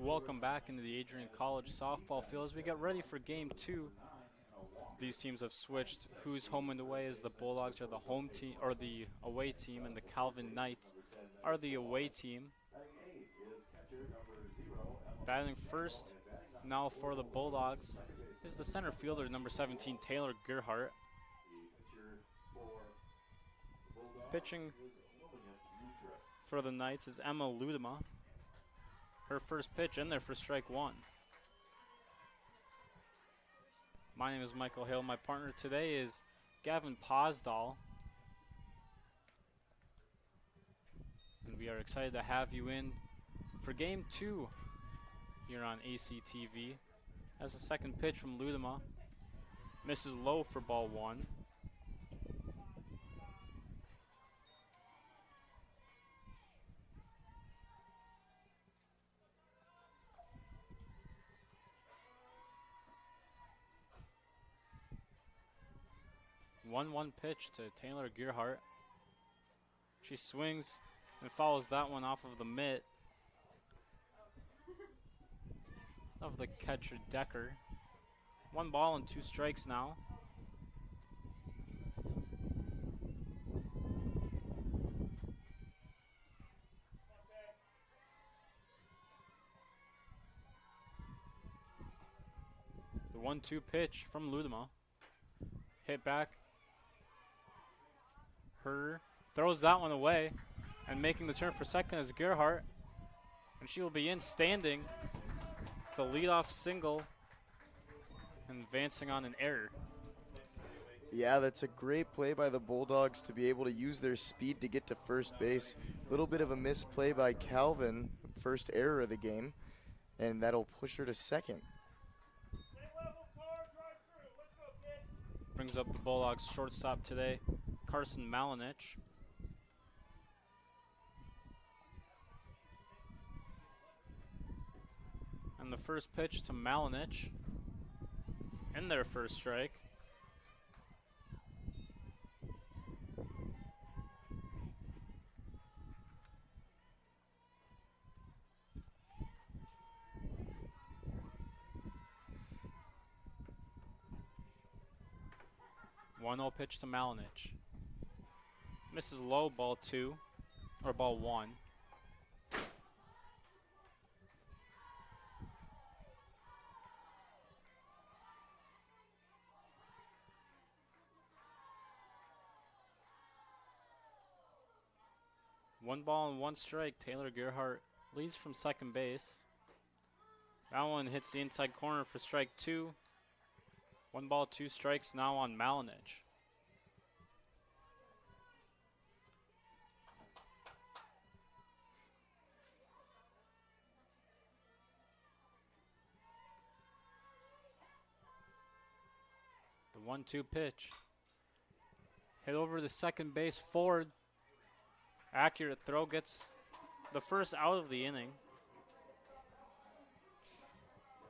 Welcome back into the Adrian College softball field as we get ready for game 2. These teams have switched. Who's home and away is the Bulldogs are the home team or the away team, and the Calvin Knights are the away team. Batting first now for the Bulldogs is the center fielder, number 17, Taylor Gerhardt. Pitching for the Knights is Emma Ludema. Her first pitch in there for strike 1. My name is Michael Hill. My partner today is Gavin Posdahl. And we are excited to have you in for game 2 here on ACTV. As a second pitch from Ludema misses low for ball 1. One pitch to Taylor Gerhardt. She swings and follows that one off of the mitt of the catcher Decker. 1 ball and 2 strikes now. The 1-2 pitch from Ludema. Hit back. Herder throws that one away, and making the turn for second is Gerhardt, and she will be in standing. The leadoff single, and advancing on an error. Yeah, that's a great play by the Bulldogs to be able to use their speed to get to first base. A little bit of a misplay by Calvin, first error of the game, and that'll push her to second. Brings up the Bulldogs shortstop today, Carson Malinich. And the first pitch to Malinich in their first strike. One 0 pitch to Malinich. Misses low, ball 2, or ball 1. One ball and 1 strike. Taylor Gerhardt leads from second base. That one hits the inside corner for strike 2. 1 ball, 2 strikes now on Malinich. The 1-2 pitch. Hit over the second base forward. Accurate throw gets the first out of the inning.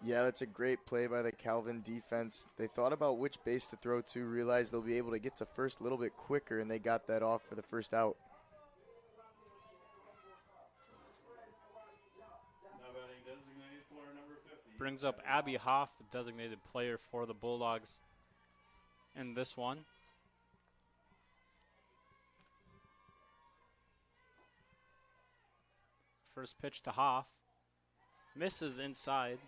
Yeah, that's a great play by the Calvin defense. They thought about which base to throw to, realized they'll be able to get to first a little bit quicker, and they got that off for the first out. Brings up Abby Hoff, the designated player for the Bulldogs in this one. First pitch to Hoff. Misses inside.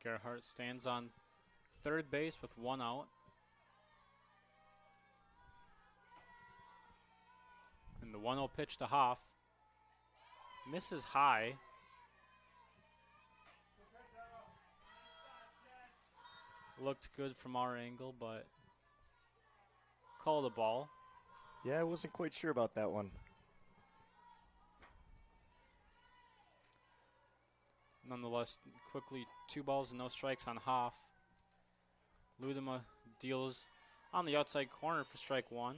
Gerhardt stands on third base with 1 out. And the 1-0 pitch to Hoff. Misses high. Looked good from our angle, but called a ball. Yeah, I wasn't quite sure about that one. Nonetheless, quickly 2 balls and no strikes on Hoff. Ludema deals on the outside corner for strike 1.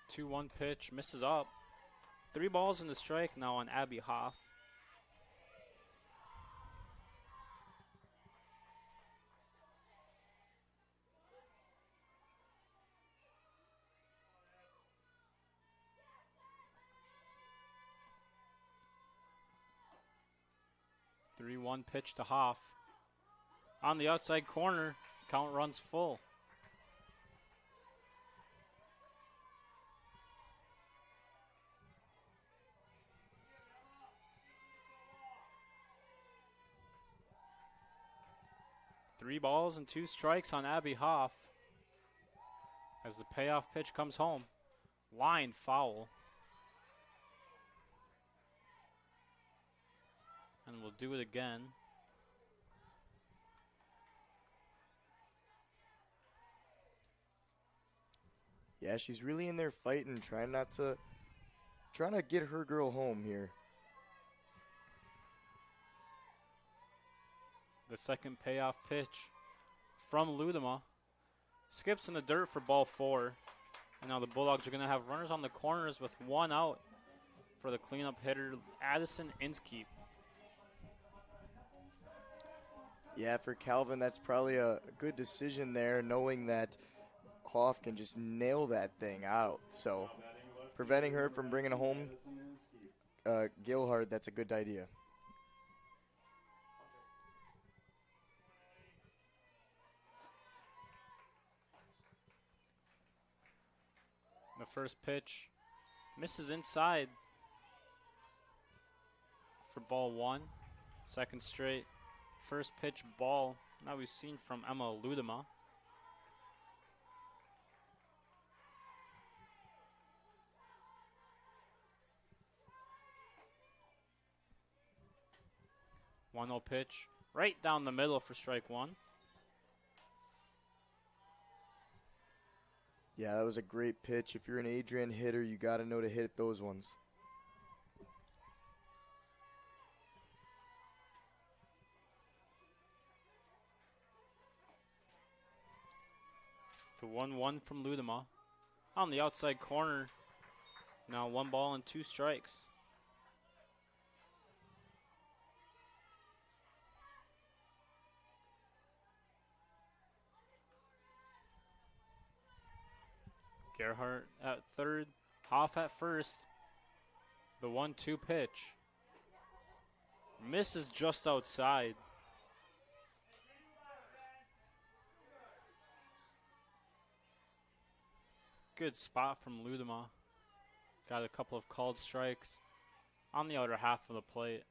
2-1 pitch, misses up. 3 balls in the strike now on Abby Hoff. One pitch to Hoff. On the outside corner, count runs full. Three balls and 2 strikes on Abby Hoff as the payoff pitch comes home. Line foul. And we'll do it again. Yeah, she's really in there fighting, trying to get her girl home here. The second payoff pitch from Ludema. Skips in the dirt for ball 4. And now the Bulldogs are going to have runners on the corners with 1 out for the cleanup hitter, Addison Inskeep. Yeah, for Calvin, that's probably a good decision there, knowing that Hoff can just nail that thing out. So preventing her from bringing home Gilhart, that's a good idea. The first pitch misses inside for ball 1. Second straight first pitch ball now we've seen from Emma Ludema. One 0 pitch right down the middle for strike 1. Yeah, that was a great pitch. If you're an Adrian hitter, you got to know to hit those ones. The 1-1 from Ludema. On the outside corner. Now 1 ball and 2 strikes. Gerhardt at third. Hoff at first. The 1-2 pitch. Misses just outside. Good spot from Ludema. Got a couple of called strikes on the outer half of the plate.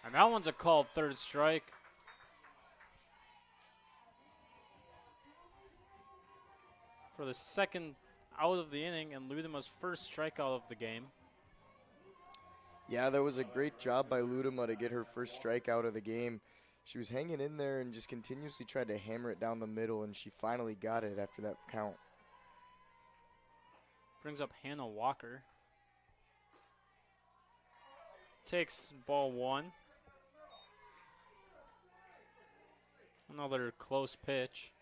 And that one's a called third strike. For the second out of the inning and Ludema's first strikeout of the game. Yeah, that was a great job by Ludema to get her first strikeout of the game. She was hanging in there and just continuously tried to hammer it down the middle, and she finally got it after that count. Brings up Hannah Walker. Takes ball 1. Another close pitch.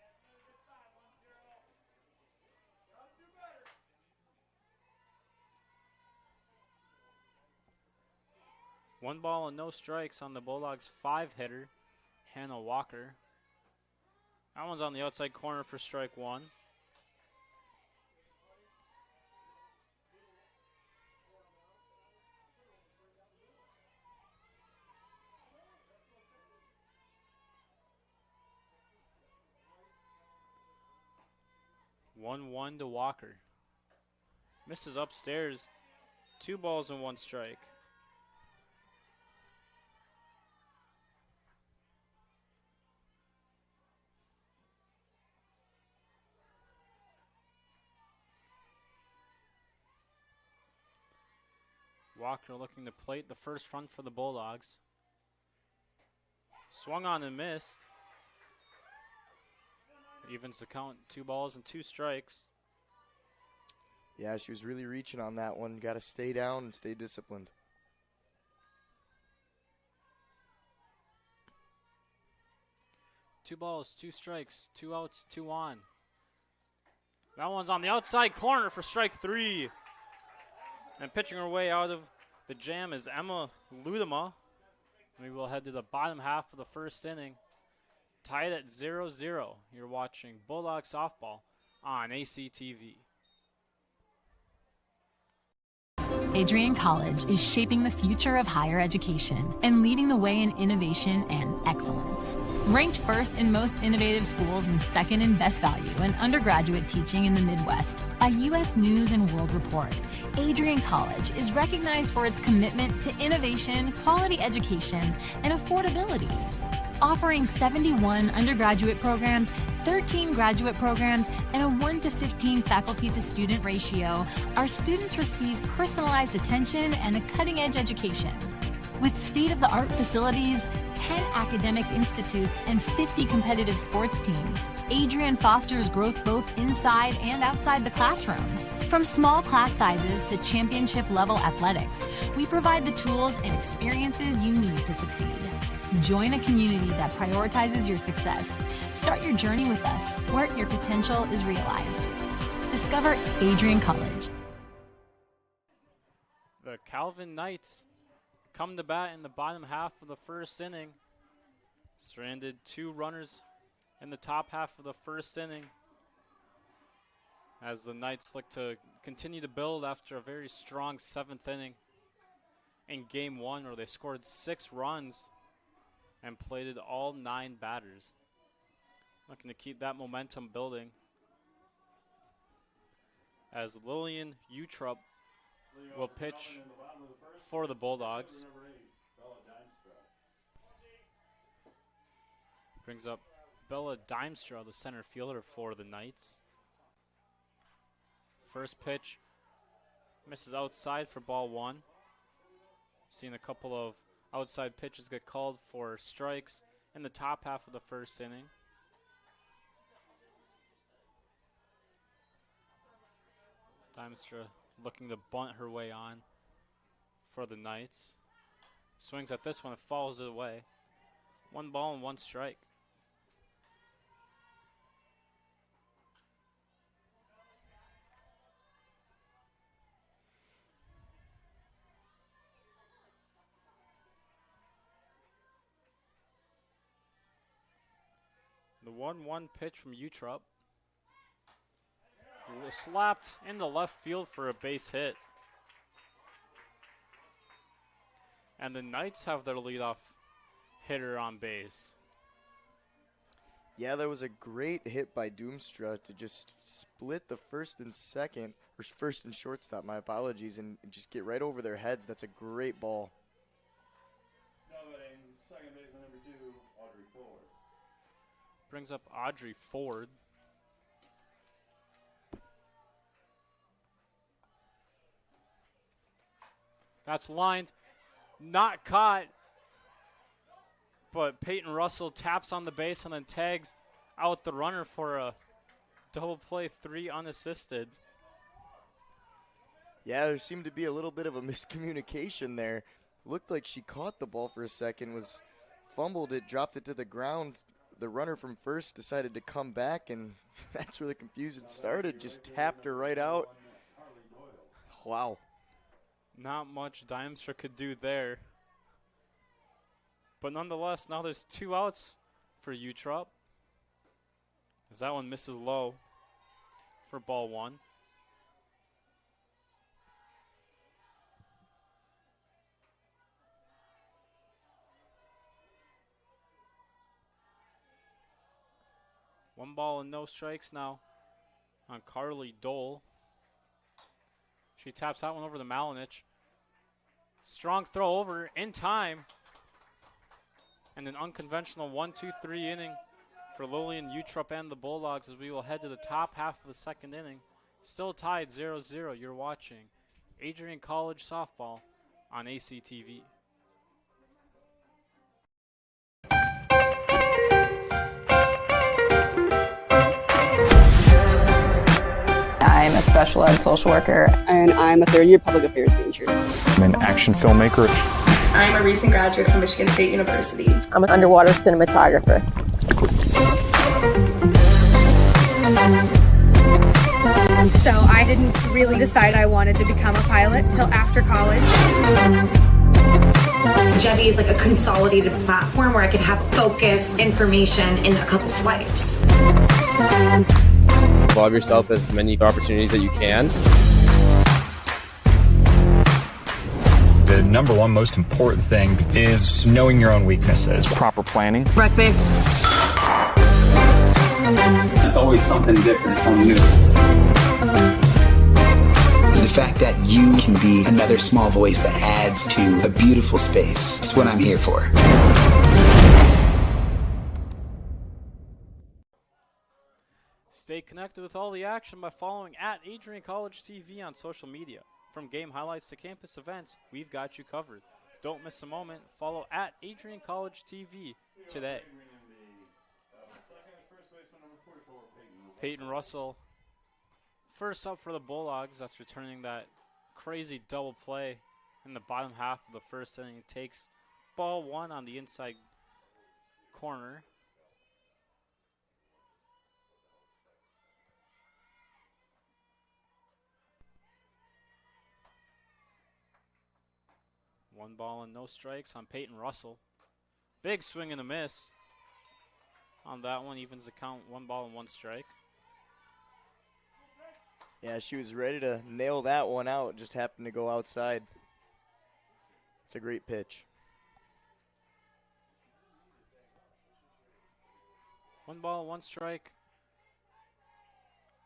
One ball and no strikes on the Bulldogs' 5-hitter, Hannah Walker. That one's on the outside corner for strike 1. One to Walker. Misses upstairs. 2 balls and 1 strike. Walker looking to plate the first run for the Bulldogs. Swung on and missed. Evens the count, 2 balls and 2 strikes. Yeah, she was really reaching on that one. Got to stay down and stay disciplined. 2 balls, 2 strikes, 2 outs, 2 on. That one's on the outside corner for strike 3. And pitching her way out of the jam is Emma Ludema. We will head to the bottom half of the first inning. Tied at 0-0. You're watching Bulldog softball on ACTV. Adrian College is shaping the future of higher education and leading the way in innovation and excellence. Ranked first in most innovative schools and second in best value in undergraduate teaching in the Midwest by U.S. News and World Report, Adrian College is recognized for its commitment to innovation, quality education, and affordability. Offering 71 undergraduate programs, 13 graduate programs, and a 1-to-15 faculty-to-student ratio, our students receive personalized attention and a cutting-edge education. With state-of-the-art facilities, 10 academic institutes, and 50 competitive sports teams, Adrian fosters growth both inside and outside the classroom. From small class sizes to championship-level athletics, we provide the tools and experiences you need to succeed. Join a community that prioritizes your success. Start your journey with us, where your potential is realized. Discover Adrian College. The Calvin Knights come to bat in the bottom half of the first inning. Stranded 2 runners in the top half of the first inning, as the Knights look to continue to build after a very strong 7th inning in Game 1, where they scored 6 runs and plated all 9 batters. Looking to keep that momentum building, as Lillian Utrup will pitch for the Bulldogs. Brings up Bella Dimestra, the center fielder for the Knights. First pitch misses outside for ball 1. Seen a couple of outside pitches get called for strikes in the top half of the first inning. Dimestra looking to bunt her way on for the Knights. Swings at this one, it falls it away. 1 ball and 1 strike. The 1-1 pitch from Utrup. Slapped into left field for a base hit. And the Knights have their leadoff hitter on base. Yeah, that was a great hit by Doomstra to just split the first and second, or first and shortstop, my apologies, and just get right over their heads. That's a great ball. Second baseman number 2, Audrey Ford. Brings up Audrey Ford. That's lined, not caught, but Peyton Russell taps on the base and then tags out the runner for a double play, 3 unassisted. Yeah, there seemed to be a little bit of a miscommunication there. Looked like she caught the ball for a second, was fumbled it, dropped it to the ground. The runner from first decided to come back, and that's where the confusion started. Just tapped her right out. Wow. Not much Dimestra could do there. But nonetheless, now there's 2 outs for Utrup, as that one misses low for ball 1. One ball and no strikes now on Carly Dole. She taps that one over to Malinich. Strong throw over in time. And an unconventional 1-2-3 inning for Lillian Utrup and the Bulldogs, as we will head to the top half of the second inning. Still tied 0-0. You're watching Adrian College softball on ACTV. I'm a special ed social worker. And I'm a third-year public affairs major. I'm an action filmmaker. I'm a recent graduate from Michigan State University. I'm an underwater cinematographer. So I didn't really decide I wanted to become a pilot till after college. Jevy is like a consolidated platform where I could have focused information in a couple swipes. Involve yourself as many opportunities that you can. The number one most important thing is knowing your own weaknesses. Proper planning. Breakfast. It's always something different, something new. The fact that you can be another small voice that adds to a beautiful space. It's what I'm here for. Stay connected with all the action by following at AdrianCollegeTV on social media. From game highlights to campus events, we've got you covered. Don't miss a moment. Follow at AdrianCollegeTV today. Peyton Russell, first up for the Bulldogs after turning that crazy double play in the bottom half of the first inning. Takes ball one on the inside corner. One ball and no strikes on Peyton Russell. Big swing and a miss on that one. Evens the count, 1 ball and 1 strike. Yeah, she was ready to nail that one out. Just happened to go outside. It's a great pitch. 1 ball, 1 strike.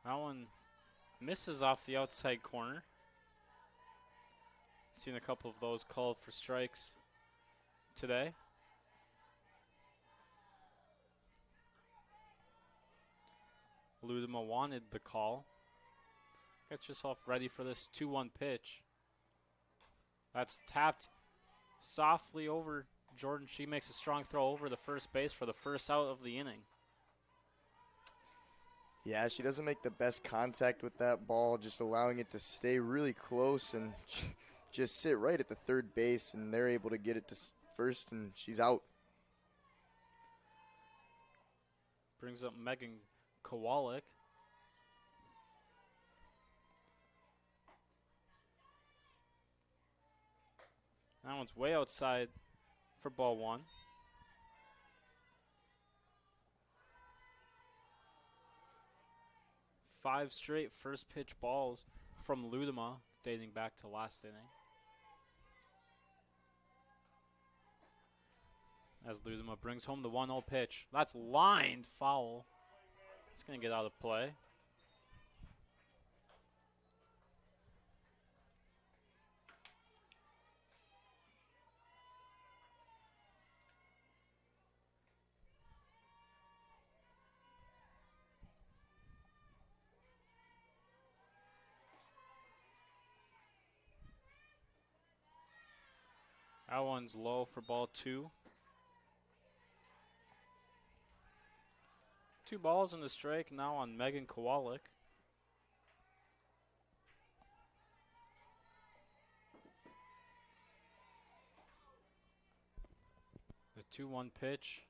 That one misses off the outside corner. Seen a couple of those called for strikes today. Ludema wanted the call. Get yourself ready for this 2-1 pitch. That's tapped softly over Jordan. She makes a strong throw over the first base for the first out of the inning. Yeah, she doesn't make the best contact with that ball, just allowing it to stay really close and just sit right at the third base, and they're able to get it to first, and she's out. Brings up Megan Kowalik. That one's way outside for ball one. Five straight first pitch balls from Ludema dating back to last inning. As Ludema brings home the 1-0 pitch. That's lined foul. It's going to get out of play. That one's low for ball two. 2 balls in the strike now on Megan Kowalik. The 2-1 pitch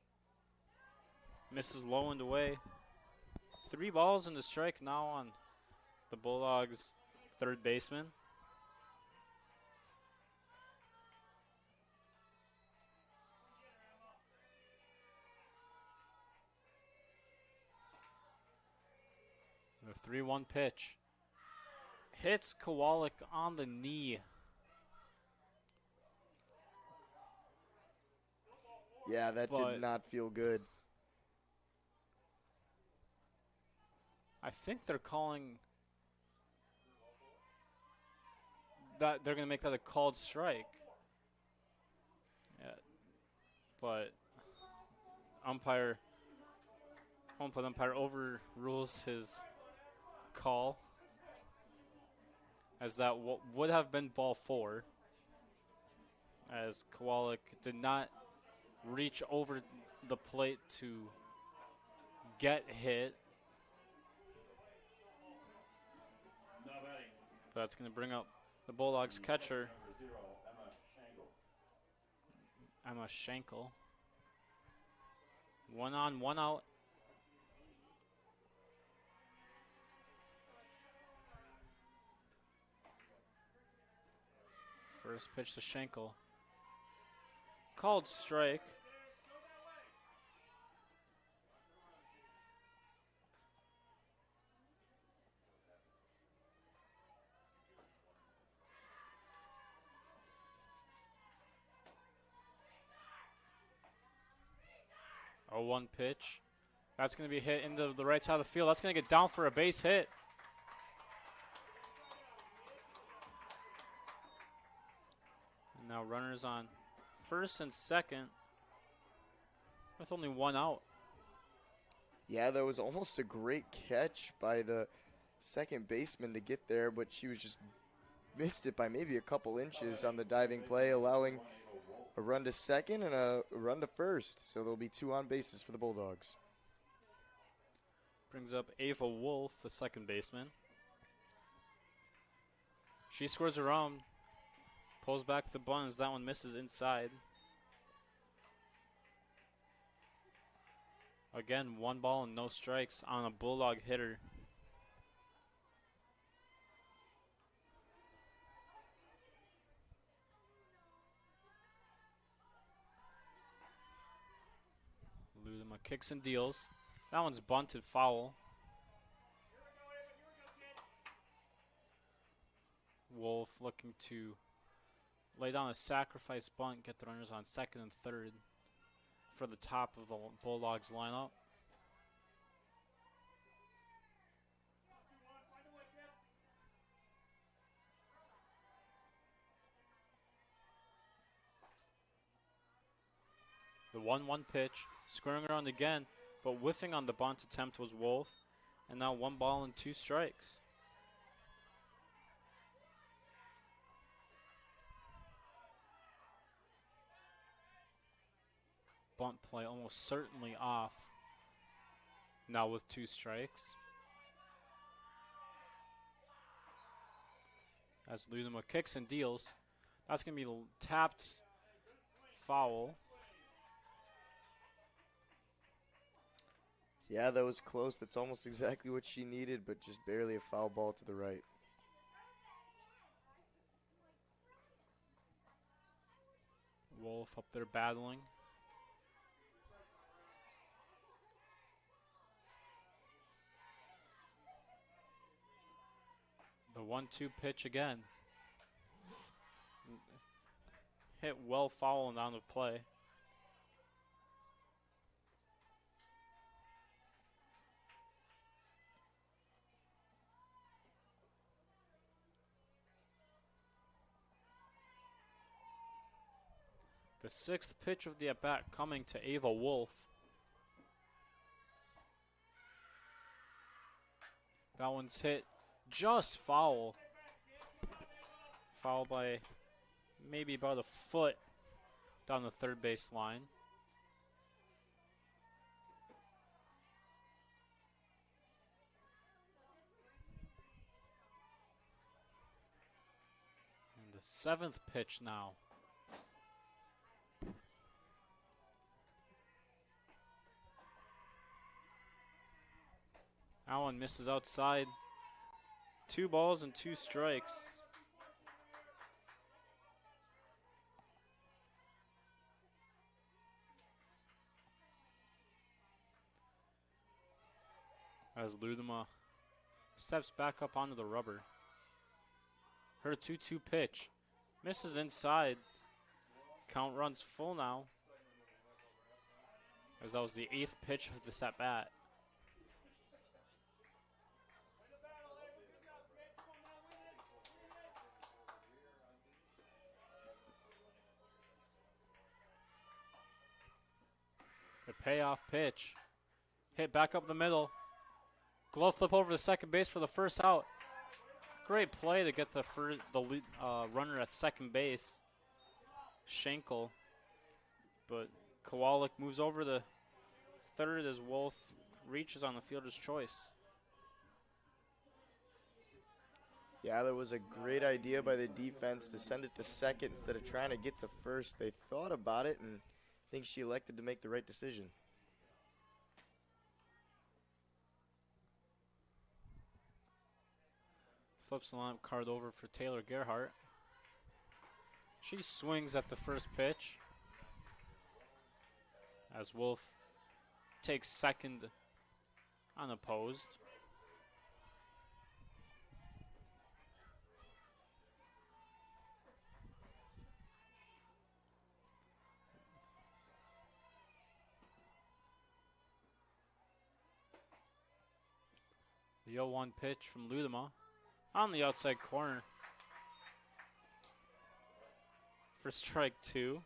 misses low and away. 3 balls in the strike now on the Bulldogs' third baseman. The 3-1 pitch hits Kowalik on the knee. Yeah, that did not feel good. I think they're calling that they're going to make that a called strike. Yeah, but home plate umpire overrules his call, as that would have been ball 4, as Kowalik did not reach over the plate to get hit. That's going to bring up the Bulldogs catcher, Emma Schenkel. 1 on, 1 out. First pitch to Schenkel. Called strike. A 1 pitch. That's going to be hit into the right side of the field. That's going to get down for a base hit. And now runners on first and second with only 1 out. Yeah, that was almost a great catch by the second baseman to get there, but she was just missed it by maybe a couple inches on the diving play, allowing a run to second and a run to first. So there'll be 2 on bases for the Bulldogs. Brings up Ava Wolf, the second baseman. She squares around, pulls back the buns. That one misses inside. Again, 1 ball and no strikes on a Bulldog hitter. Ludema kicks and deals. That one's bunted foul. Wolf looking to lay down a sacrifice bunt, get the runners on second and third for the top of the Bulldogs lineup. The 1-1 pitch, squaring around again, but whiffing on the bunt attempt was Wolf. And now 1 ball and 2 strikes. Bunt play almost certainly off. Now with 2 strikes. As Ludema kicks and deals. That's going to be tapped foul. Yeah, that was close. That's almost exactly what she needed, but just barely a foul ball to the right. Wolf up there battling. The 1-2 pitch again. Hit well foul and down the play. The 6th pitch of the at-bat coming to Ava Wolf. That one's hit just foul. Foul by maybe about a foot down the third base line. And the 7th pitch now. That one misses outside. 2 balls and 2 strikes. As Ludema steps back up onto the rubber. Her 2-2 pitch. Misses inside. Count runs full now. As that was the 8th pitch of this at bat. The payoff pitch. Hit back up the middle. Glove flip over to second base for the first out. Great play to get the runner at second base. Schenkel. But Kowalik moves over to third as Wolf reaches on the fielder's choice. Yeah, that was a great idea by the defense to send it to second instead of trying to get to first. They thought about it, and I think she elected to make the right decision. Flips the lineup card over for Taylor Gerhardt. She swings at the first pitch as Wolf takes second unopposed. The 0-1 pitch from Ludema on the outside corner for strike 2.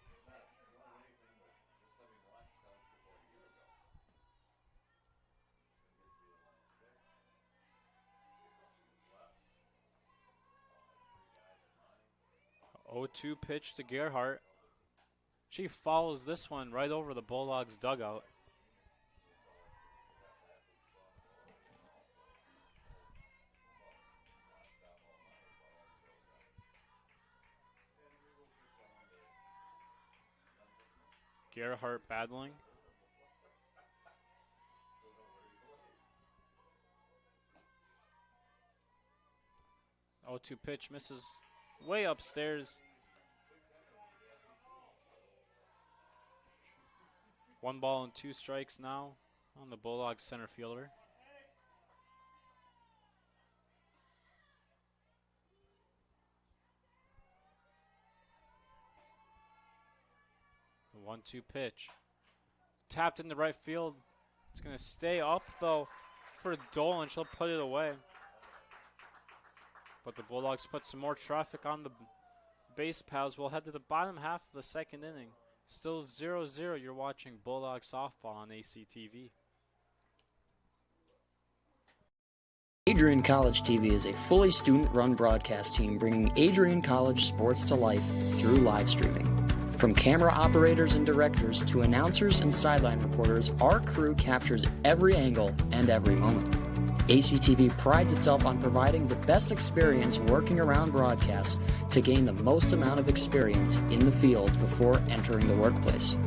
Oh, 0-2 pitch to Gerhardt. She follows this one right over the Bulldogs dugout. Gerhardt battling. Oh, 0-2 pitch misses way upstairs. 1 ball and 2 strikes now on the Bulldogs center fielder. The 1-2 pitch. Tapped into right field. It's going to stay up, though, for Dolan. She'll put it away. But the Bulldogs put some more traffic on the base paths. We'll head to the bottom half of the second inning. Still 0-0. You're watching Bulldog softball on ACTV. Adrian College TV is a fully student-run broadcast team bringing Adrian College sports to life through live streaming. From camera operators and directors to announcers and sideline reporters, our crew captures every angle and every moment. ACTV prides itself on providing the best experience working around broadcasts to gain the most amount of experience in the field before entering the workplace.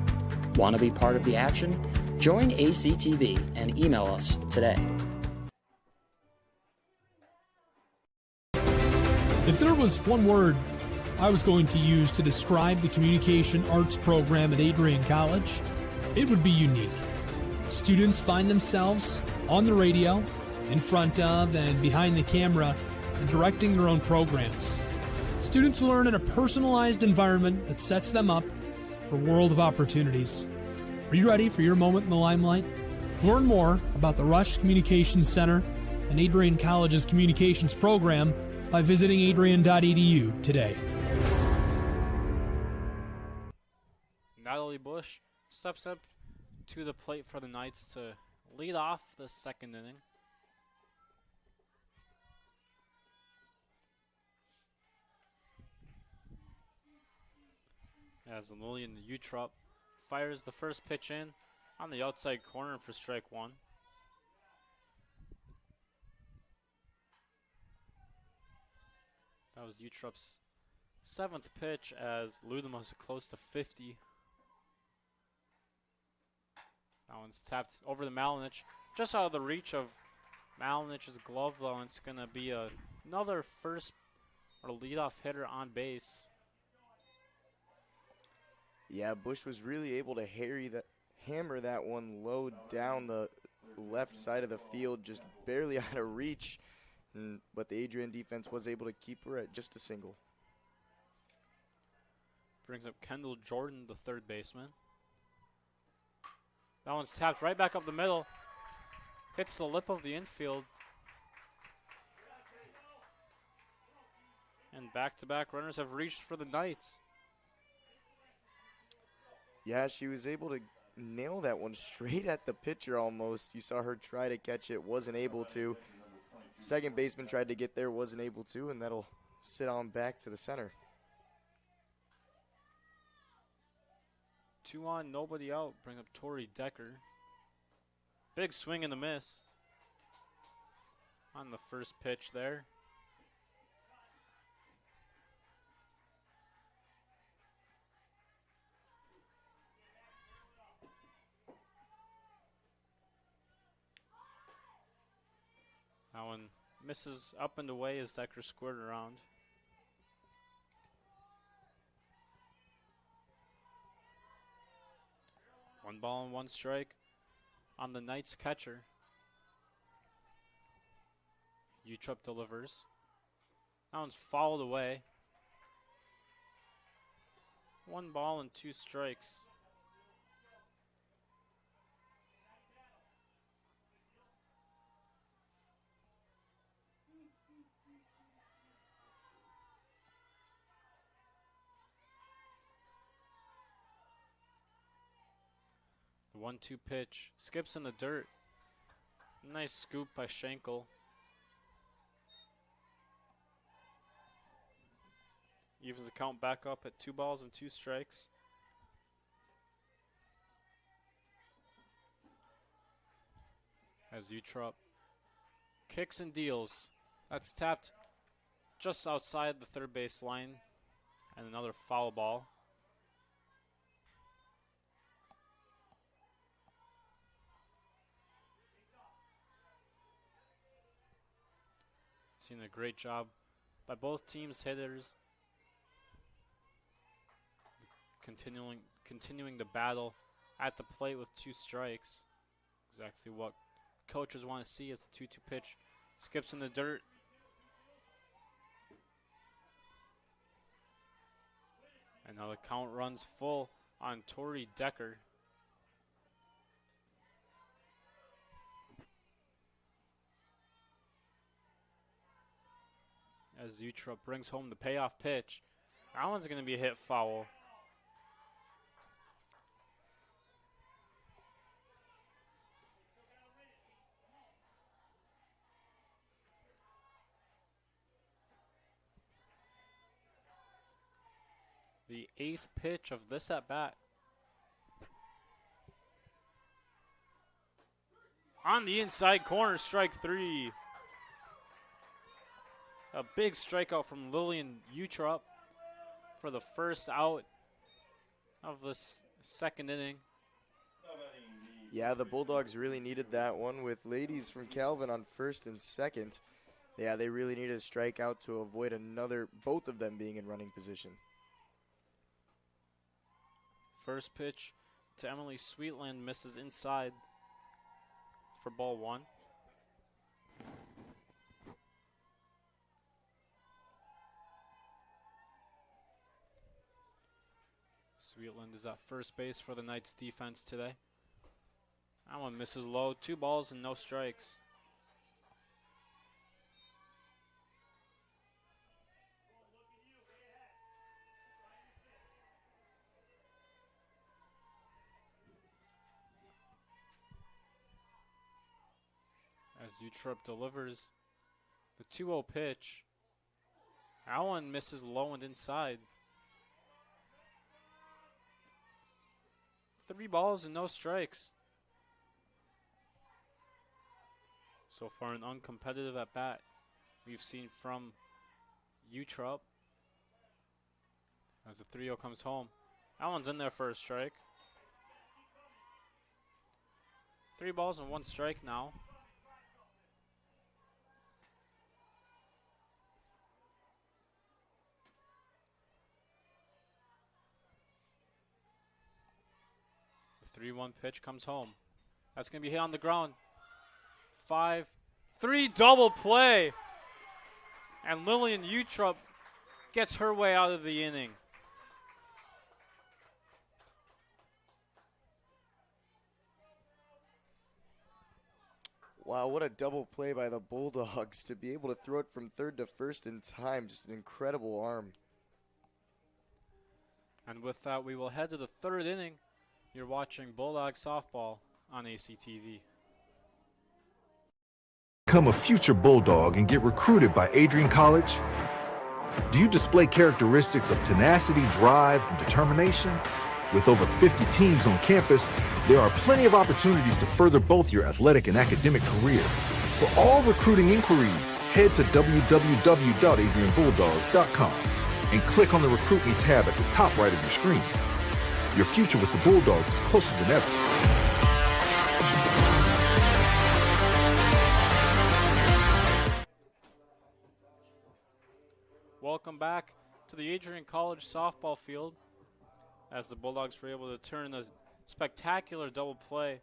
Want to be part of the action? Join ACTV and email us today. If there was one word I was going to use to describe the communication arts program at Adrian College, it would be unique. Students find themselves on the radio, in front of and behind the camera, and directing their own programs. Students learn in a personalized environment that sets them up for a world of opportunities. Are you ready for your moment in the limelight? Learn more about the Rush Communications Center and Adrian College's communications program by visiting adrian.edu today. Natalie Bush steps up to the plate for the Knights to lead off the second inning. As Lillian Utrup fires the first pitch in on the outside corner for strike 1. That was Utrup's 7th pitch as Ludema was close to 50. That one's tapped over the Malinich, just out of the reach of Malinich's glove, though, and it's going to be another first or leadoff hitter on base. Yeah, Bush was really able to hammer that one low down the left side of the field, just barely out of reach. But the Adrian defense was able to keep her at just a single. Brings up Kendall Jordan, the third baseman. That one's tapped right back up the middle. Hits the lip of the infield. And back-to-back runners have reached for the Knights. Yeah, she was able to nail that one straight at the pitcher almost. You saw her try to catch it, wasn't able to. Second baseman tried to get there, wasn't able to, and that'll sit on back to the center. 2 on, nobody out. Bring up Tori Decker. Big swing and a miss on the first pitch there. That one Misses up and away as Decker squared around. One ball and one strike on the Knights catcher. Utrup delivers. That one's fouled away. 1 ball and 2 strikes. The 1-2 pitch skips in the dirt. Nice scoop by Schenkel. Evens the count back up at 2 balls and 2 strikes. As Utrup kicks and deals. That's tapped just outside the third base line. And another foul ball. Seen a great job by both teams' hitters. Continuing the battle at the plate with 2 strikes. Exactly what coaches want to see as the 2-2 pitch skips in the dirt. And now the count runs full on Tori Decker. As Utrup brings home the payoff pitch. That one's going to be hit foul. The 8th pitch of this at bat. On the inside corner, strike 3. A big strikeout from Lillian Utrup for the first out of the second inning. Yeah, the Bulldogs really needed that one with ladies from Calvin on first and second. Yeah, they really needed a strikeout to avoid both of them being in running position. First pitch to Emily Sweetland misses inside for ball 1. Sweetland is at first base for the Knights defense today. That one misses low. 2 balls and no strikes. As Utrup delivers the 2-0 pitch. That one misses low and inside. 3 balls and no strikes. So far an uncompetitive at bat we've seen from Utrup. As the 3-0 comes home. That one's in there for a strike. 3 balls and 1 strike now. The 3-1 pitch comes home. That's going to be hit on the ground. 5-3 double play. And Lillian Utrup gets her way out of the inning. Wow, what a double play by the Bulldogs to be able to throw it from third to first in time. Just an incredible arm. And with that, we will head to the 3rd inning. You're watching Bulldog softball on ACTV. Become a future Bulldog and get recruited by Adrian College? Do you display characteristics of tenacity, drive, and determination? With over 50 teams on campus, there are plenty of opportunities to further both your athletic and academic career. For all recruiting inquiries, head to www.adrianbulldogs.com and click on the Recruit Me tab at the top right of your screen. Your future with the Bulldogs is closer than ever. welcome back to the Adrian College softball field as the Bulldogs were able to turn a spectacular double play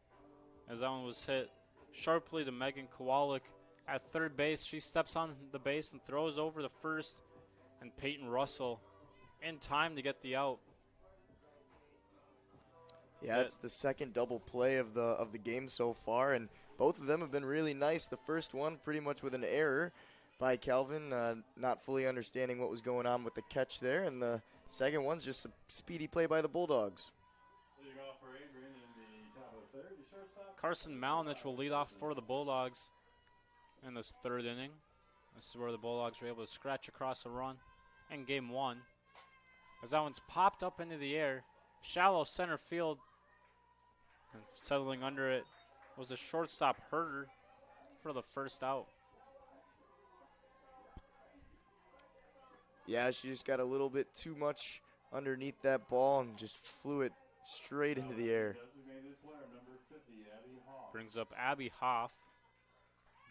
as that one was hit sharply to Megan Kowalik at third base. She steps on the base and throws over the first, and Peyton Russell in time to get the out. Yeah, it's the second double play of the game so far, and both of them have been really nice. The first one pretty much with an error by Calvin, not fully understanding what was going on with the catch there, and the second one's just a speedy play by the Bulldogs. Carson Malinich will lead off for the Bulldogs in this third inning. This is where the Bulldogs were able to scratch across a run in game one. As that one's popped up into the air, shallow center field, and settling under it was the shortstop Herder for the first out. Yeah, she just got a little bit too much underneath that ball and just flew it straight into the air. Brings up Abby Hoff.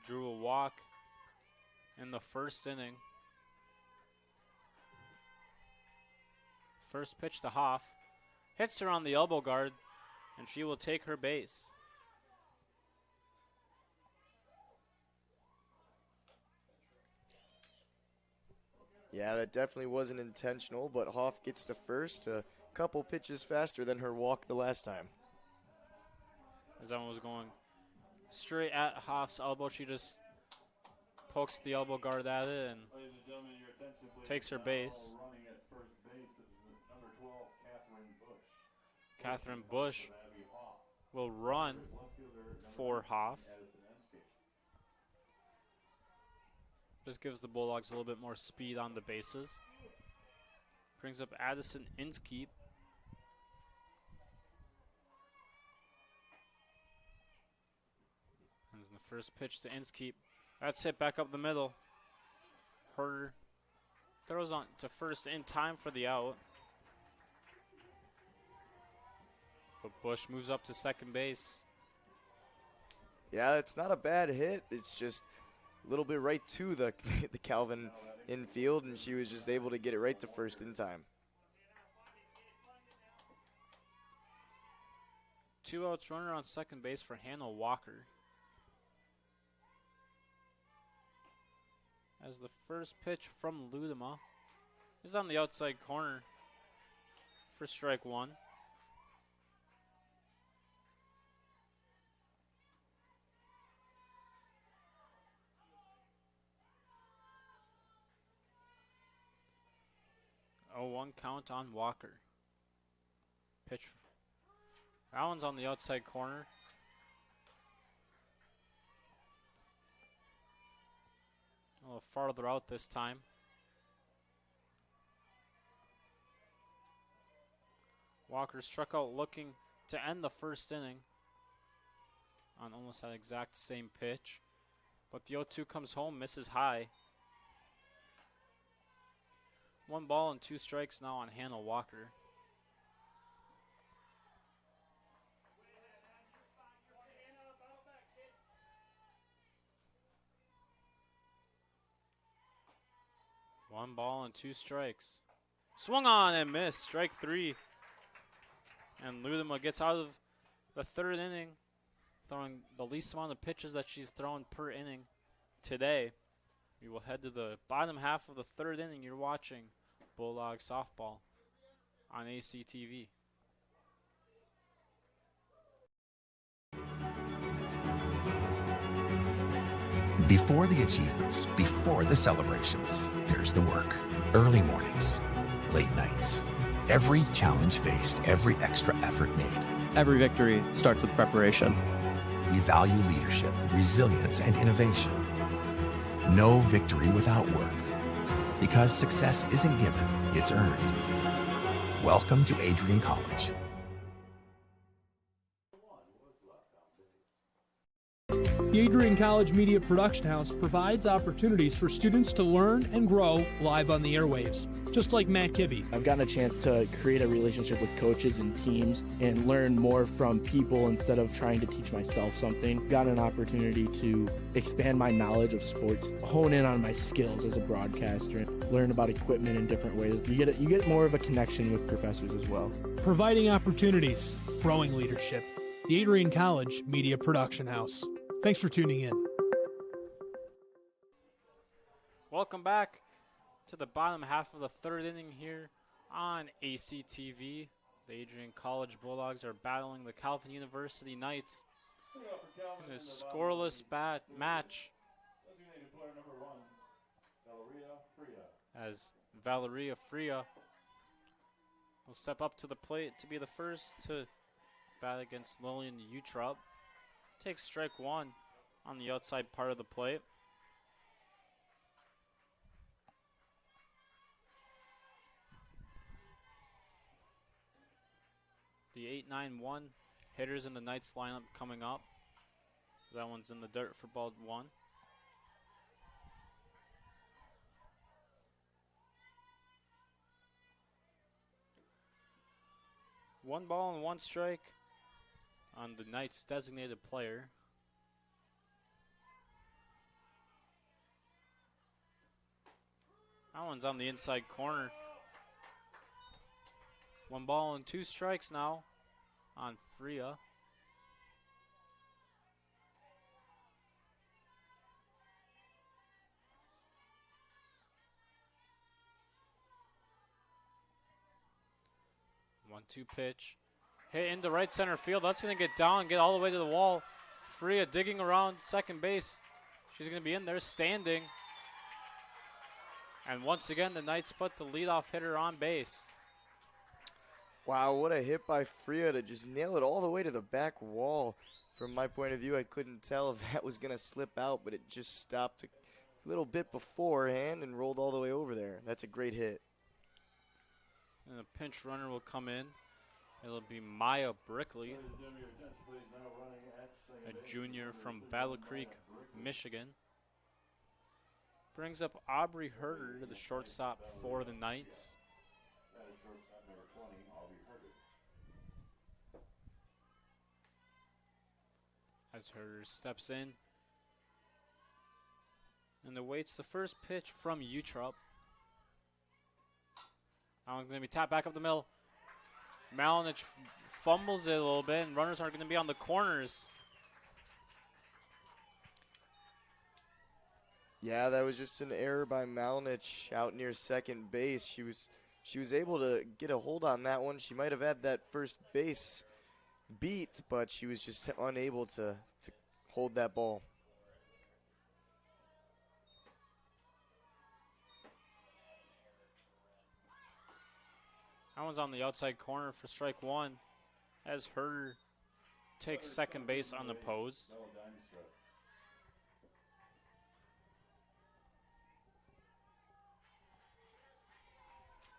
Drew a walk in the first inning. First pitch to Hoff. Hits her on the elbow guard, and she will take her base. Yeah, that definitely wasn't intentional, but Hoff gets to first, a couple pitches faster than her walk the last time. As that one was going straight at Hoff's elbow, she just pokes the elbow guard at it and takes her base. Catherine Bush will run for Hoff. Just gives the Bulldogs a little bit more speed on the bases. Brings up Addison Inskeep. And the first pitch to Inskeep. That's hit back up the middle. Herder throws on to first in time for the out. But Bush moves up to second base. Yeah, it's not a bad hit. It's just a little bit right to the Calvin infield, and she was just able to get it right to first in time. 2 outs, runner on second base for Hannah Walker. As the first pitch from Ludema is on the outside corner for strike one. A 1 count on Walker. Pitch. That one's on the outside corner. A little farther out this time. Walker struck out looking to end the first inning on almost that exact same pitch. But the 0-2 comes home, misses high. 1 ball and 2 strikes now on Hannah Walker. One ball and 2 strikes. Swung on and missed. Strike 3. And Ludema gets out of the third inning, throwing the least amount of pitches that she's thrown per inning today. We will head to the bottom half of the third inning. You're watching Bulldog softball on ACTV. Before the achievements, before the celebrations, there's the work. Early mornings, late nights. Every challenge faced, every extra effort made. Every victory starts with preparation. We value leadership, resilience, and innovation. No victory without work. Because success isn't given, it's earned. Welcome to Adrian College. The Adrian College Media Production House provides opportunities for students to learn and grow live on the airwaves, just like Matt Kibbe. I've gotten a chance to create a relationship with coaches and teams and learn more from people instead of trying to teach myself something. Got an opportunity to expand my knowledge of sports, hone in on my skills as a broadcaster, learn about equipment in different ways. You get more of a connection with professors as well. Providing opportunities, growing leadership. The Adrian College Media Production House. Thanks for tuning in. Welcome back to the bottom half of the third inning here on ACTV. The Adrian College Bulldogs are battling the Calvin University Knights in a scoreless match as Valeria Freya will step up to the plate to be the first to bat against Lillian Utrup. Takes strike one on the outside part of the plate. The 8-9-1 hitters in the Knights lineup coming up. That one's in the dirt for ball one. One ball and one strike on the Knights' designated player. That one's on the inside corner. One ball and two strikes now on Freya. One-two pitch. Hit into right center field. That's going to get down, get all the way to the wall. Freya digging around second base. She's going to be in there standing. And once again, the Knights put the leadoff hitter on base. Wow, what a hit by Freya to just nail it all the way to the back wall. From my point of view, I couldn't tell if that was going to slip out, but it just stopped a little bit beforehand and rolled all the way over there. That's a great hit. And a pinch runner will come in. It'll be Maya Brickley, a junior from Battle Creek, Michigan. Brings up Aubrey Herder to the shortstop for the Knights. As Herder steps in and awaits the first pitch from Utrup. That one's going to be tapped back up the middle. Malinich fumbles it a little bit, and runners are going to be on the corners. Yeah, that was just an error by Malinich out near second base. She was able to get a hold on that one. She might have had that first base beat, but she was just unable to hold that ball. That one's on the outside corner for strike one as Herder takes second base unopposed.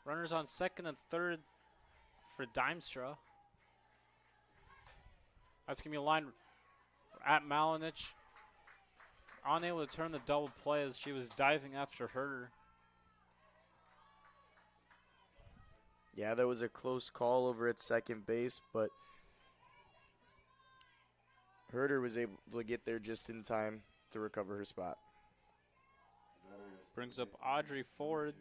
Runners on second and third for Dimstra. That's going to be a line at Malinich. Unable to turn the double play as she was diving after Herder. Yeah, that was a close call over at second base, but Herder was able to get there just in time to recover her spot. Brings up Audrey Ford,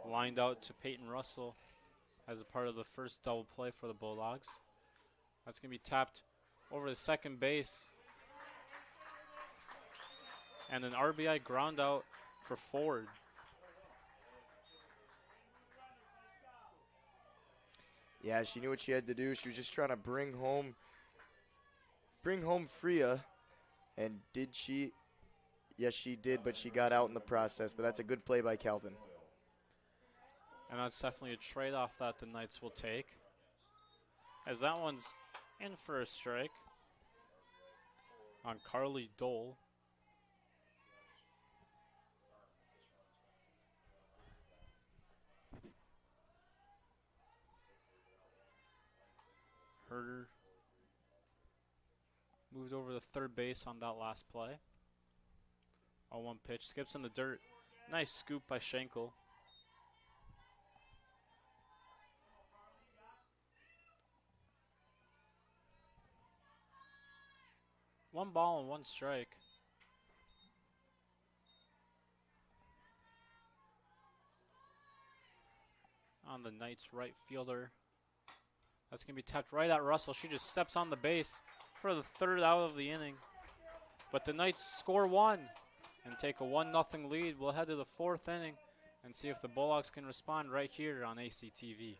lined out to Peyton Russell as a part of the first double play for the Bulldogs. That's going to be tapped over to second base. And an RBI ground out for Ford. Yeah, she knew what she had to do. She was just trying to bring home Freya. And did she? Yes, she did, but she got out in the process. But that's a good play by Calvin. And that's definitely a trade-off that the Knights will take. As that one's in for a strike on Carly Dole. Herder Moved over to third base on that last play. 0-1 pitch. Skips in the dirt. Nice scoop by Schenkel. One ball and one strike. On the Knights right fielder. That's going to be tapped right at Russell. She just steps on the base for the third out of the inning. But the Knights score one and take a 1-0 lead. We'll head to the fourth inning and see if the Bulldogs can respond right here on ACTV.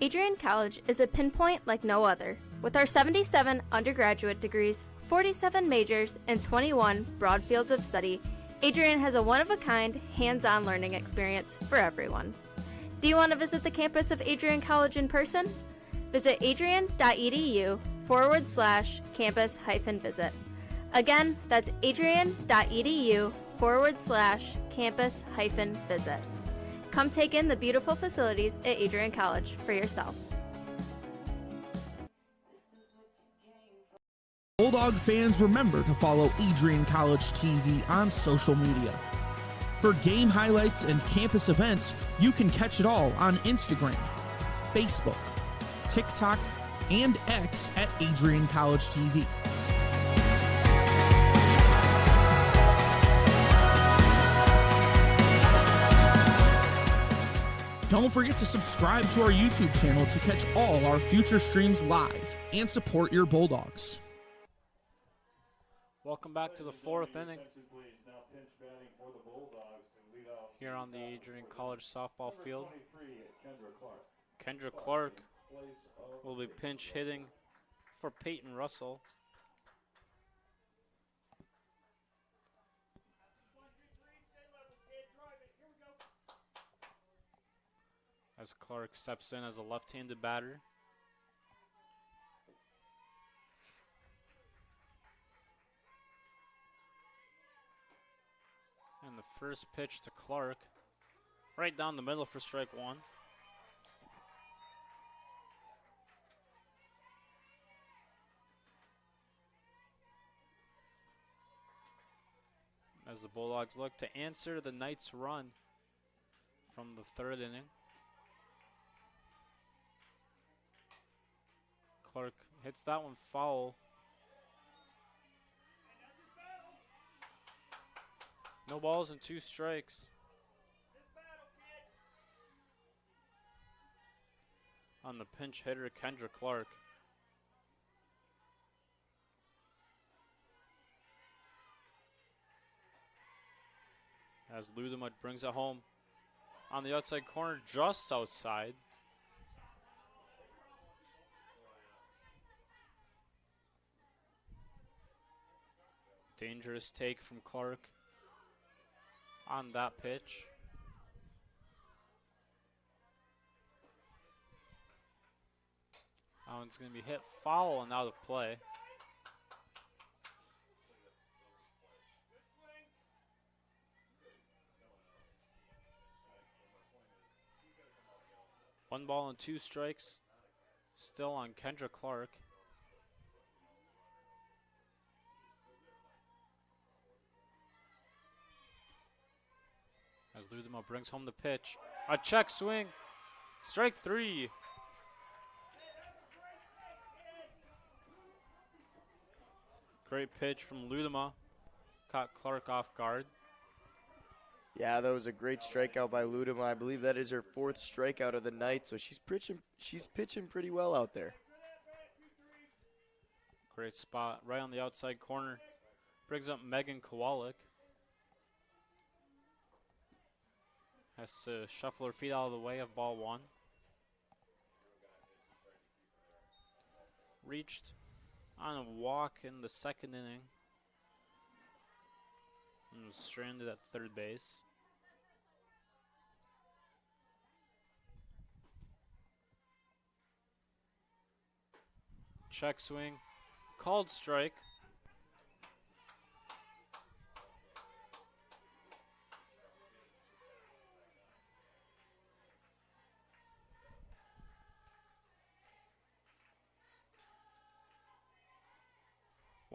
Adrian College is a pinpoint like no other. With our 77 undergraduate degrees, 47 majors, and 21 broad fields of study, Adrian has a one-of-a-kind, hands-on learning experience for everyone. Do you want to visit the campus of Adrian College in person? Visit adrian.edu/campus-visit. Again, that's adrian.edu/campus-visit. Come take in the beautiful facilities at Adrian College for yourself. Bulldog fans, remember to follow Adrian College TV on social media. For game highlights and campus events, you can catch it all on Instagram, Facebook, TikTok, and X at Adrian College TV. Don't forget to subscribe to our YouTube channel to catch all our future streams live and support your Bulldogs. Welcome back to the fourth inning here on the Adrian College softball field. Kendra Clark will be pinch hitting for Peyton Russell. As Clark steps in as a left-handed batter. And the first pitch to Clark, right down the middle for strike one. As the Bulldogs look to answer the Knights' run from the third inning. Clark hits that one foul. No balls and 2 strikes. On the pinch hitter, Kendra Clark. As Ludemut brings it home on the outside corner, just outside. Dangerous take from Clark on that pitch. That one's going to be hit foul and out of play. One ball and 2 strikes still on Kendra Clark. As Ludema brings home the pitch. A check swing. Strike 3. Great pitch from Ludema. Caught Clark off guard. Yeah, that was a great strikeout by Ludema. I believe that is her 4th strikeout of the night, so she's pitching pretty well out there. Great spot right on the outside corner. Brings up Megan Kowalik. Has to shuffle her feet out of the way of ball 1. Reached on a walk in the second inning. And was stranded at third base. Check swing. Called strike.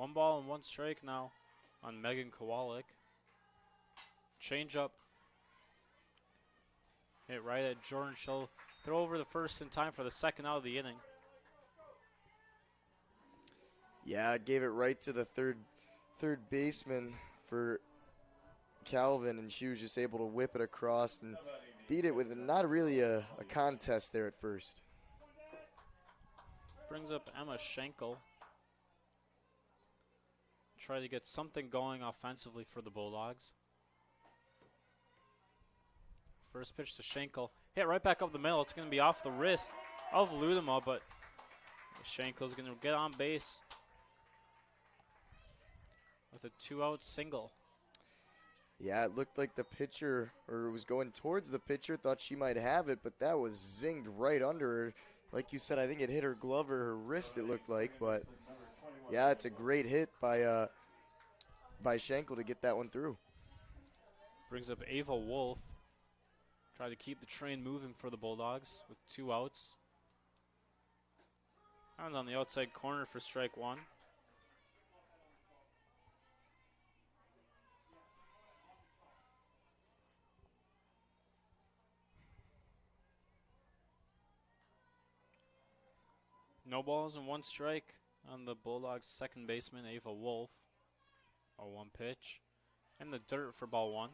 1 ball and 1 strike now on Megan Kowalik. Change up. Hit right at Jordan. She'll throw over the first in time for the second out of the inning. Yeah, gave it right to the third baseman for Calvin, and she was just able to whip it across and beat it with not really a contest there at first. Brings up Emma Schenkel. Try to get something going offensively for the Bulldogs. First pitch to Schenkel. Hit right back up the middle. It's going to be off the wrist of Ludema, but Schenkel's going to get on base with a 2-out single. Yeah, it looked like the pitcher, or it was going towards the pitcher, thought she might have it, but that was zinged right under her. Like you said, I think it hit her glove or her wrist, it looked like, but yeah, it's a great hit by Schenkel to get that one through. Brings up Ava Wolf. Try to keep the train moving for the Bulldogs with 2 outs. That one's on the outside corner for strike 1. No balls and 1 strike on the Bulldogs' second baseman, Ava Wolf. A 1 pitch. In the dirt for ball 1.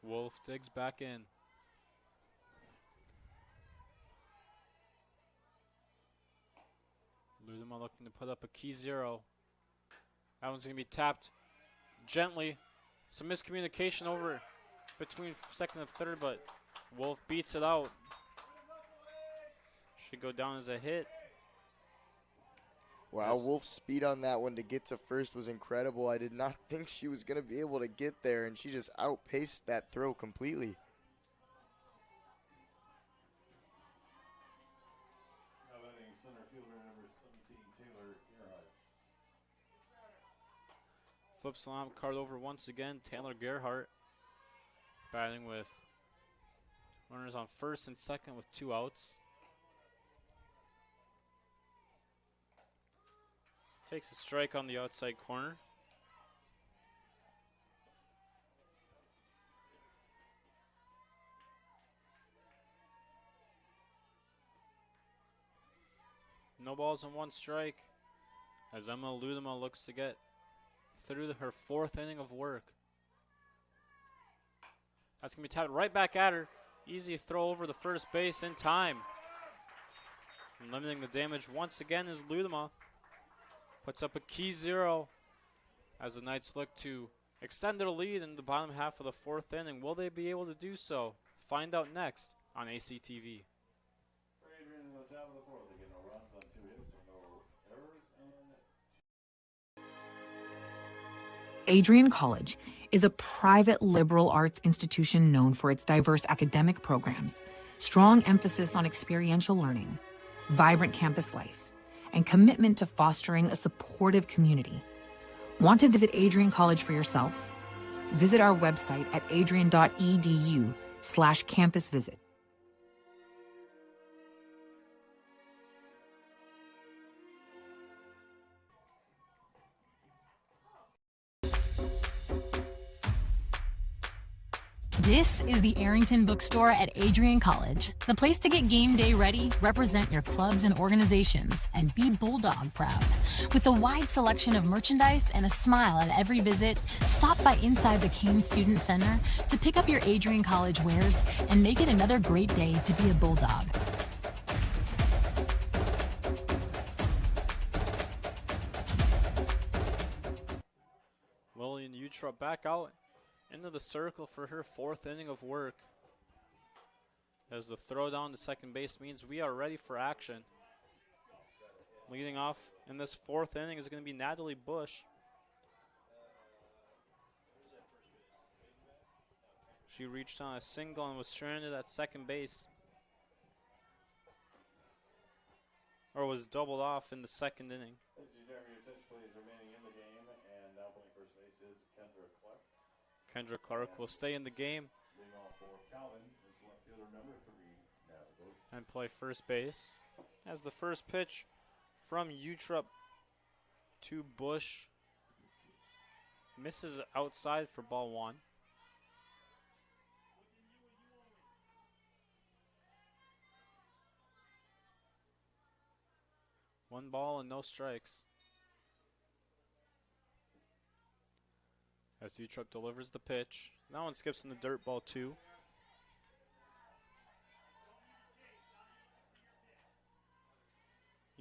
Wolf digs back in. Ludema looking to put up a key 0. That one's going to be tapped gently. Some miscommunication over between second and third, but Wolf beats it out. Should go down as a hit. Wow, Wolf's speed on that one to get to first was incredible. I did not think she was going to be able to get there, and she just outpaced that throw completely. Flips the line card over once again. Taylor Gerhardt batting with runners on first and second with 2 outs. Takes a strike on the outside corner. No balls and 1 strike as Emma Ludema looks to get through her 4th inning of work. That's going to be tapped right back at her. Easy throw over the first base in time. And limiting the damage once again is Ludema. Puts up a key 0 as the Knights look to extend their lead in the bottom half of the 4th inning. Will they be able to do so? Find out next on ACTV. Adrian College is a private liberal arts institution known for its diverse academic programs, strong emphasis on experiential learning, vibrant campus life, and commitment to fostering a supportive community. Want to visit Adrian College for yourself? Visit our website at adrian.edu/campus visit. This is the Arrington Bookstore at Adrian College, the place to get game day ready, represent your clubs and organizations, and be Bulldog proud. With a wide selection of merchandise and a smile at every visit, stop by inside the Kane Student Center to pick up your Adrian College wares and make it another great day to be a Bulldog. Lillian Utrup back out into the circle for her 4th inning of work. As the throw down to second base means we are ready for action. Leading off in this 4th inning is going to be Natalie Bush. She reached on a single and was stranded at second base. Or was doubled off in the 2nd inning. Kendra Clark will stay in the game And play first base. As the first pitch from Utrup to Bush misses outside for ball one. One ball and no strikes. As Utrup delivers the pitch. That one skips in the dirt, ball two.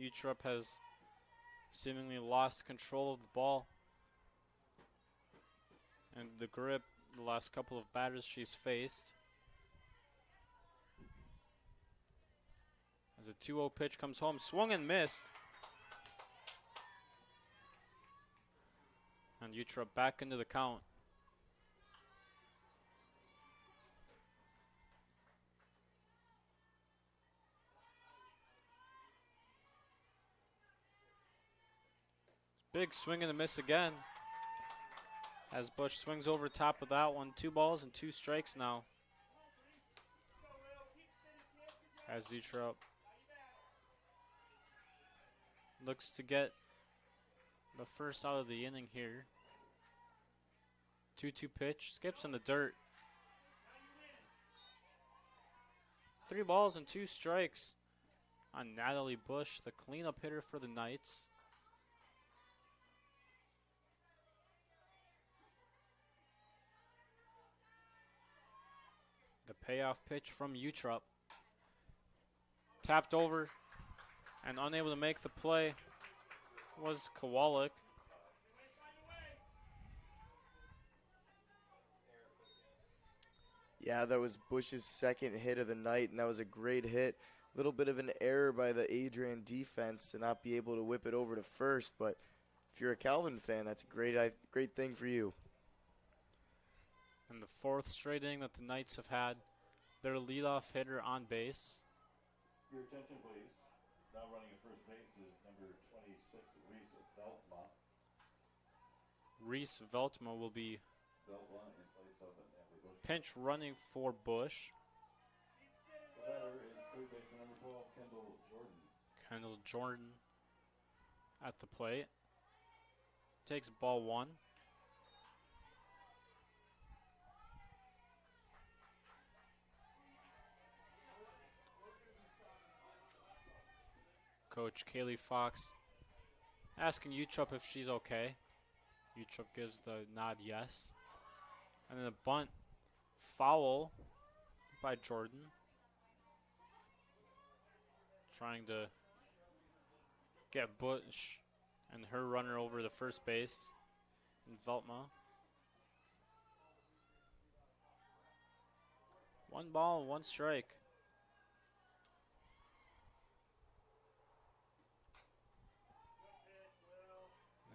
Utrup has seemingly lost control of the ball and the grip the last couple of batters she's faced. As a 2-0 pitch comes home, swung and missed. And Utrup back into the count. Big swing and a miss again. As Bush swings over top of that one. 2 balls and 2 strikes now. As Utrup looks to get the first out of the inning here. 2-2 pitch. Skips in the dirt. 3 balls and 2 strikes on Natalie Bush, the cleanup hitter for the Knights. The payoff pitch from Utrup. Tapped over and unable to make the play was Kowalik. Yeah, that was Bush's second hit of the night, and that was a great hit. A little bit of an error by the Adrian defense to not be able to whip it over to first, but if you're a Calvin fan, that's a great thing for you. And the 4th straight inning that the Knights have had their leadoff hitter on base. Your attention, please. Now running at first base is number 26, Reese Veltma. Reese Veltma will be Veltma in place of Natalie Bush. Pinch running for Bush. The batter is third baseman number 12, Kendall Jordan. Kendall Jordan at the plate. Takes ball one. Coach Kaylee Fox asking Utrup if she's okay. Utrup gives the nod yes. And then a bunt foul by Jordan. Trying to get Bush and her runner over to first base in Veltma. 1 ball, 1 strike.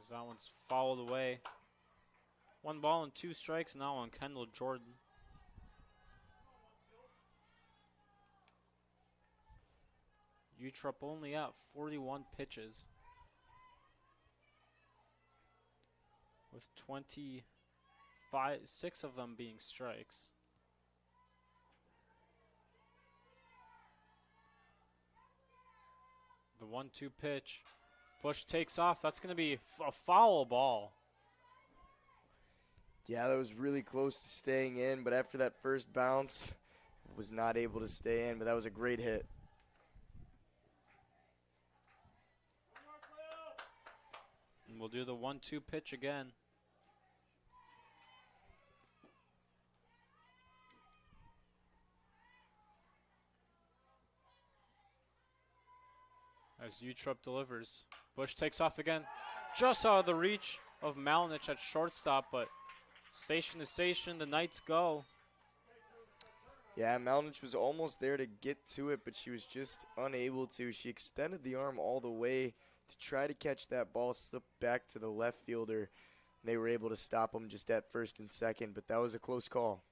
As that one's fouled away. 1 ball and 2 strikes now on Kendall Jordan. Utrup only at 41 pitches, with 6 of them being strikes. The 1-2 pitch. Bush takes off. That's going to be a foul ball. Yeah, that was really close to staying in, but after that first bounce, was not able to stay in, but that was a great hit. And we'll do the 1-2 pitch again. As Utrup delivers. Bush takes off again. Just out of the reach of Malnich at shortstop, but station to station, the Knights go. Yeah, Malnich was almost there to get to it, but she was just unable to. She extended the arm all the way to try to catch that ball, slipped back to the left fielder. And they were able to stop him just at first and second, but that was a close call.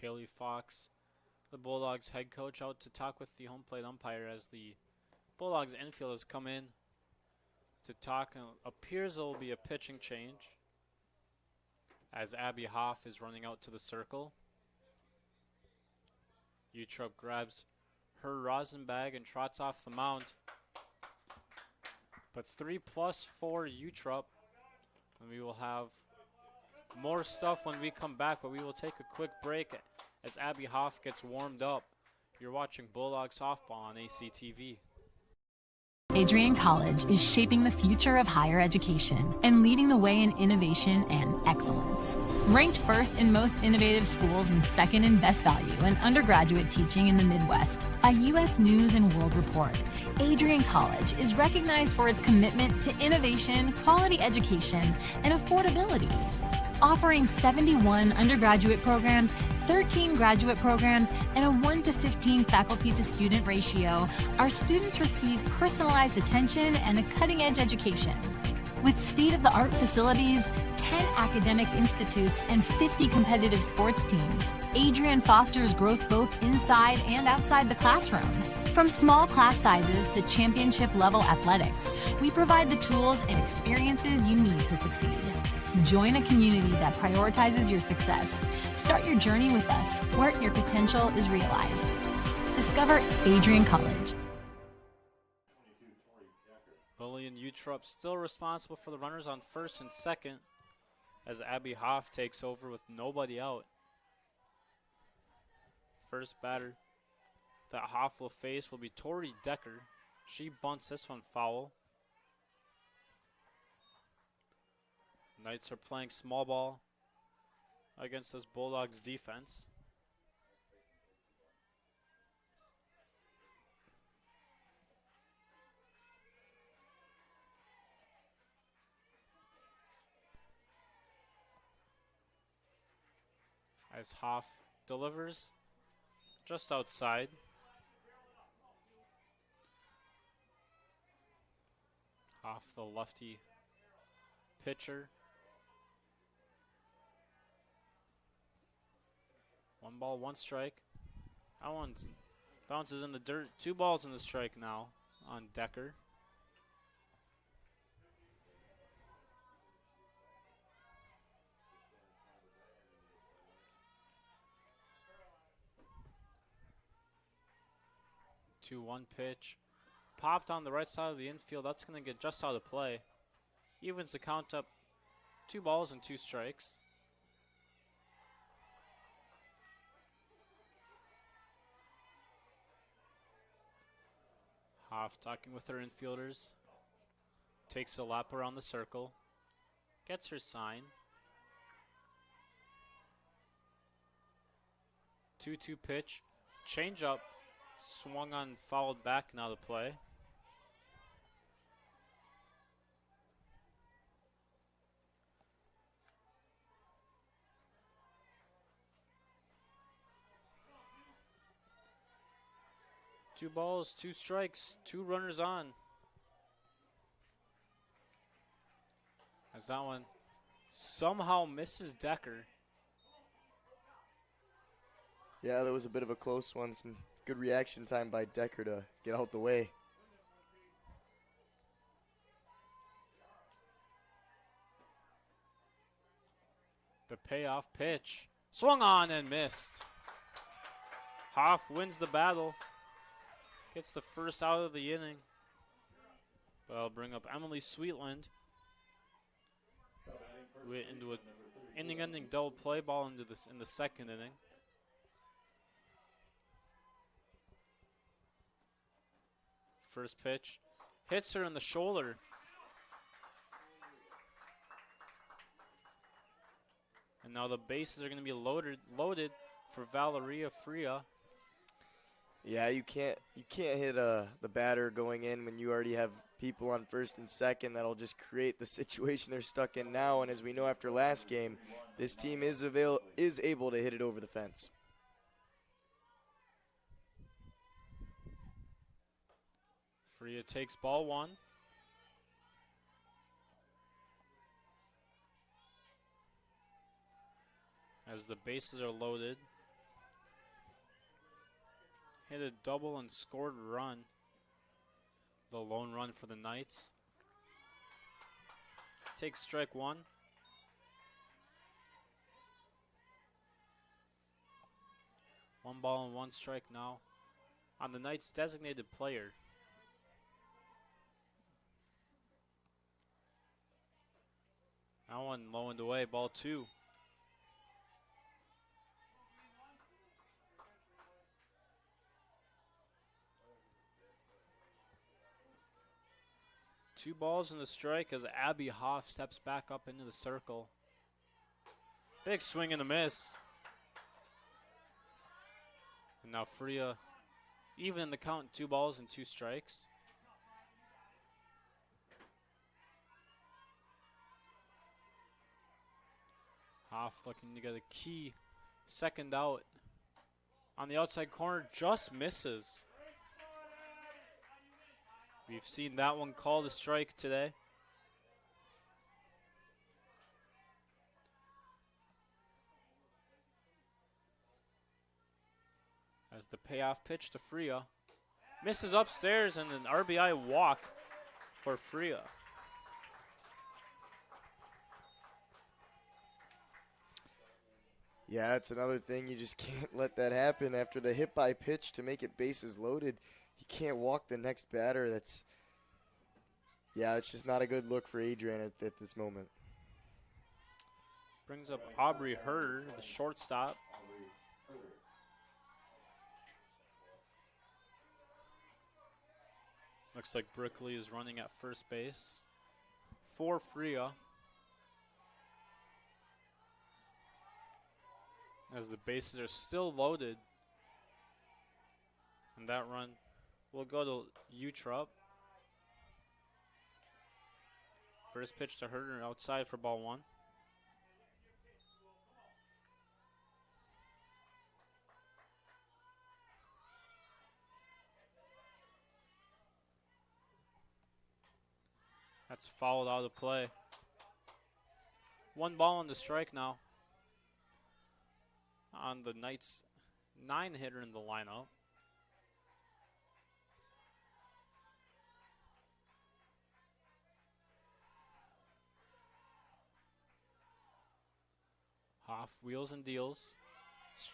Kaylee Fox, the Bulldogs head coach, out to talk with the home plate umpire as the Bulldogs infield has come in to talk, and appears there will be a pitching change as Abby Hoff is running out to the circle. Utrup grabs her rosin bag and trots off the mound. But 3+4 Utrup. And we will have more stuff when we come back, but we will take a quick break as Abby Hoff gets warmed up. You're watching Bulldog Softball on ACTV. Adrian College is shaping the future of higher education and leading the way in innovation and excellence. Ranked first in most innovative schools and second in best value in undergraduate teaching in the Midwest by U.S. News and World Report, Adrian College is recognized for its commitment to innovation, quality education, and affordability. Offering 71 undergraduate programs, 13 graduate programs, and a 1:15 faculty-to-student ratio, our students receive personalized attention and a cutting-edge education. With state-of-the-art facilities, 10 academic institutes, and 50 competitive sports teams, Adrian fosters growth both inside and outside the classroom. From small class sizes to championship-level athletics, we provide the tools and experiences you need to succeed. Join a community that prioritizes your success. Start your journey with us, where your potential is realized. Discover Adrian College. Lillian Utrup still responsible for the runners on first and second as Abby Hoff takes over with nobody out. First batter that Hoff will face will be Tori Decker. She bunts this one foul. Knights are playing small ball against this Bulldogs defense. As Hoff delivers just outside. Hoff, the lefty pitcher. 1 ball, 1 strike. That one bounces in the dirt. 2 balls in the strike now on Decker. Two 1 pitch. Popped on the right side of the infield. That's going to get just out of play. Evens the count up. 2 balls and 2 strikes. Hoff talking with her infielders. Takes a lap around the circle. Gets her sign. 2-2 pitch. Change up. Swung on, fouled back, now the play. Two balls, 2 strikes, 2 runners on. As that one somehow misses Decker. Yeah, that was a bit of a close one. Some good reaction time by Decker to get out the way. The payoff pitch. Swung on and missed. Hoff wins the battle. Gets the first out of the inning. But I'll bring up Emily Sweetland. Went into an inning-ending double play ball into this in the second inning. First pitch. Hits her in the shoulder. And now the bases are going to be loaded for Valeria Freya. Yeah, you can't hit the batter going in when you already have people on first and second. That'll just create the situation they're stuck in now. And as we know after last game, this team is able to hit it over the fence. Freya takes ball 1. As the bases are loaded. Hit a double and scored a run. The lone run for the Knights. Takes strike 1. 1 ball and 1 strike now on the Knights' designated player. That one low and away, ball 2. Two balls and a strike as Abby Hoff steps back up into the circle. Big swing and a miss. And now Freya, even in the count, 2 balls and 2 strikes. Hoff looking to get a key second out. On the outside corner, just misses. We've seen that one called a strike today. As the payoff pitch to Freya. Misses upstairs and an RBI walk for Freya. Yeah, it's another thing. You just can't let that happen after the hit by pitch to make it bases loaded. You can't walk the next batter. It's just not a good look for Adrian at this moment. Brings up Aubrey Herder, the shortstop. Looks like Brickley is running at first base for Freya. As the bases are still loaded. And that run will go to Utrup. First pitch to Herder outside for ball 1. That's fouled out of play. 1 ball on the strike now on the Knights' 9-hitter in the lineup. Hoff wheels and deals.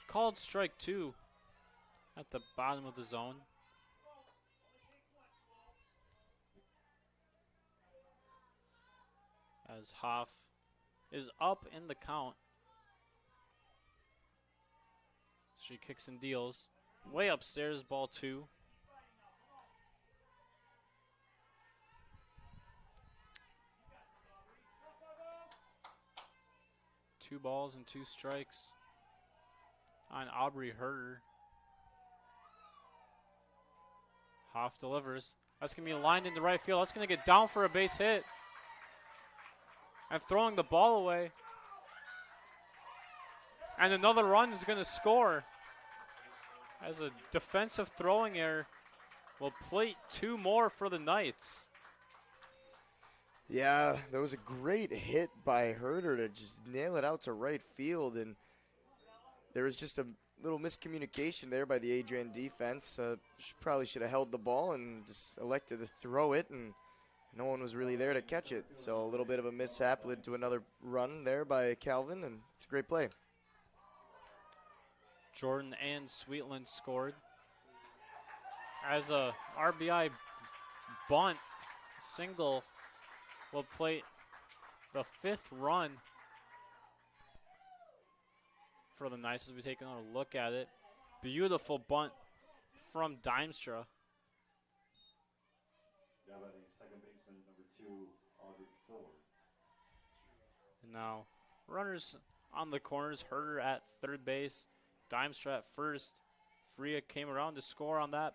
Called strike 2 at the bottom of the zone. As Hoff is up in the count. She kicks and deals. Way upstairs, ball 2. Two balls and 2 strikes on Aubrey Herder. Hoff delivers. That's going to be lined into right field. That's going to get down for a base hit. And throwing the ball away. And another run is going to score. As a defensive throwing error will plate 2 more for the Knights. Yeah, that was a great hit by Herder to just nail it out to right field. And there was just a little miscommunication there by the Adrian defense. She probably should have held the ball and just elected to throw it. And no one was really there to catch it. So a little bit of a mishap led to another run there by Calvin, and it's a great play. Jordan and Sweetland scored. As a RBI bunt single will plate the 5th run for the Knights as we take another look at it. Beautiful bunt from Dimestra. And now runners on the corners. Herder at third base. Dimestra at first. Freya came around to score on that.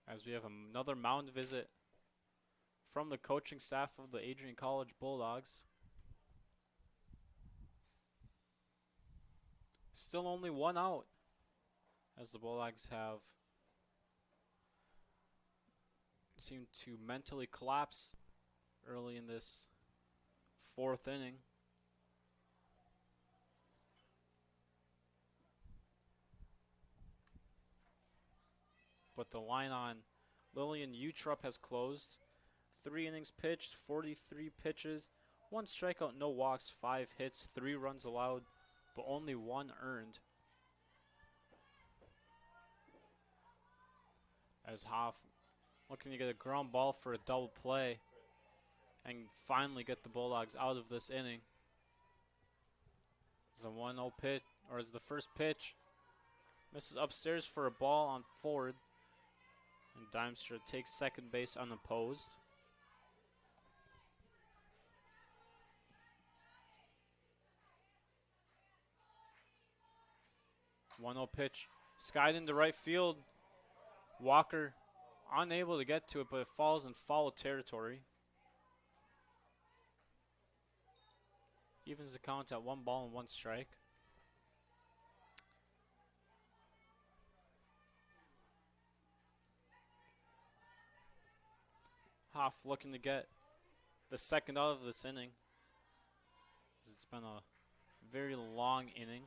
As we have another mound visit from the coaching staff of the Adrian College Bulldogs. Still only 1 out as the Bulldogs have seemed to mentally collapse early in this 4th inning. But the line on Lillian Utrup has closed. 3 innings pitched, 43 pitches, 1 strikeout, no walks, 5 hits, 3 runs allowed, but only 1 earned. As Hoff looking to get a ground ball for a double play and finally get the Bulldogs out of this inning. It's a 1-0 pitch, or is the first pitch. Misses upstairs for a ball on Ford. And Dimestra takes second base unopposed. One-0 pitch, skied into right field. Walker unable to get to it, but it falls in foul territory. Evens the count at 1 ball and 1 strike. Hoff looking to get the second out of this inning. It's been a very long inning.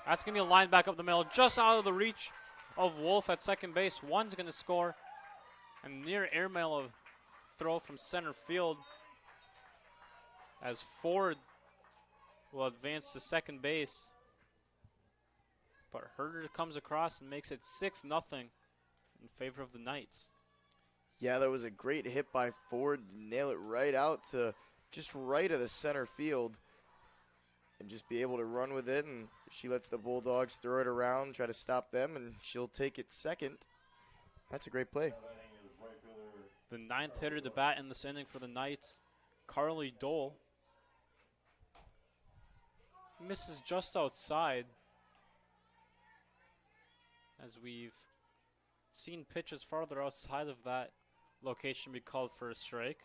That's going to be a line back up the middle, just out of the reach of Wolf at second base. One's going to score. And near airmail of throw from center field as Ford will advance to second base. But Herder comes across and makes it 6-0 in favor of the Knights. Yeah, that was a great hit by Ford. Nail it right out to just right of the center field. And just be able to run with it. And she lets the Bulldogs throw it around, try to stop them, and she'll take it second. That's a great play. The 9th hitter to bat in this inning for the Knights, Carly Dole. Misses just outside. As we've seen pitches farther outside of that location be called for a strike.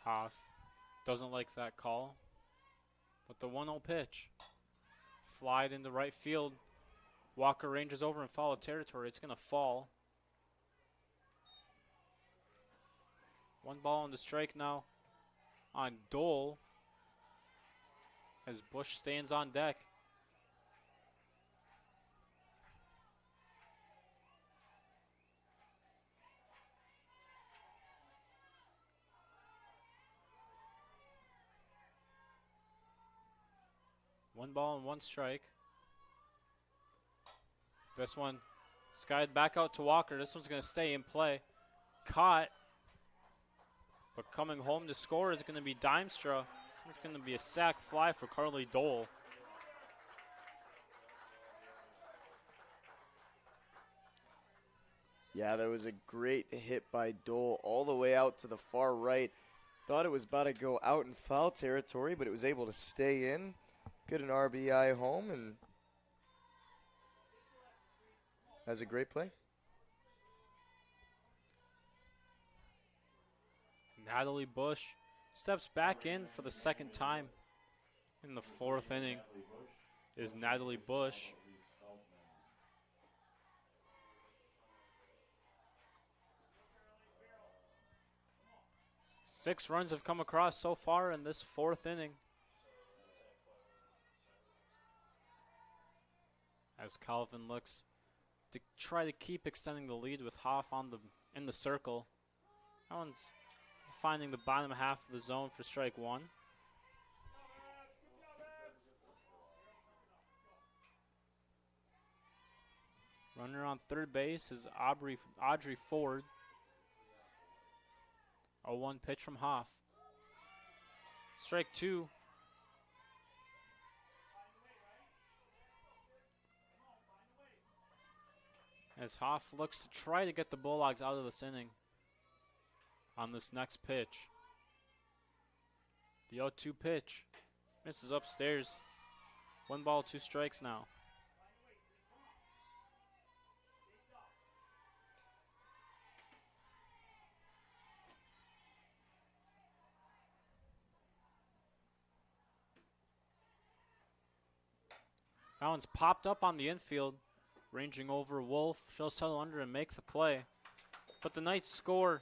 Hoff doesn't like that call. But the 1-0 pitch. Flied into right field. Walker ranges over in foul territory. It's going to fall. 1 ball on the strike now on Dole. As Bush stands on deck. One ball and 1 strike. This one skied back out to Walker. This one's going to stay in play. Caught. But coming home to score is going to be Dimestra. It's going to be a sac fly for Carly Dole. Yeah, that was a great hit by Dole all the way out to the far right. Thought it was about to go out in foul territory, but it was able to stay in. Get an RBI home, and that's a great play. Natalie Bush steps back in for the second time in the 4th inning is Natalie Bush. Six runs have come across so far in this 4th inning. As Calvin looks to try to keep extending the lead with Hoff on in the circle. That one's finding the bottom half of the zone for strike 1. Runner on third base is Audrey Ford. A 1 pitch from Hoff. Strike 2. As Hoff looks to try to get the Bulldogs out of this inning on this next pitch. The 0-2 pitch misses upstairs. 1 ball, 2 strikes now. That one's popped up on the infield. Ranging over Wolf. She'll settle under and make the play. But the Knights score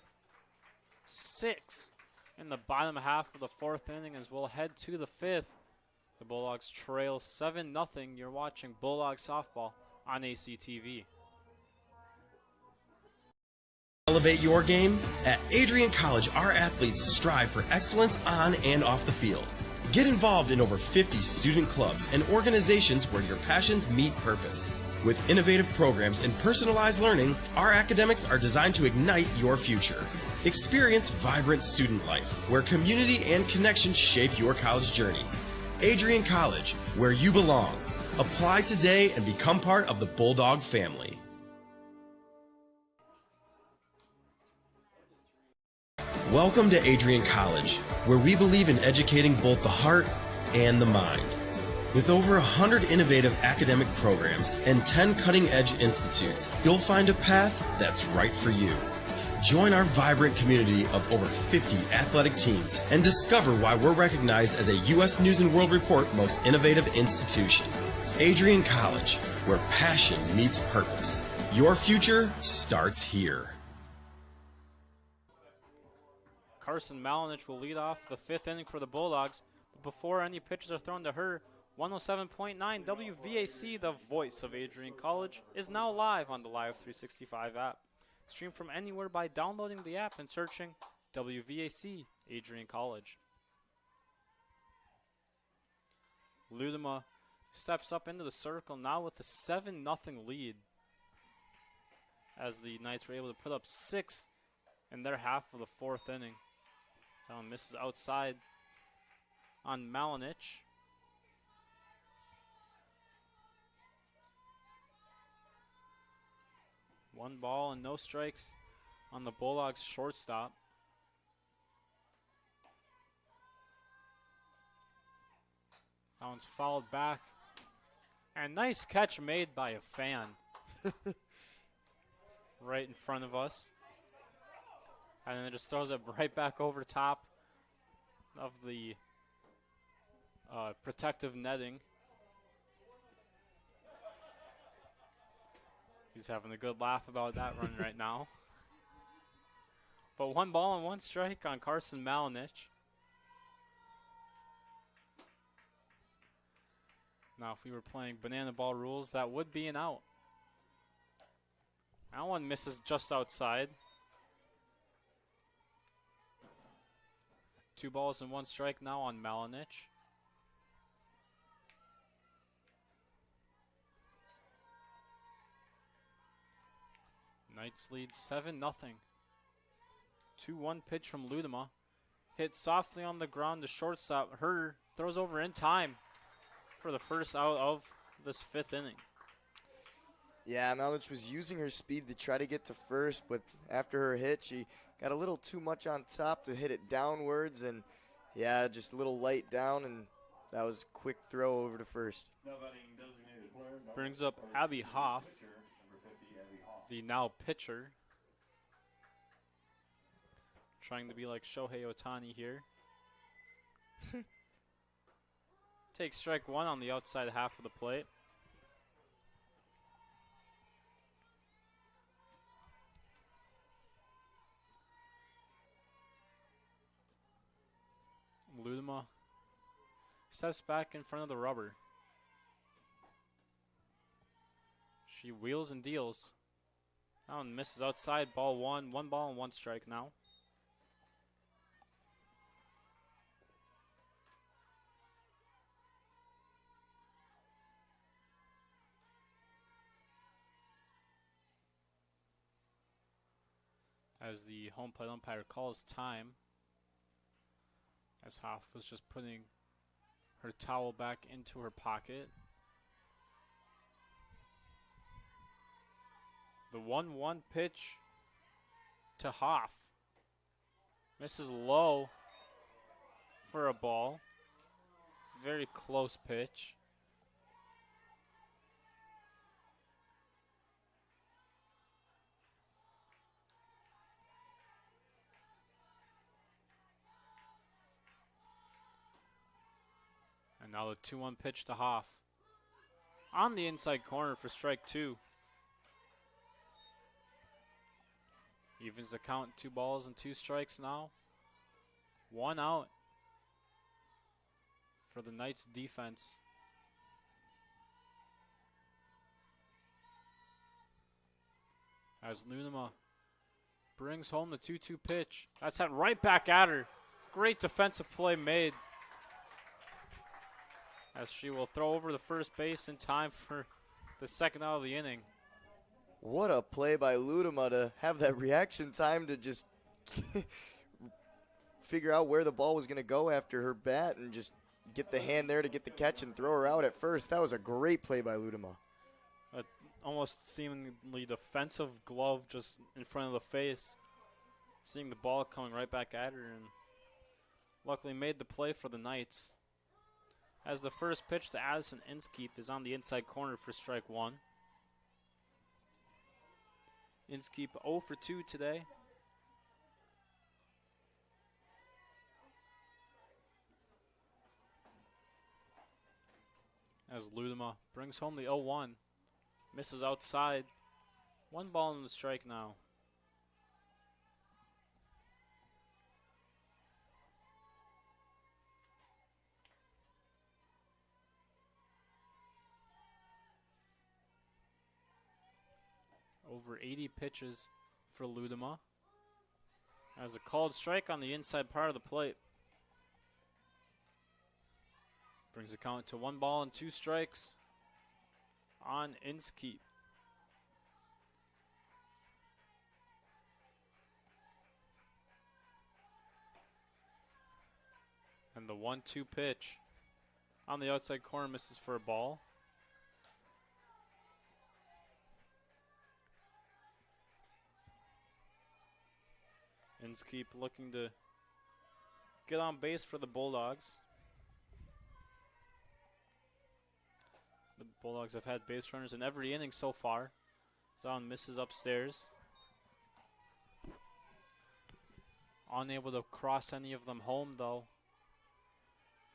6 in the bottom half of the 4th inning as we'll head to the 5th. The Bulldogs trail 7-0. You're watching Bulldog Softball on ACTV. Elevate your game? At Adrian College, our athletes strive for excellence on and off the field. Get involved in over 50 student clubs and organizations where your passions meet purpose. With innovative programs and personalized learning, our academics are designed to ignite your future. Experience vibrant student life, where community and connection shape your college journey. Adrian College, where you belong. Apply today and become part of the Bulldog family. Welcome to Adrian College, where we believe in educating both the heart and the mind. With over 100 innovative academic programs and 10 cutting-edge institutes, you'll find a path that's right for you. Join our vibrant community of over 50 athletic teams and discover why we're recognized as a U.S. News & World Report Most Innovative Institution. Adrian College, where passion meets purpose. Your future starts here. Carson Malinich will lead off the 5th inning for the Bulldogs. But before any pitches are thrown to her, 107.9 WVAC, the voice of Adrian College, is now live on the Live 365 app. Stream from anywhere by downloading the app and searching WVAC Adrian College. Ludema steps up into the circle now with a 7-0 lead, as the Knights were able to put up 6 in their half of the 4th inning. Someone misses outside on Malinich. One ball and no strikes on the Bulldogs shortstop. That one's fouled back. And nice catch made by a fan. Right in front of us. And then it just throws it right back over top of the protective netting. He's having a good laugh about that run right now. But 1 ball and 1 strike on Carson Malinich. Now, if we were playing banana ball rules, that would be an out. That one misses just outside. 2 balls and 1 strike now on Malinich. Knights lead 7-0. 2-1 pitch from Ludema. Hit softly on the ground to shortstop. Herder throws over in time for the first out of this 5th inning. Yeah, Malinich was using her speed to try to get to first, but after her hit, she got a little too much on top to hit it downwards, and yeah, just a little light down, and that was a quick throw over to first. Brings up Abby Hoff, the now pitcher. Trying to be like Shohei Ohtani here. Takes strike 1 on the outside half of the plate. Ludema steps back in front of the rubber. She wheels and deals. That one misses outside, ball 1. 1 ball and 1 strike now. As the home plate umpire calls time, as Hoff was just putting her towel back into her pocket. The 1-1 pitch to Hoff. Misses low for a ball. Very close pitch. And now the 2-1 pitch to Hoff. On the inside corner for strike 2. Evens the count, 2 balls and 2 strikes now. 1 out for the Knights defense. As Lunema brings home the 2-2 pitch. That's sent right back at her. Great defensive play made, as she will throw over the first base in time for the second out of the inning. What a play by Ludema to have that reaction time to just figure out where the ball was going to go after her bat and just get the hand there to get the catch and throw her out at first. That was a great play by Ludema. Almost seemingly defensive glove just in front of the face. Seeing the ball coming right back at her, and luckily made the play for the Knights. As the first pitch to Addison Inskeep is on the inside corner for strike one. Inskeep 0 for 2 today. As Ludema brings home the 0-1. Misses outside. 1 ball in the strike now. Over 80 pitches for Ludema. As a called strike on the inside part of the plate. Brings the count to 1 ball and 2 strikes on Inskeep. And the 1-2 pitch on the outside corner misses for a ball. Inskeep looking to get on base for the Bulldogs. The Bulldogs have had base runners in every inning so far. Zahn misses upstairs. Unable to cross any of them home though,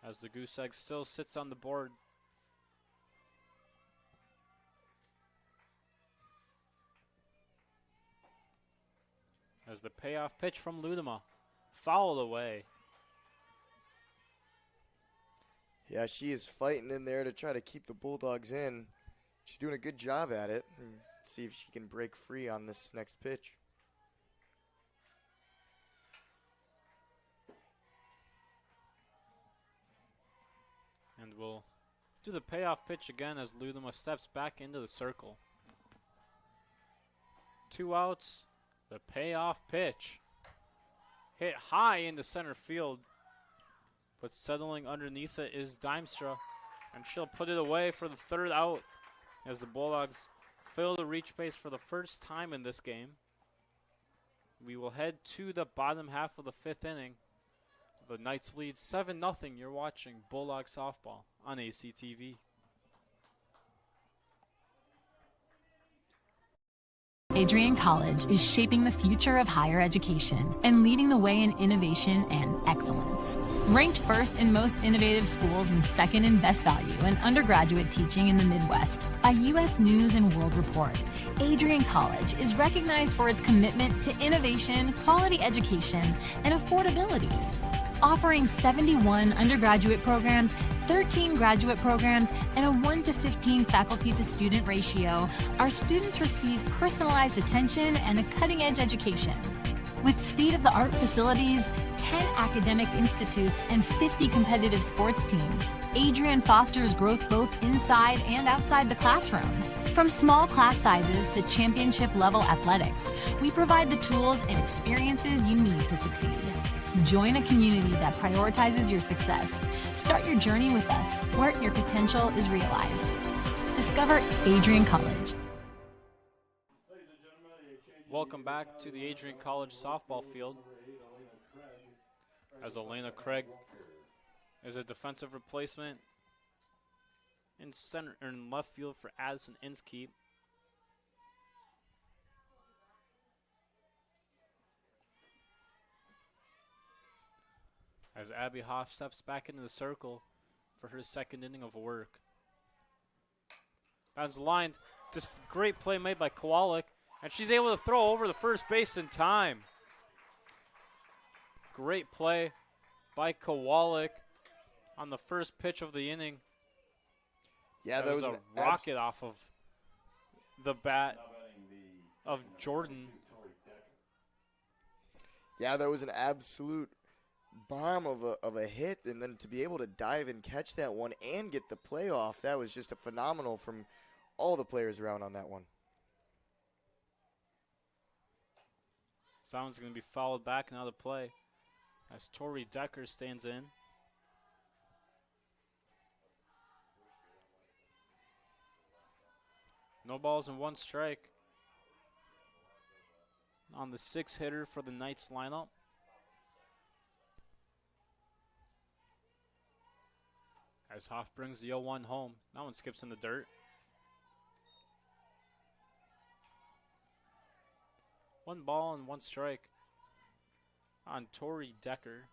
as the goose egg still sits on the board. As the payoff pitch from Ludema fouled away. Yeah, she is fighting in there to try to keep the Bulldogs in. She's doing a good job at it. Let's see if she can break free on this next pitch. And we'll do the payoff pitch again as Ludema steps back into the circle. 2 outs. The payoff pitch. Hit high into center field. But settling underneath it is Dimstra. And she'll put it away for the 3rd out as the Bulldogs fail to reach base for the first time in this game. We will head to the bottom half of the 5th inning. The Knights lead 7-0. You're watching Bulldog Softball on ACTV. Adrian College is shaping the future of higher education and leading the way in innovation and excellence. Ranked first in most innovative schools and second in best value in undergraduate teaching in the Midwest by U.S. News and World Report, Adrian College is recognized for its commitment to innovation, quality education, and affordability. Offering 71 undergraduate programs, 13 graduate programs, and a 1-to-15 faculty-to-student ratio, our students receive personalized attention and a cutting-edge education. With state-of-the-art facilities, 10 academic institutes, and 50 competitive sports teams, Adrian fosters growth both inside and outside the classroom. From small class sizes to championship-level athletics, we provide the tools and experiences you need to succeed. Join a community that prioritizes your success. Start your journey with us, where your potential is realized. Discover Adrian College. Welcome back to the Adrian College softball field. As Elena Craig is a defensive replacement in center or in left field for Addison Inskeep. As Abby Hoff steps back into the circle for her 2nd inning of work. Bounds the line. Just great play made by Kowalik. And she's able to throw over the first base in time. Great play by Kowalik on the first pitch of the inning. Yeah, that was a rocket off of the bat of Jordan. Yeah, that was an absolute bomb of a hit, and then to be able to dive and catch that one and get the playoff, that was just a phenomenal from all the players around on that one. Sounds going to be fouled back, another play, as Tori Decker stands in. No balls and 1 strike on the 6 hitter for the Knights lineup. As Hoff brings the 0-1 home. That one skips in the dirt. 1 ball and 1 strike on Tori Decker.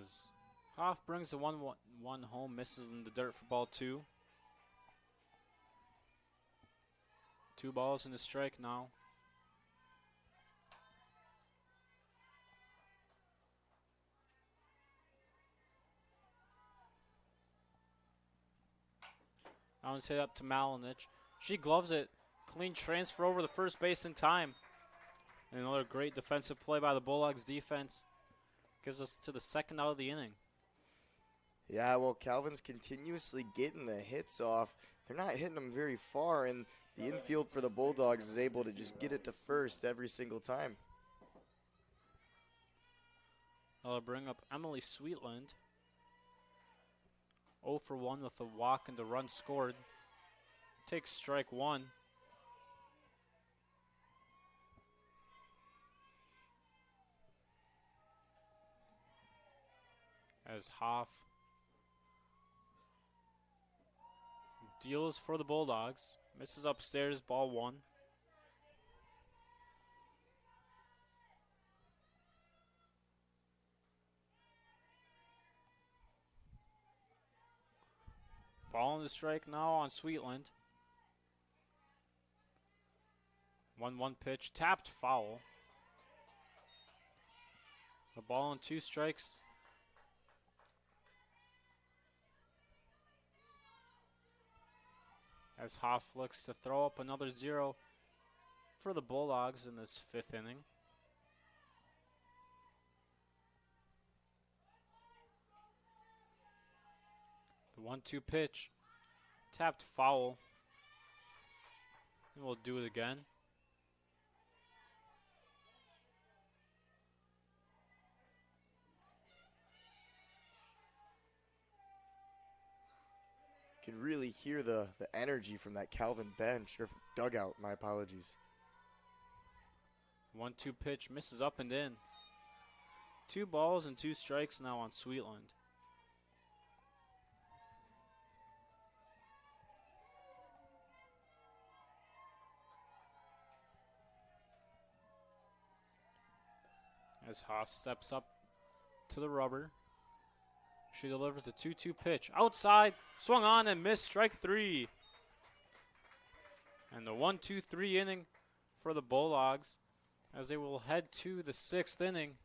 As Hoff brings the 1-1 home, misses in the dirt for ball 2. 2 balls and a strike now. I want to say up to Malinich. She gloves it. Clean transfer over the first base in time. And another great defensive play by the Bulldogs defense. Gives us to the 2nd out of the inning. Yeah, well, Calvin's continuously getting the hits off. They're not hitting them very far, and the infield for the Bulldogs is able to just get it to first every single time. I'll bring up Emily Sweetland. 0 for 1 with a walk and a run scored. Takes strike 1. As Hoff deals for the Bulldogs. Misses upstairs, ball 1. Ball in the strike now on Sweetland. 1-1 pitch, tapped foul. The ball in 2 strikes. As Hoff looks to throw up another 0 for the Bulldogs in this 5th inning. The 1-2 pitch, tapped foul. And we'll do it again. Can really hear the energy from that Calvin bench, or dugout, my apologies. 1-2 pitch, misses up and in. 2 balls and 2 strikes now on Sweetland. As Hoff steps up to the rubber. She delivers the 2-2 pitch. Outside, swung on and missed, strike 3. And the 1-2-3 inning for the Bulldogs as they will head to the 6th inning.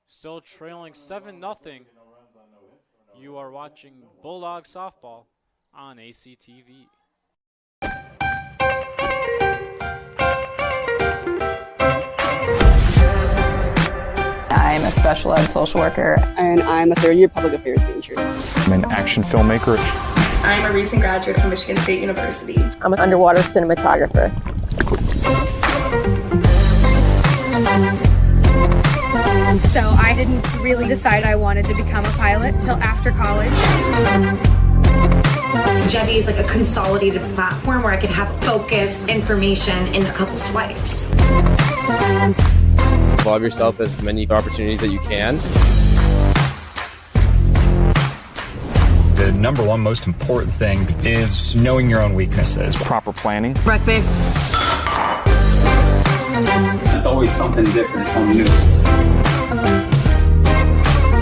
Still trailing 7-0. You are watching Bulldog softball on ACTV. I'm a special ed social worker. And I'm a 3rd-year public affairs major. I'm an action filmmaker. I'm a recent graduate from Michigan State University. I'm an underwater cinematographer. So I didn't really decide I wanted to become a pilot till after college. Jevi is like a consolidated platform where I could have focused information in a couple swipes. Involve yourself as many opportunities that you can. The number one most important thing is knowing your own weaknesses. Proper planning. Breakfast. It's always something different, something new.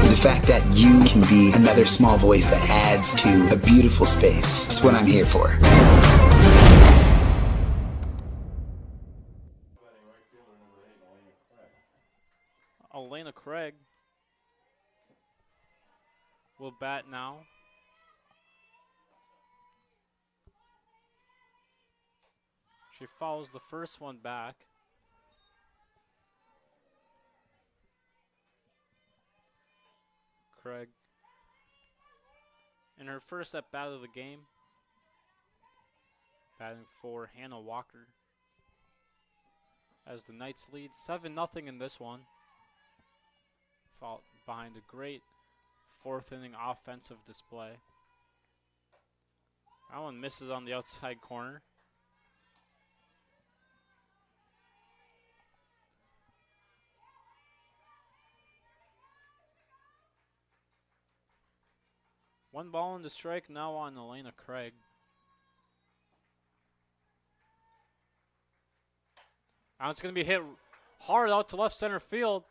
The fact that you can be another small voice that adds to a beautiful space. That's what I'm here for. Elena Craig will bat now. She fouls the first one back. Craig in her first at bat of the game, batting for Hannah Walker as the Knights lead 7-0 in this one. Followed behind a great fourth inning offensive display. That one misses on the outside corner. One ball in the strike now on Elena Craig. Now it's going to be hit hard out to left center field,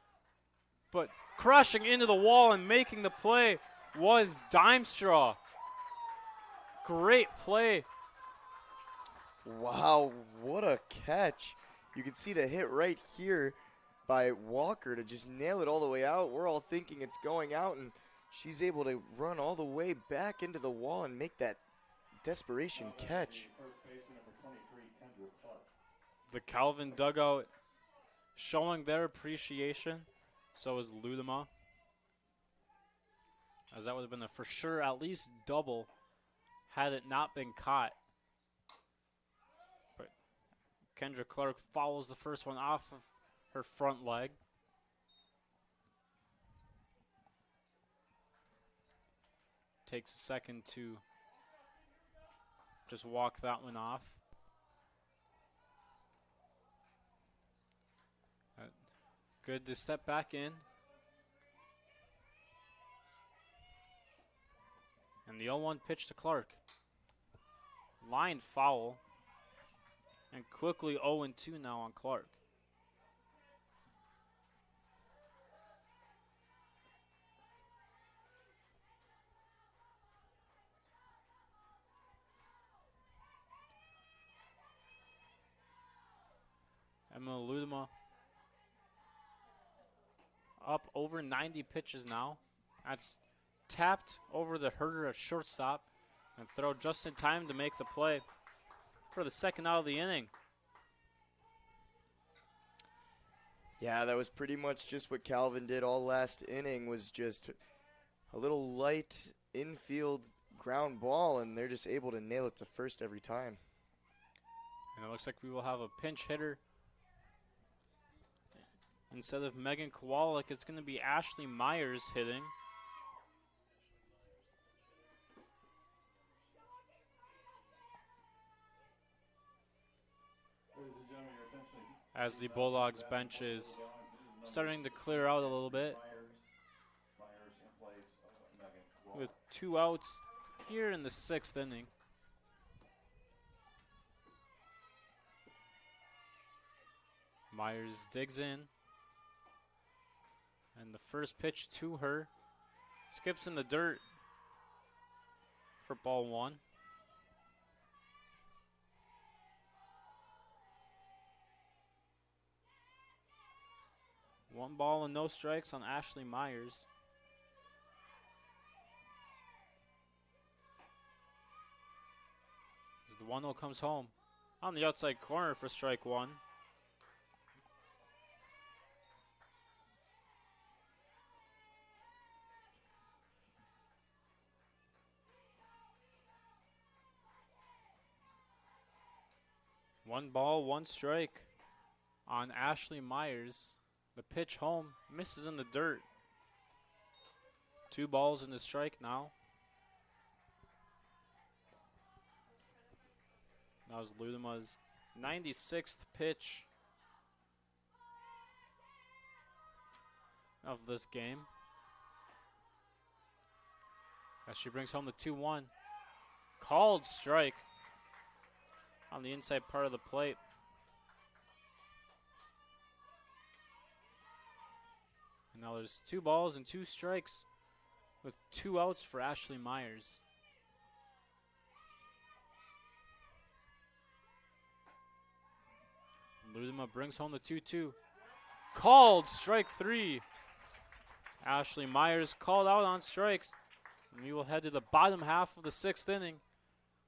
but crashing into the wall and making the play was Dimestraw. Great play. Wow, what a catch. You can see the hit right here by Walker to just nail it all the way out. We're all thinking it's going out, and she's able to run all the way back into the wall and make that desperation catch. The Calvin dugout showing their appreciation. So is Ludema. As that would have been a for sure at least double had it not been caught. But Kendra Clark fouls the first one off of her front leg. Takes a second to just walk that one off. Good to step back in. And the 0-1 pitch to Clark. Line foul. And quickly 0-2 now on Clark. Emma Ludema up over 90 pitches now. That's tapped over the herder at shortstop and throw just in time to make the play for the second out of the inning. Yeah, that was pretty much just what Calvin did all last inning, was just a little light infield ground ball, and they're just able to nail it to first every time. And it looks like we will have a pinch hitter. Instead of Megan Kowalik, it's going to be Ashley Myers hitting. As the Bulldogs bench is starting to clear out a little bit. With 2 outs here in the 6th inning. Myers digs in. And the first pitch to her skips in the dirt for ball 1. One ball and no strikes on Ashley Myers. As the 1-0 comes home on the outside corner for strike 1. One ball, 1 strike on Ashley Myers. The pitch home misses in the dirt. 2 balls and a strike now. That was Ludema's 96th pitch of this game. As she brings home the 2-1. Called strike on the inside part of the plate. And now there's 2 balls and 2 strikes with 2 outs for Ashley Myers. Ludema brings home the 2-2. Called strike 3 Ashley Myers called out on strikes. And we will head to the bottom half of the 6th inning.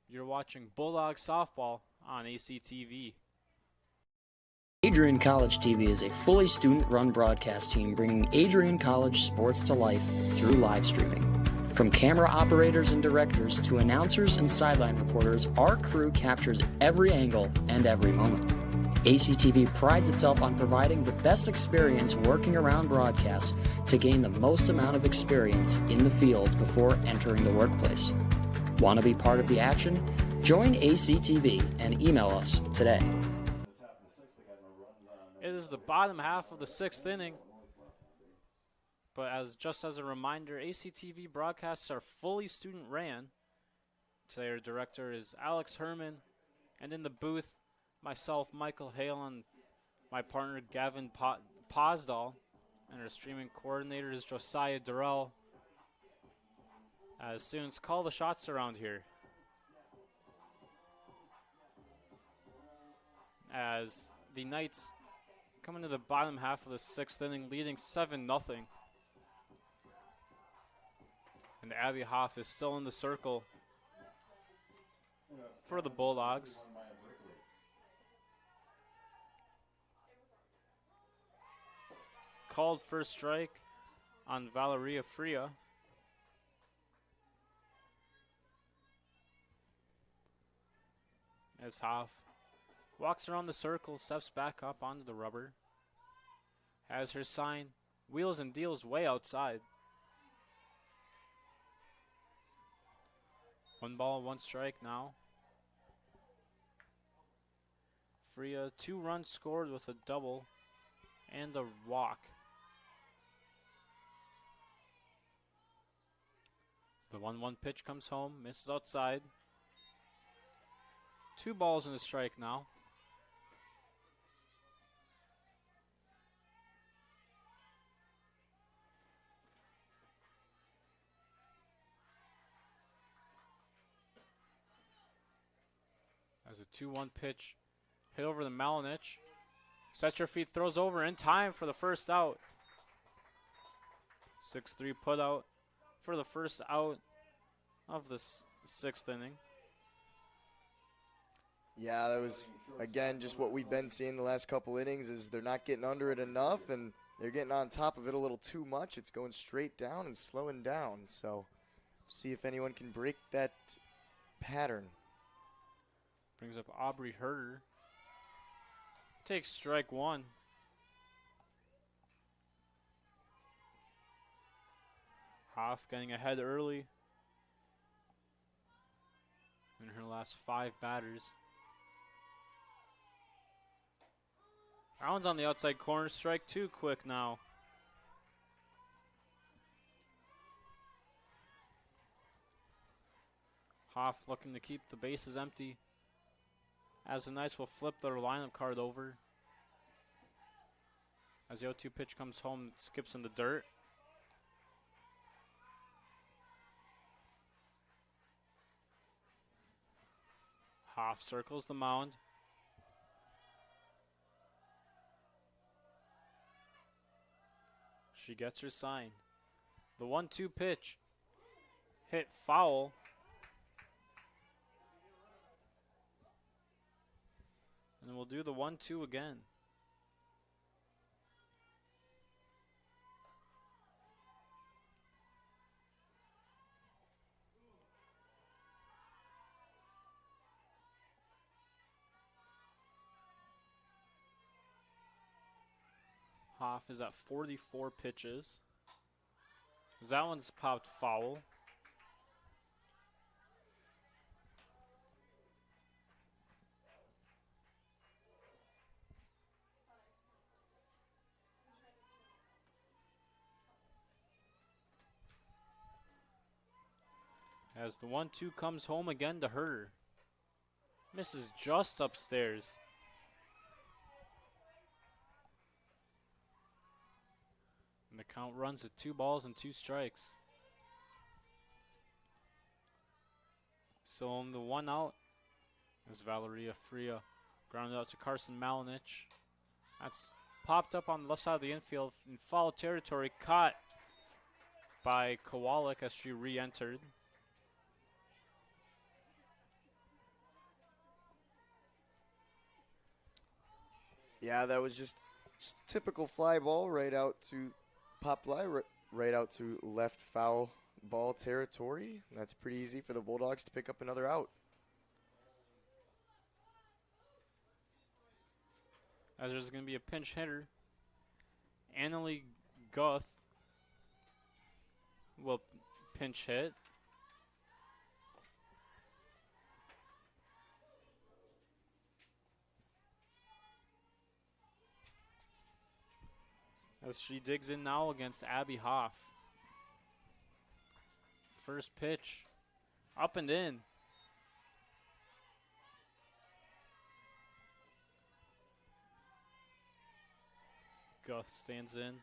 You're watching Bulldogs softball on ACTV. Adrian College TV is a fully student-run broadcast team bringing Adrian College sports to life through live streaming. From camera operators and directors to announcers and sideline reporters, our crew captures every angle and every moment. ACTV prides itself on providing the best experience working around broadcasts to gain the most amount of experience in the field before entering the workplace. Want to be part of the action? Join ACTV and email us today. It is the bottom half of the 6th inning. But just as a reminder, ACTV broadcasts are fully student ran. Today our director is Alex Herman, and in the booth, myself, Michael Hale, and my partner Gavin Posdahl, and our streaming coordinator is Josiah Durrell. As students call the shots around here. As the Knights come into the bottom half of the 6th inning, leading 7-0. And Abby Hoff is still in the circle for the Bulldogs. Called first strike on Valeria Fria. As Hoff walks around the circle, steps back up onto the rubber. Has her sign, wheels and deals way outside. 1 ball, 1 strike now. Fria, 2 runs scored with a double and a walk. The 1-1 pitch comes home, misses outside. 2 balls and a strike now. As a 2-1 pitch hit over the Malinich. Sets your feet, throws over in time for the first out. 6-3 put out for the first out of the 6th inning. Yeah, that was, again, just what we've been seeing the last couple innings is they're not getting under it enough, and they're getting on top of it a little too much. It's going straight down and slowing down. So see if anyone can break that pattern. Brings up Aubrey Herder. Takes strike 1. Hoff getting ahead early in her last 5 batters. That one's on the outside corner. Strike 2 quick now. Hoff looking to keep the bases empty, as the Knights will flip their lineup card over. As the 0-2 pitch comes home, it skips in the dirt. Hoff circles the mound. She gets her sign. The 1-2 pitch hit foul. And we'll do the 1-2 again. Hoff is at 44 pitches. That one's popped foul. As the 1-2 comes home again to Herder. Misses just upstairs. And the count runs at 2 balls and 2 strikes. So on the 1 out is Valeria Fria. Grounded out to Carson Malinich. That's popped up on the left side of the infield in foul territory. Caught by Kowalik as she re-entered. Yeah, that was just typical fly ball right out to pop fly right out to left foul ball territory. That's pretty easy for the Bulldogs to pick up another out. As there's going to be a pinch hitter, Annalie Guth will pinch hit. As she digs in now against Abby Hoff. First pitch, up and in. Guth stands in.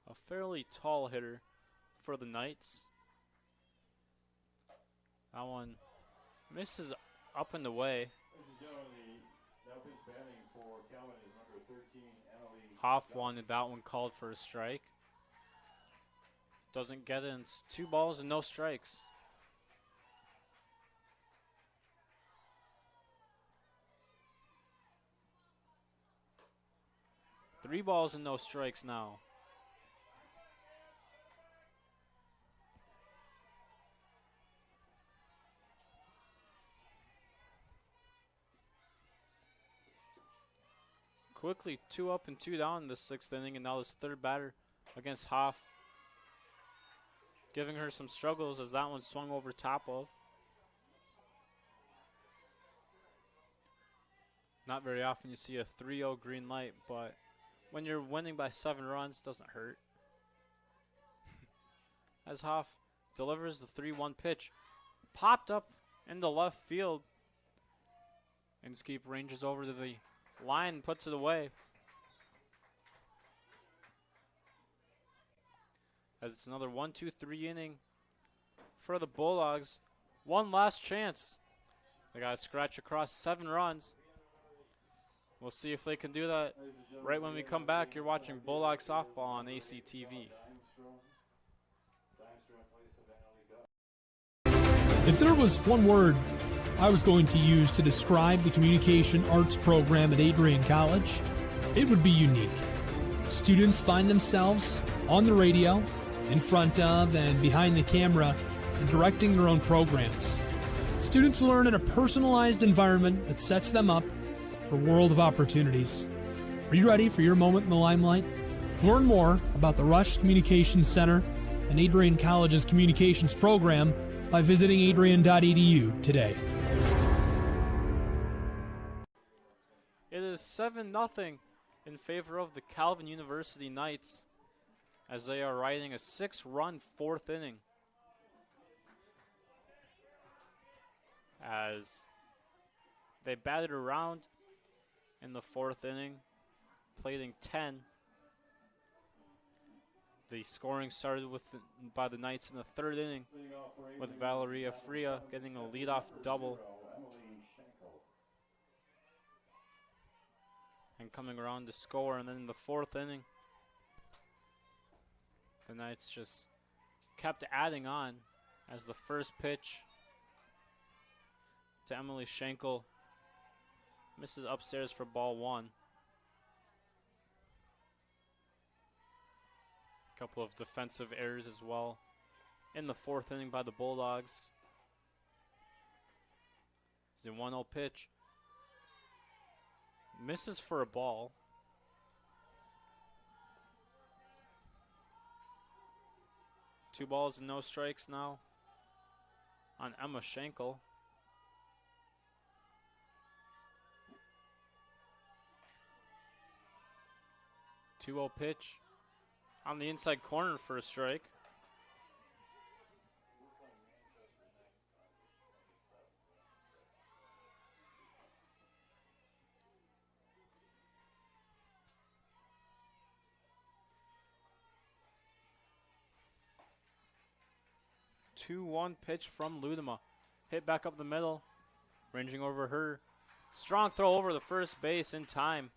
A fairly tall hitter for the Knights. That one misses up and away. Hoff wanted that one called for a strike. Doesn't get it, and it's 2 balls and no strikes. Three balls and no strikes now. Quickly 2 up and 2 down in the 6th inning, and now this third batter against Hoff, giving her some struggles as that one swung over top of. Not very often you see a 3-0 green light, but when you're winning by 7 runs, doesn't hurt. As Hoff delivers the 3-1 pitch, popped up into left field. Inskeep ranges over to the line, puts it away. As it's another 1-2-3 inning for the Bulldogs. One last chance. They got to scratch across 7 runs. We'll see if they can do that right when we come back. You're watching Bulldog Softball on ACTV. If there was one word I was going to use to describe the communication arts program at Adrian College, it would be unique. Students find themselves on the radio, in front of and behind the camera, and directing their own programs. Students learn in a personalized environment that sets them up for a world of opportunities. Are you ready for your moment in the limelight? Learn more about the Rush Communications Center and Adrian College's communications program by visiting adrian.edu today. It is 7-0 in favor of the Calvin University Knights as they are riding a 6-run 4th inning. As they batted around in the 4th inning, plating 10. The scoring started by the Knights in the 3rd inning with Valeria Fria getting a leadoff double. And coming around to score, and then in the 4th inning, the Knights just kept adding on as the first pitch to Emily Schenkel misses upstairs for ball 1. Couple of defensive errors as well in the 4th inning by the Bulldogs. It's a 1-0 pitch. Misses for a ball. Two balls and no strikes now on Emma Schenkel. Two 2-0 pitch on the inside corner for a strike. Two-one pitch from Ludema. Hit back up the middle. Ranging over her. Strong throw over the first base in time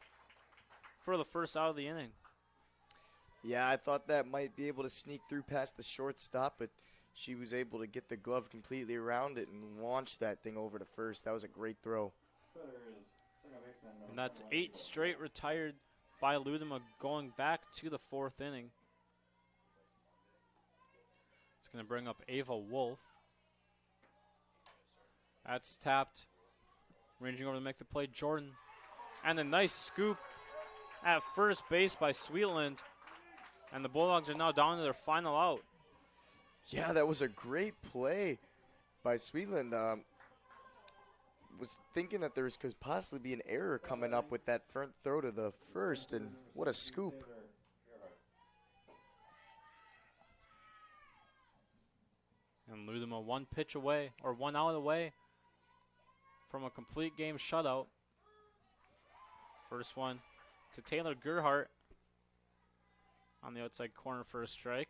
for the first out of the inning. Yeah, I thought that might be able to sneak through past the shortstop, but she was able to get the glove completely around it and launch that thing over to first. That was a great throw. And that's 8 straight retired by Ludema, going back to the 4th inning. It's going to bring up Ava Wolf. That's tapped. Ranging over to make the play, Jordan. And a nice scoop at first base by Sweetland. And the Bulldogs are now down to their final out. Yeah, that was a great play by Sweetland. Was thinking that there could possibly be an error coming up with that front throw to the first, and what a scoop. And Ludema 1 pitch away, or 1 out away from a complete game shutout. First one to Taylor Gerhardt on the outside corner for a strike.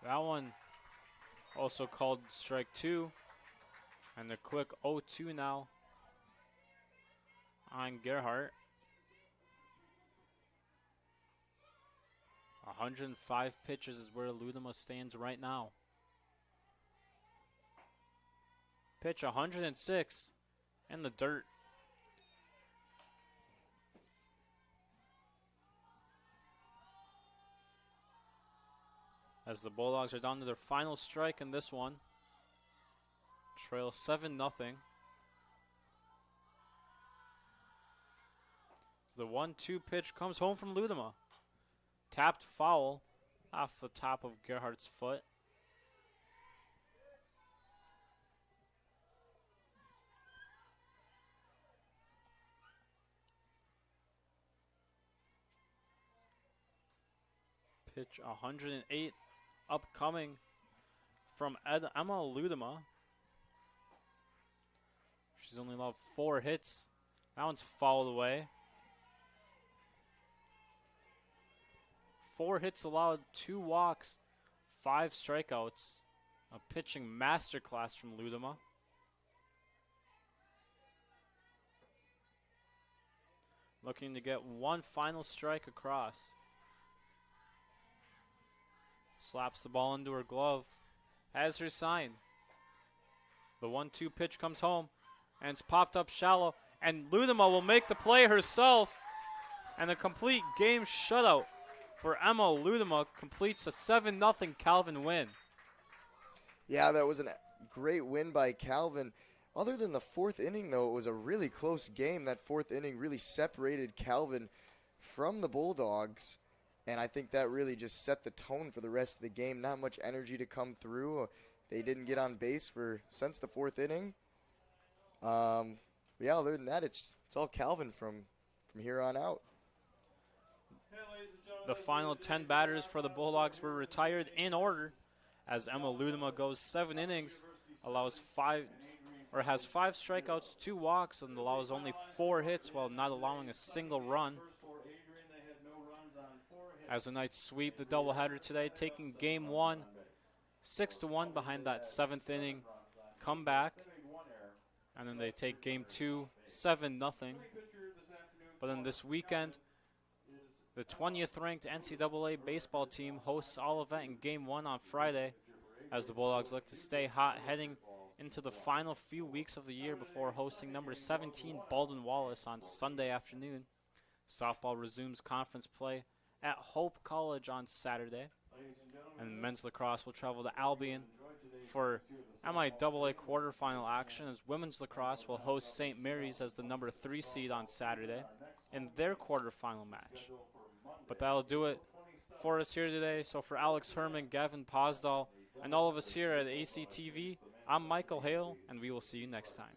That one also called strike 2. And a quick 0-2 now on Gerhardt. 105 pitches is where Ludema stands right now. Pitch 106 in the dirt. As the Bulldogs are down to their final strike in this one. Trail 7-0. The 1-2 pitch comes home from Ludema. Tapped foul off the top of Gerhardt's foot. Pitch 108 upcoming from Emma Ludema. She's only allowed 4 hits. That one's fouled away. 4 hits allowed, 2 walks, 5 strikeouts. A pitching masterclass from Ludema. Looking to get 1 final strike across. Slaps the ball into her glove. Has her sign. The 1-2 pitch comes home. And it's popped up shallow. And Ludema will make the play herself. And a complete game shutout for Emma Ludema completes a 7-0 Calvin win. Yeah, that was a great win by Calvin. Other than the 4th inning, though, it was a really close game. That 4th inning really separated Calvin from the Bulldogs. And I think that really just set the tone for the rest of the game. Not much energy to come through. They didn't get on base since the 4th inning. Yeah, other than that, it's all Calvin from here on out. The final 10 batters for the Bulldogs were retired in order as Emma Ludema goes 7 innings, has 5 strikeouts, 2 walks, and allows only 4 hits while not allowing a single run. As the Knights sweep the doubleheader today, taking game 1, 6-1 behind that 7th inning comeback. And then they take game 2, 7-0. But then this weekend, the 20th ranked NCAA baseball team hosts Olivet in game 1 on Friday as the Bulldogs look to stay hot heading into the final few weeks of the year before hosting number 17 Baldwin Wallace on Sunday afternoon. Softball resumes conference play at Hope College on Saturday. And men's lacrosse will travel to Albion for MIAA quarterfinal action as women's lacrosse will host St. Mary's as the number 3 seed on Saturday in their quarterfinal match. But that'll do it for us here today. So for Alex Herman, Gavin Posdahl, and all of us here at ACTV, I'm Michael Hale, and we will see you next time.